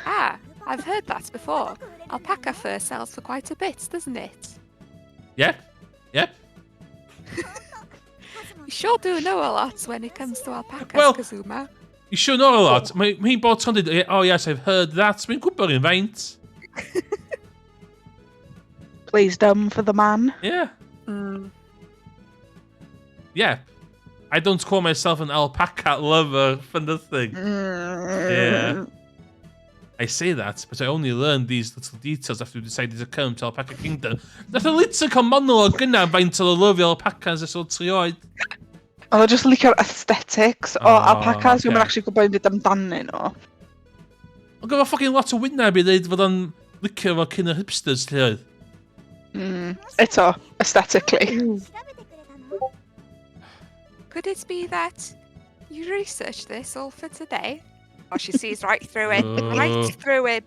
Ah, I've heard that before. Alpaca fur sells for quite a bit, doesn't it? Yep. Yep. You sure do know a lot when it comes to alpacas, Well- Kazuma. You sure know a lot. Mae'n bod ton dweud, oh yes, I've heard that. Mae'n gwybod yn faint. Plays dumb for the man. Yeah. Yeah. I don't call myself an alpaca lover for nothing. Yeah. I say that, but I only learned these little details after we decided to come to Alpaca Kingdom. Nath o little monolog yna faint o lyfio alpacas ys o 3 oed. Oedd o just licio'r aesthetics o Oh, alpacas, okay. dwi'n actually gwybod beth amdanyn nhw. Ond gyda ffocin lot o wyneb i ddeud fod o'n licio fo cyn y hipsters lle oedd. Eto, aesthetically. Could it be that you researched this all for today? Oh, she sees right through it. Right through it.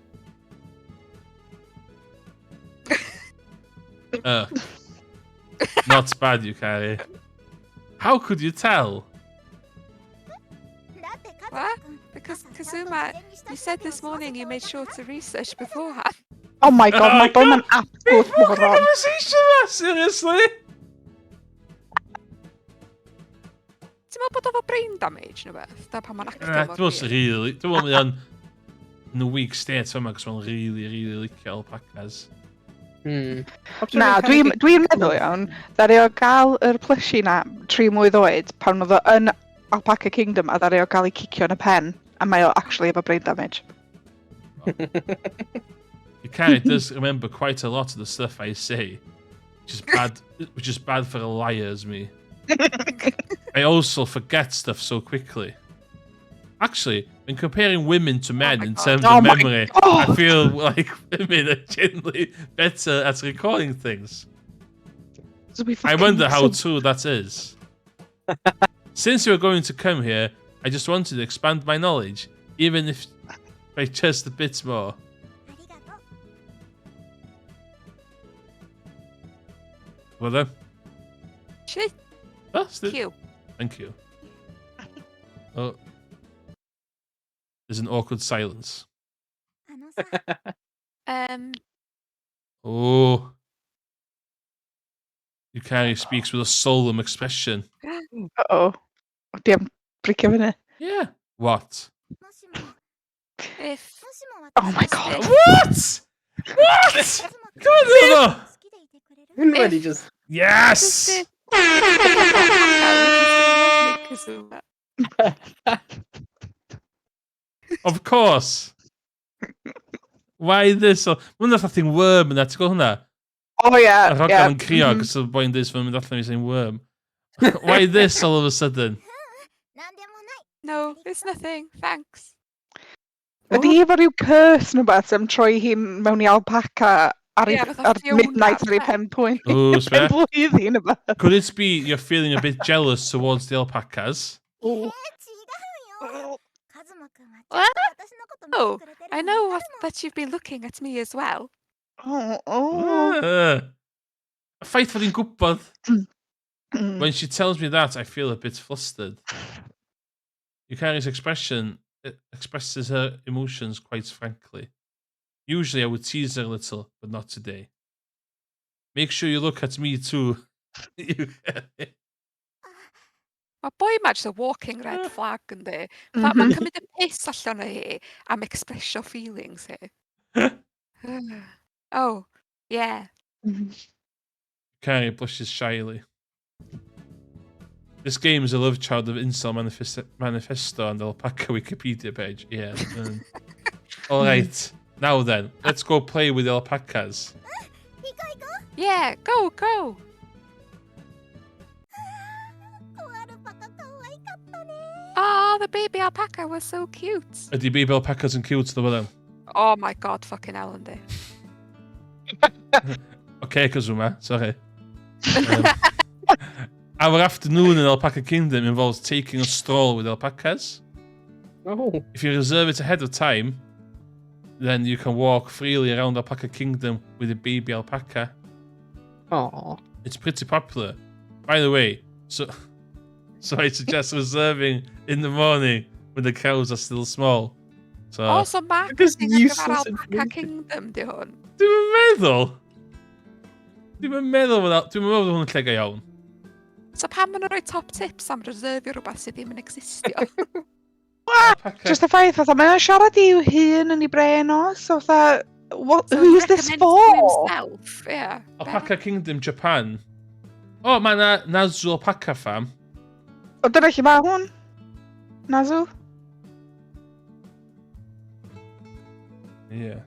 Not bad, Yukari. How could you tell? What? Kazuma, you said this morning you made sure to research beforehand. Oh my god, Oh mae bo'n God. yn absolute What moron. conversation yma? Seriously? Ti'n meddwl bod efo brain damage neu beth? Da pan mae'n actio Nah, mor dwi'n weird. really... Dwi'n meddwl mae o'n yn a weak state yma, cos mae'n really licio alpacas. Na, dwi'n meddwl iawn, ddari o gael yr plushie na 3 mlwydd oed pan oedd o yn Alpaca Kingdom a ddari o gael ei cicio yn y pen a mae o actually efo brain damage. He kind of does remember quite a lot of the stuff I say, which is bad for a liar as me. I also forget stuff so quickly. Actually, when comparing women to men my in God. terms Oh of my memory, God. I feel like women are generally better at recalling things. I wonder how true that is. Since you're going to come here, I just wanted to expand my knowledge, even if by just a bit more. ありがとう。 Well then, Shit, that's it. cute. Thank you. Oh, there's an awkward silence. あのさ、 Oh, Yukari speaks with a solemn expression. Uh-oh. Di am bricio fyny. Yeah. What? もしも、 If... もしも Oh my 私が god. What? What? カズマ Come on, no, no. 好きでいてくれる？ Already just. Yes. Kazuma. Of course. Why this? Mae'n dda thing worm yn that, go hwnna. Oh yeah. A yeah. rogan yn crio, cos o'r boi'n dweud fy mynd allan i saying worm. Why this all of a sudden? なんでもない。 No, it's nothing, thanks. Ydy efo rhyw curse nhw beth am troi hi'n mewn i alpaca ar, Ie, fatha ar Fiona, midnight ar ei pe. pen pwynt. Oh, Pen swear. blwyddyn yma. Could it be you're feeling a bit jealous towards the alpacas? 違うよ。カズマくんはちゃんと私のこと見てくれてる I の know わかる that you've been looking at me as well. Oh, oh. A ffaith fod hi'n gwybod. Mm. When she tells me that, I feel a bit flustered. Yukari's expression expresses her emotions quite frankly. Usually I would tease her a little, but not today. Make sure you look at me too. Yukari. Mae boi ma just a walking red flag yndi. Mae'n cymryd y piss allan o hi am expressio feelings hi. Oh, yeah. Yukari blushes shyly. This game is a love child of Incel Manifesto and the Alpaca Wikipedia page. Yeah. Alright. Now then, let's go play with the alpacas. 行こう行こ Yeah, go, go. う。コアルパカ可愛かったね。 Oh, the baby alpaca was so cute. Ydy baby alpacas yn cute, ddo fo. Oh my god, fucking hell, yndi. Okay, Kazuma, sorry. Our afternoon in Alpaca Kingdom involves taking a stroll with alpacas. Oh. If you reserve it ahead of time, then you can walk freely around Alpaca Kingdom with a baby alpaca. Aw. It's pretty popular. By the way, so I suggest reserving in the morning when the cows are still small. So, Also, Just marketing ar gyfer useless Alpaca information. Kingdom, di hwn. Dwi'n meddwl. Dwi'n meddwl bod hwnna'n lle go iawn. So pan maen nhw'n rhoi top tips am reserfio rhywbeth sydd ddim yn existio? Alpaca. Just y ffaith, fatha, mae'n siarad i'w hun yn ei bren o, so fatha, what, So who's this recommends for? to himself, yeah. Alpaca Kingdom Japan. Oh, mae yna Nazu Alpaca Farm. O, dyna lle mae hwn? Nazu? Yeah.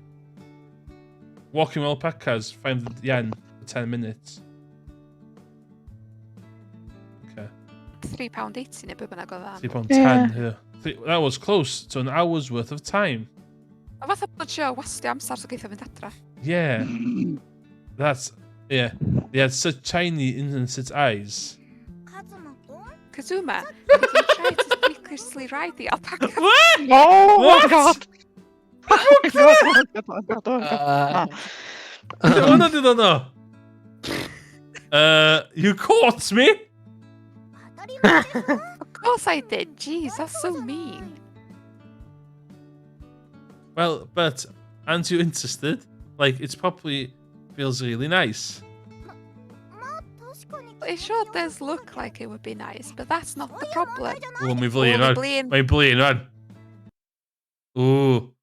Walking with alpacas, 500 yen for 10 minutes. Okay. £3.80 neu be bynnag oedd £3.10 Yeah. here. That was close to an hour's worth of time. A fatha bod sio wastio amser so geithio fynd adra. Yeah. That's... Yeah. They had such tiny, innocent eyes. カズマくん Kazuma, did you try to secretly ride the alpaca? What? Oh What? my god! Oh my god, oh my god, oh my god, oh my god. No, no, no, no. You caught me? 当たり前でしょ Of course I did. Jeez, that's so mean. Well, but aren't you interested? Like, it's probably feels really nice. まあ確かに It sure does look like it would be nice, but that's not the problem. Oh, my Oh, bleeding the on. bleeding. My bleeding on. Ooh.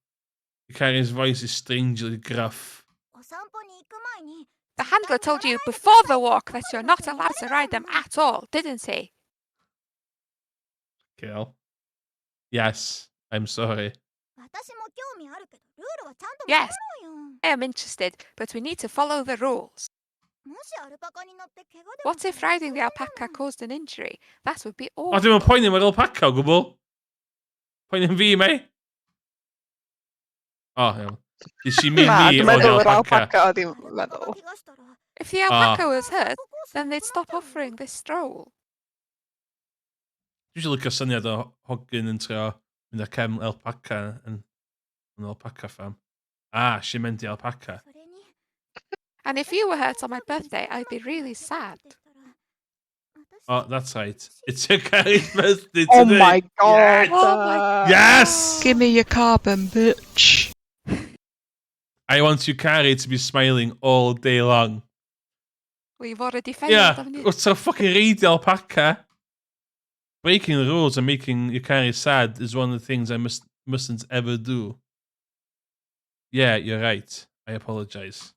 Yukari's voice is strangely gruff. お散歩に行く前に The handler told you before the walk that you're not allowed to ride them at all, didn't he? Kill. Yes, I'm sorry. 私も興味あるけどルールはちゃんと Yes. 守ろうよ I am interested, but we need to follow the rules. もしアルパカに乗って怪我でも What if riding the alpaca caused an injury? That would be Oh, dwi'n awful. poeni mae'r alpaca o gwbl. Poeni fi, mate. Oh, iawn. Did she mean Na, me dwi'n or the meddwl yr alpaca? alpaca oedd hi'n meddwl. 怪我したら If the Ah. alpaca was hurt, then they'd stop offering this stroll. Dwi'n siŵr lycio syniad o hogyn yn trio mynd â cefn alpaca yn alpaca farm. Ah, she meant the alpaca. それに And if you were hurt on my birthday, I'd be really sad. って言ったら Oh, that's right. It's Yukari's birthday today. Oh my god. Yes! Oh my Yes! Give me your carbon, bitch. I want Yukari to be smiling all day long. We've already failed, Yeah, haven't you? what's so fucking read the alpaca? Breaking the rules and making Yukari sad is one of the things I mustn't ever do. Yeah, you're right. I apologize.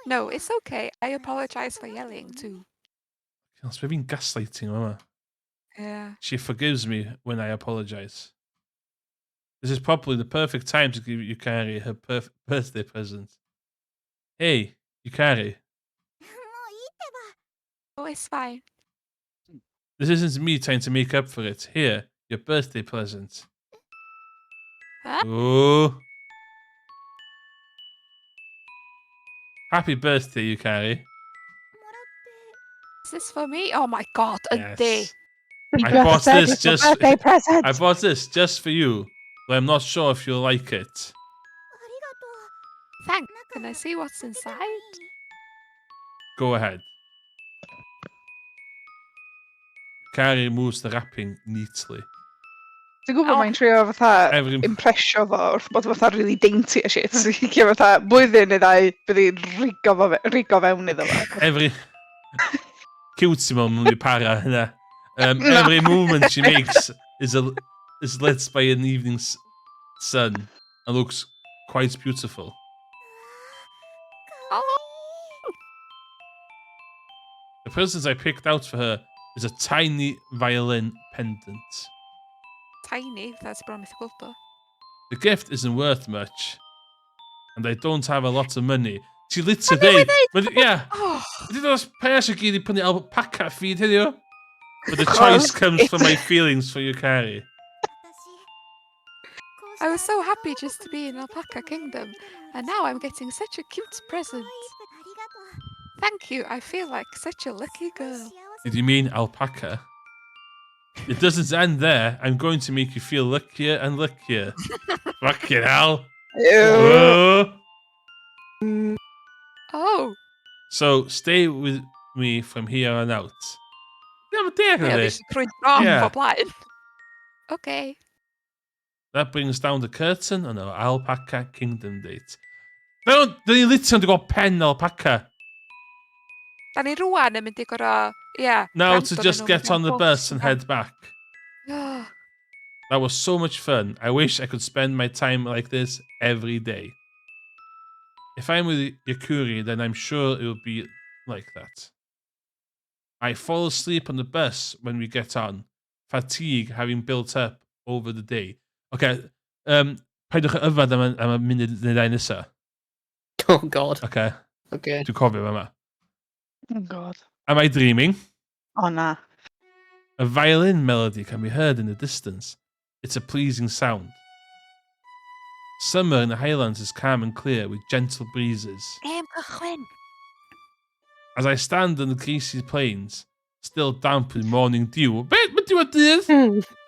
うんもう No, it's okay. I apologize for yelling too. It's been gaslighting, Mama. Yeah. She forgives me when I apologize. This is probably the perfect time to give Yukari her birthday present. Hey, Yukari, もういいってば Oh, it's fine. this isn't me trying to make up for it. Here, your birthday present. Huh? Oh. Happy birthday, Yukari. もらって Is this for me? Oh my god, and they. Yes. I bought said this it's a just. birthday present. I bought this just for you, but I'm not sure if you'll like it. ありがとう Thanks. 中 Can I see what's 開けても inside? いい Go ahead. Yukari removes the wrapping neatly. Ti'n gwybod Oh. mae'n trio fatha Every- impresio fo wrth bod fatha really dainty a shit. Lle fatha blwyddyn neu ddau bydd hi'n rigo fewn iddo fo. Every cute mum with para. Every movement she makes is lit by an evening sun and looks quite beautiful. Oh, The present I picked out for her is a tiny violin pendant. tiny. That's promising. The gift isn't worth much, and I don't have a lot of money. She lit today. But yeah, Oh, did those pairs of gyd I prynu alpaca feed heddiw? But the choice comes from my feelings for Yukari. 私 I was so happy just to be in Alpaca Kingdom, and now I'm getting such a cute present. ありがとう Thank you. I feel like such a lucky girl. 幸せ Did you mean alpaca? It doesn't end there. I'm going to make you feel luckier and luckier. Fucking hell. Ew. Oh. Oh, So stay with me from here on out. Yeah, but yeah, definitely. this is pretty wrong Yeah. for blind. Okay. That brings down the curtain on our alpaca kingdom date. Don't they literally got pen alpaca. Da ni rwan yn mynd i gorau, yeah. Now gwrando to arnyn just nhw get mewn on the bws bus and yn head back. Ah, That was so much fun. I wish I could spend my time like this every day. If I'm with Yakuri, then I'm sure it will be like that. I fall asleep on the bus when we get on, fatigue having built up over the day. Okay, paidwch yn yfad am y munud neu ddau nesa. Oh god. Okay, Okay. dwi'n cofio yma. Oh god. Am I dreaming? O na. A violin melody can be heard in the distance. It's a pleasing sound. Summer in the Highlands is calm and clear with gentle breezes. cychwyn. As I stand on the greasy plains, still damp with morning dew,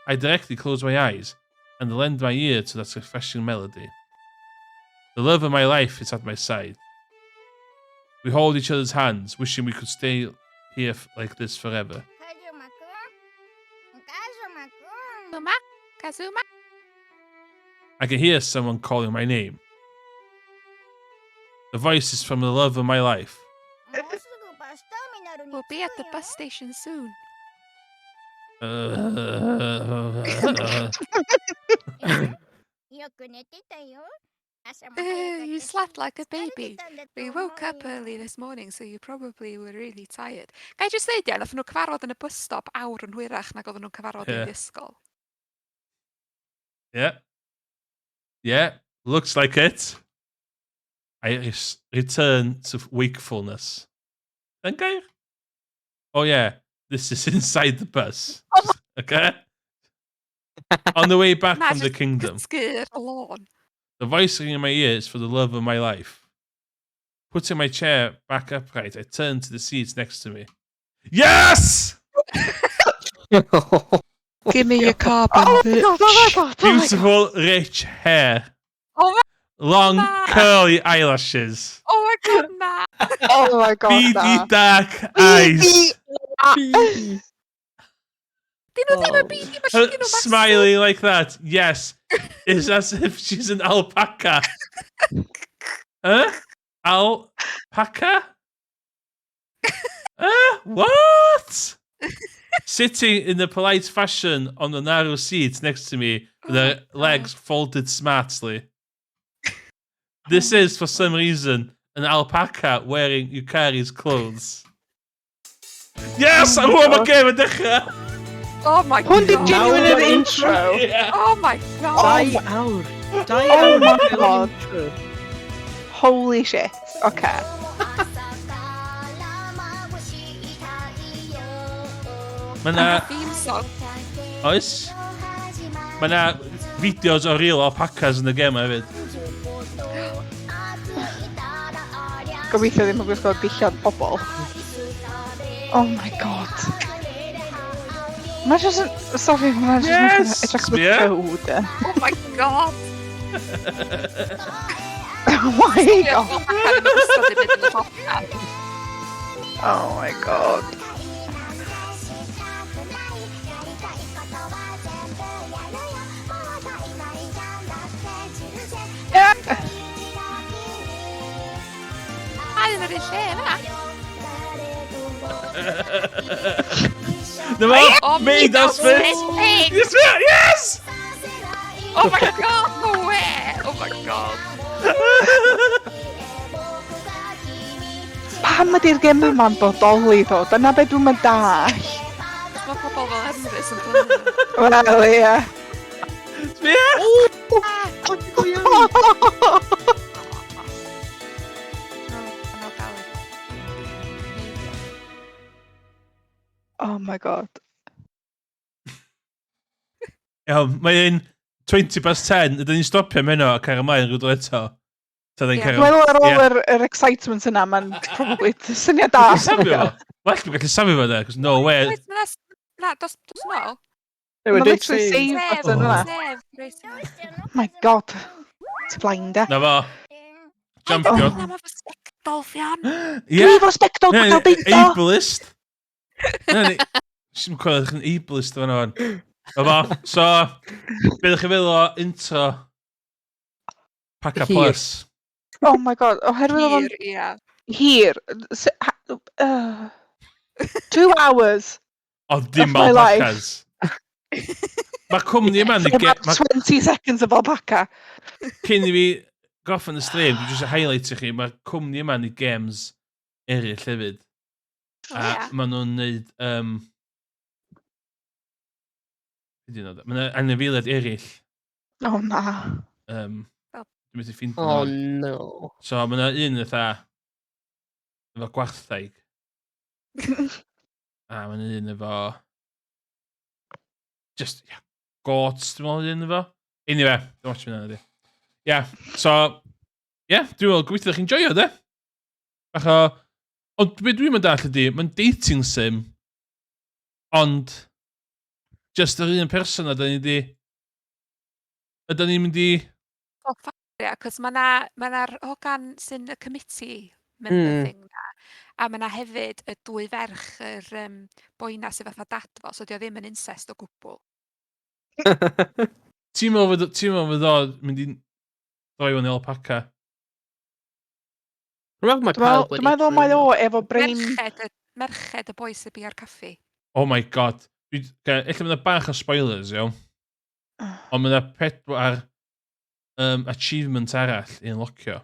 I directly close my eyes and lend my ear to that refreshing melody. The love of my life is at my side. We hold each other's hands, wishing we could stay here like this forever. カズマくんカズマくん Kazuma? Kazuma? I can hear someone calling my name. The voice is from the love of my life. もうすぐバスターミナルに We'll 着 be at く the よ bus station soon. Uh, よく寝てたよ。朝も早かった You し slept like a 疲れて baby. たんだと We 思う woke up よ。 early this morning, so you probably were really tired. Ga i just ddeud ia, nath nhw cyfarfod yn y bus stop awr yn hwyrach nag oedden nhw'n cyfarfod Yeah. i'r ysgol. yeah. Yeah. Looks like it. I return to wakefulness. Then gair? Oh yeah. This is inside the bus. Okay? On the way back Na, from the just kingdom. cysgu ar y lôn. The voice ringing in my ears for the love of my life. Putting my chair back upright, I turn to the seats next to me. Yes! Give me your carbon, Oh my god, oh my god, oh my god. Beautiful, rich hair. Oh my, Long, Nah. curly eyelashes. oh my god, na. Oh my god, Beady, na. dark eyes. Phoebe. Dyn nhw ddim Oh. yn byd i ma'n nhw Smiling like that. Yes. It's as if she's an alpaca. Huh? Alpaca? What? Sitting in a polite fashion on the narrow seat next to me with her legs folded smartly. This is, for some reason, an alpaca wearing Yukari's clothes. Yes! I'm home again with the Oh my Hwn di god. genuine Now yr the intro. Yeah. Oh my god. Die awr. Die Oh awr. my Fel God. intro. Holy shit. Okay. 朝から眩しい太陽 Mae 'na... Theme song. Oes? Mae 'na fideos o real alpacas yn y gem hefyd. Gobeithio ddim yn gwisgo dillad pobl. Oh my god. Mae jyst yn... Sorry, mae jyst yn Yes, edrych Sbia. yn cywd. Oh my god. Oh my god. Oh Oh my god. yn yr un lle yna. Dyma, Oh, me, that's that's fit. it. Yes, mate, yes! Oh my god, no way. Oh my god. Pam ydy'r gem yma'n bodoli ddo? Dyna be dwi'n mynd dall. Mae pobl fel Emrys yn brynu. Wel, ie. Oh my god. Iawn, mae'n 20 past 10. Ydyn ni'n stopio am heno a cael ymlaen rhywbeth eto. Ta ddyn Ie. cael... Wel, ar ôl Ie. yr excitement yna, mae'n probably syniad da. Safio fo? Well, dwi'n gallu safio fo de, cos no way. Na, dos no. They Mae were dead literally saying. save button yna. Sef, reit yna. Oh my god. It's flying de. Na fo. Jumpio. Na, mae fy sbectolfion. Dwi efo spectol Ie, bod gael deud o. ableist. Sy'n coelio ddech chi'n ableist fan o'n. Na fo. So, be ddech chi feddwl o intro PacaPlus? Oh my god. Oherwydd oedd o'n Hir, ia. hir. 2 hours. O, dim Of my life. alpacas. Mae cwmni yma yn About 20 seconds of alpaca. cyn i fi goffan y stream, dwi'n jyst highlight i chi, mae'r cwmni yma yn games eraill hefyd. O, A ia. maen nhw'n neud... Mae yna anifeiliaid eraill. Oh na. Dwi'n mynd i ffindio Oh nhw. no. So mae yna un eitha... efo gwartheg. A mae yna un efo... Just, yeah, goats, dwi'n meddwl un efo. Anyway, dwi'n watch fyna ydy. Yeah, so... Yeah, dwi'n meddwl, gobeithio ddech chi'n joio, de? Bach o... Ond be dwi'n mynd all ydy, mae'n dating sim, ond... Just yr un person ydyn ni di... Ydyn ni'n mynd i... O, ia, cos mae na'r hogan sy'n y committee member thing na. A mae na hefyd y 2 ferch, yr boina sydd fatha dad fo, so dio ddim yn incest o gwbl. Ti'n meddwl fydd o mynd i droi o'n alpaca? Dwi'n Dwi'n meddwl mai o efo brain... Merched y boi sy'n bi ar caffi. Oh my god. Ella mynd bach o spoilers, iawn. Ond mynd 4 achievement arall i unlockio.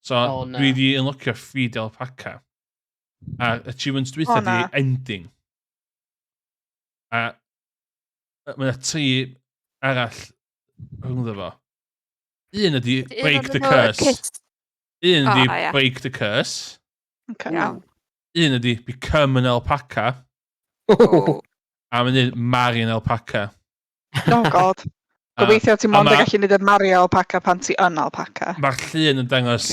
So, dwi wedi unlockio feed alpaca. A achievements dwytha di ending. A mynd 3 arall rhwngddo fo. Un ydi break the curse. Un ydi break the curse. Iawn. Un ydi become an alpaca. A mynd marry an alpaca. Oh god. Gobeithio ti'n mond yn gallu neud y Mario alpaca pan ti yn alpaca. Mae'r llun yn dangos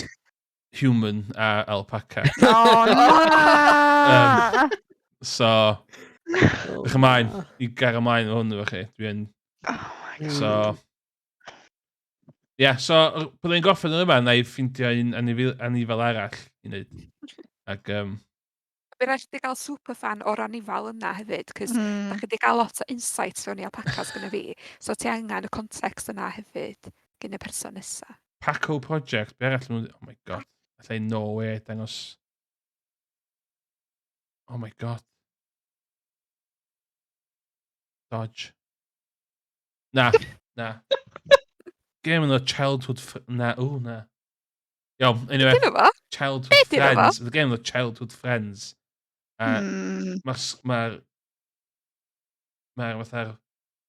human a alpaca. Oh na! So, ych ymlaen, i gar ymlaen o hwnnw chi. Dwi'n... So... Ie, so, byddai'n goffod yn yma, na i ffeindio un anifel arall i wneud. Ac, Bydd rhaid i gael superfan o'r anifal yna hefyd, cos da chi wedi cael lot o insights fewn i alpacas gyda fi. So ti angen y context yna hefyd gen y person nesa. Paco Project, be arall nhw... Oh my god. Allai no way dangos... Oh my god. Dodge. Na. Game of childhood... Na, na. Yo, anyway. Childhood Friends. The game of Childhood Friends. Mae'r fatha'r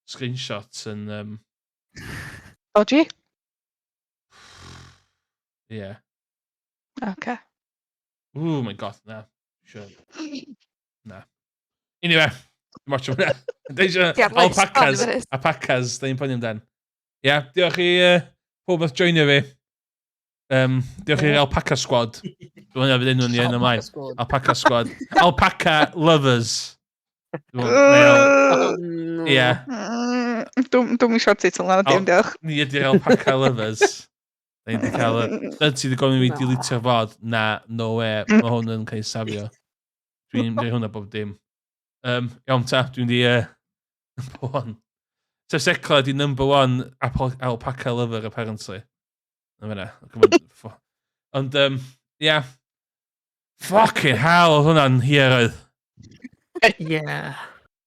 screenshots yn... Oji? Yeah. Okay. Oh my god, na. Sure. Na. Anyway, watch hwnna. Deisio alpacas, da ni'n poeni amdan. Ia, diolch i pob oedd joinio fi. Diolch i'r Alpaca Squad. Dwi'n meddwl fydd enw ni yn ymlaen. Alpaca Squad. Alpaca Lovers. Ie. Dwi'n siarad teitl na, dim diolch. Ni ydy'r Alpaca Lovers. Da ni wedi cael y... Dyn ti wedi gofyn i fi dilitio'r fod. Na, no way. Mae hwn yn cael ei safio. Dwi'n mynd i hwnna bob dim. Iawn ta, dwi'n di... Number 1. So Secla di number 1 Alpaca Lover, apparently. Ond, yeah. Fucking hell, oedd hwnna'n hir oedd. Yeah.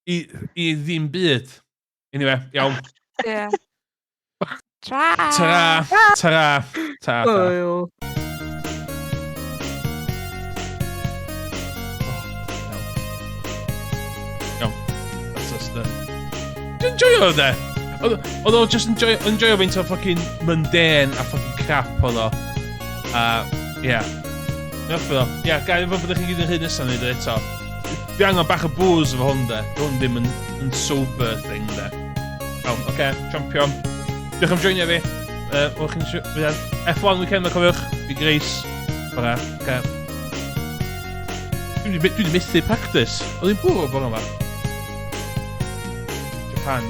I ddim byd. Anyway, iawn. Yeah. Tra! Ta. Iawn. That's just the... Dwi'n enjoyo de. Oedd o just enjoyo feint o fucking mundane a fucking crap oedd o. Yeah. Diolch o. Yeah, gael efo byddwch chi'n gyd yn hyn nesaf wneud eto. Dwi angen bach o booze efo hwn de. Hwn ddim yn sober thing de. Iawn, oce, champion. Diolch am joinio fi. Wch chi'n siŵr. F1 weekend o cofiwch. Fi Grace. Bora, oce. Dwi wedi methu practice. Oedd hi'n bwrw o bora yma. Japan.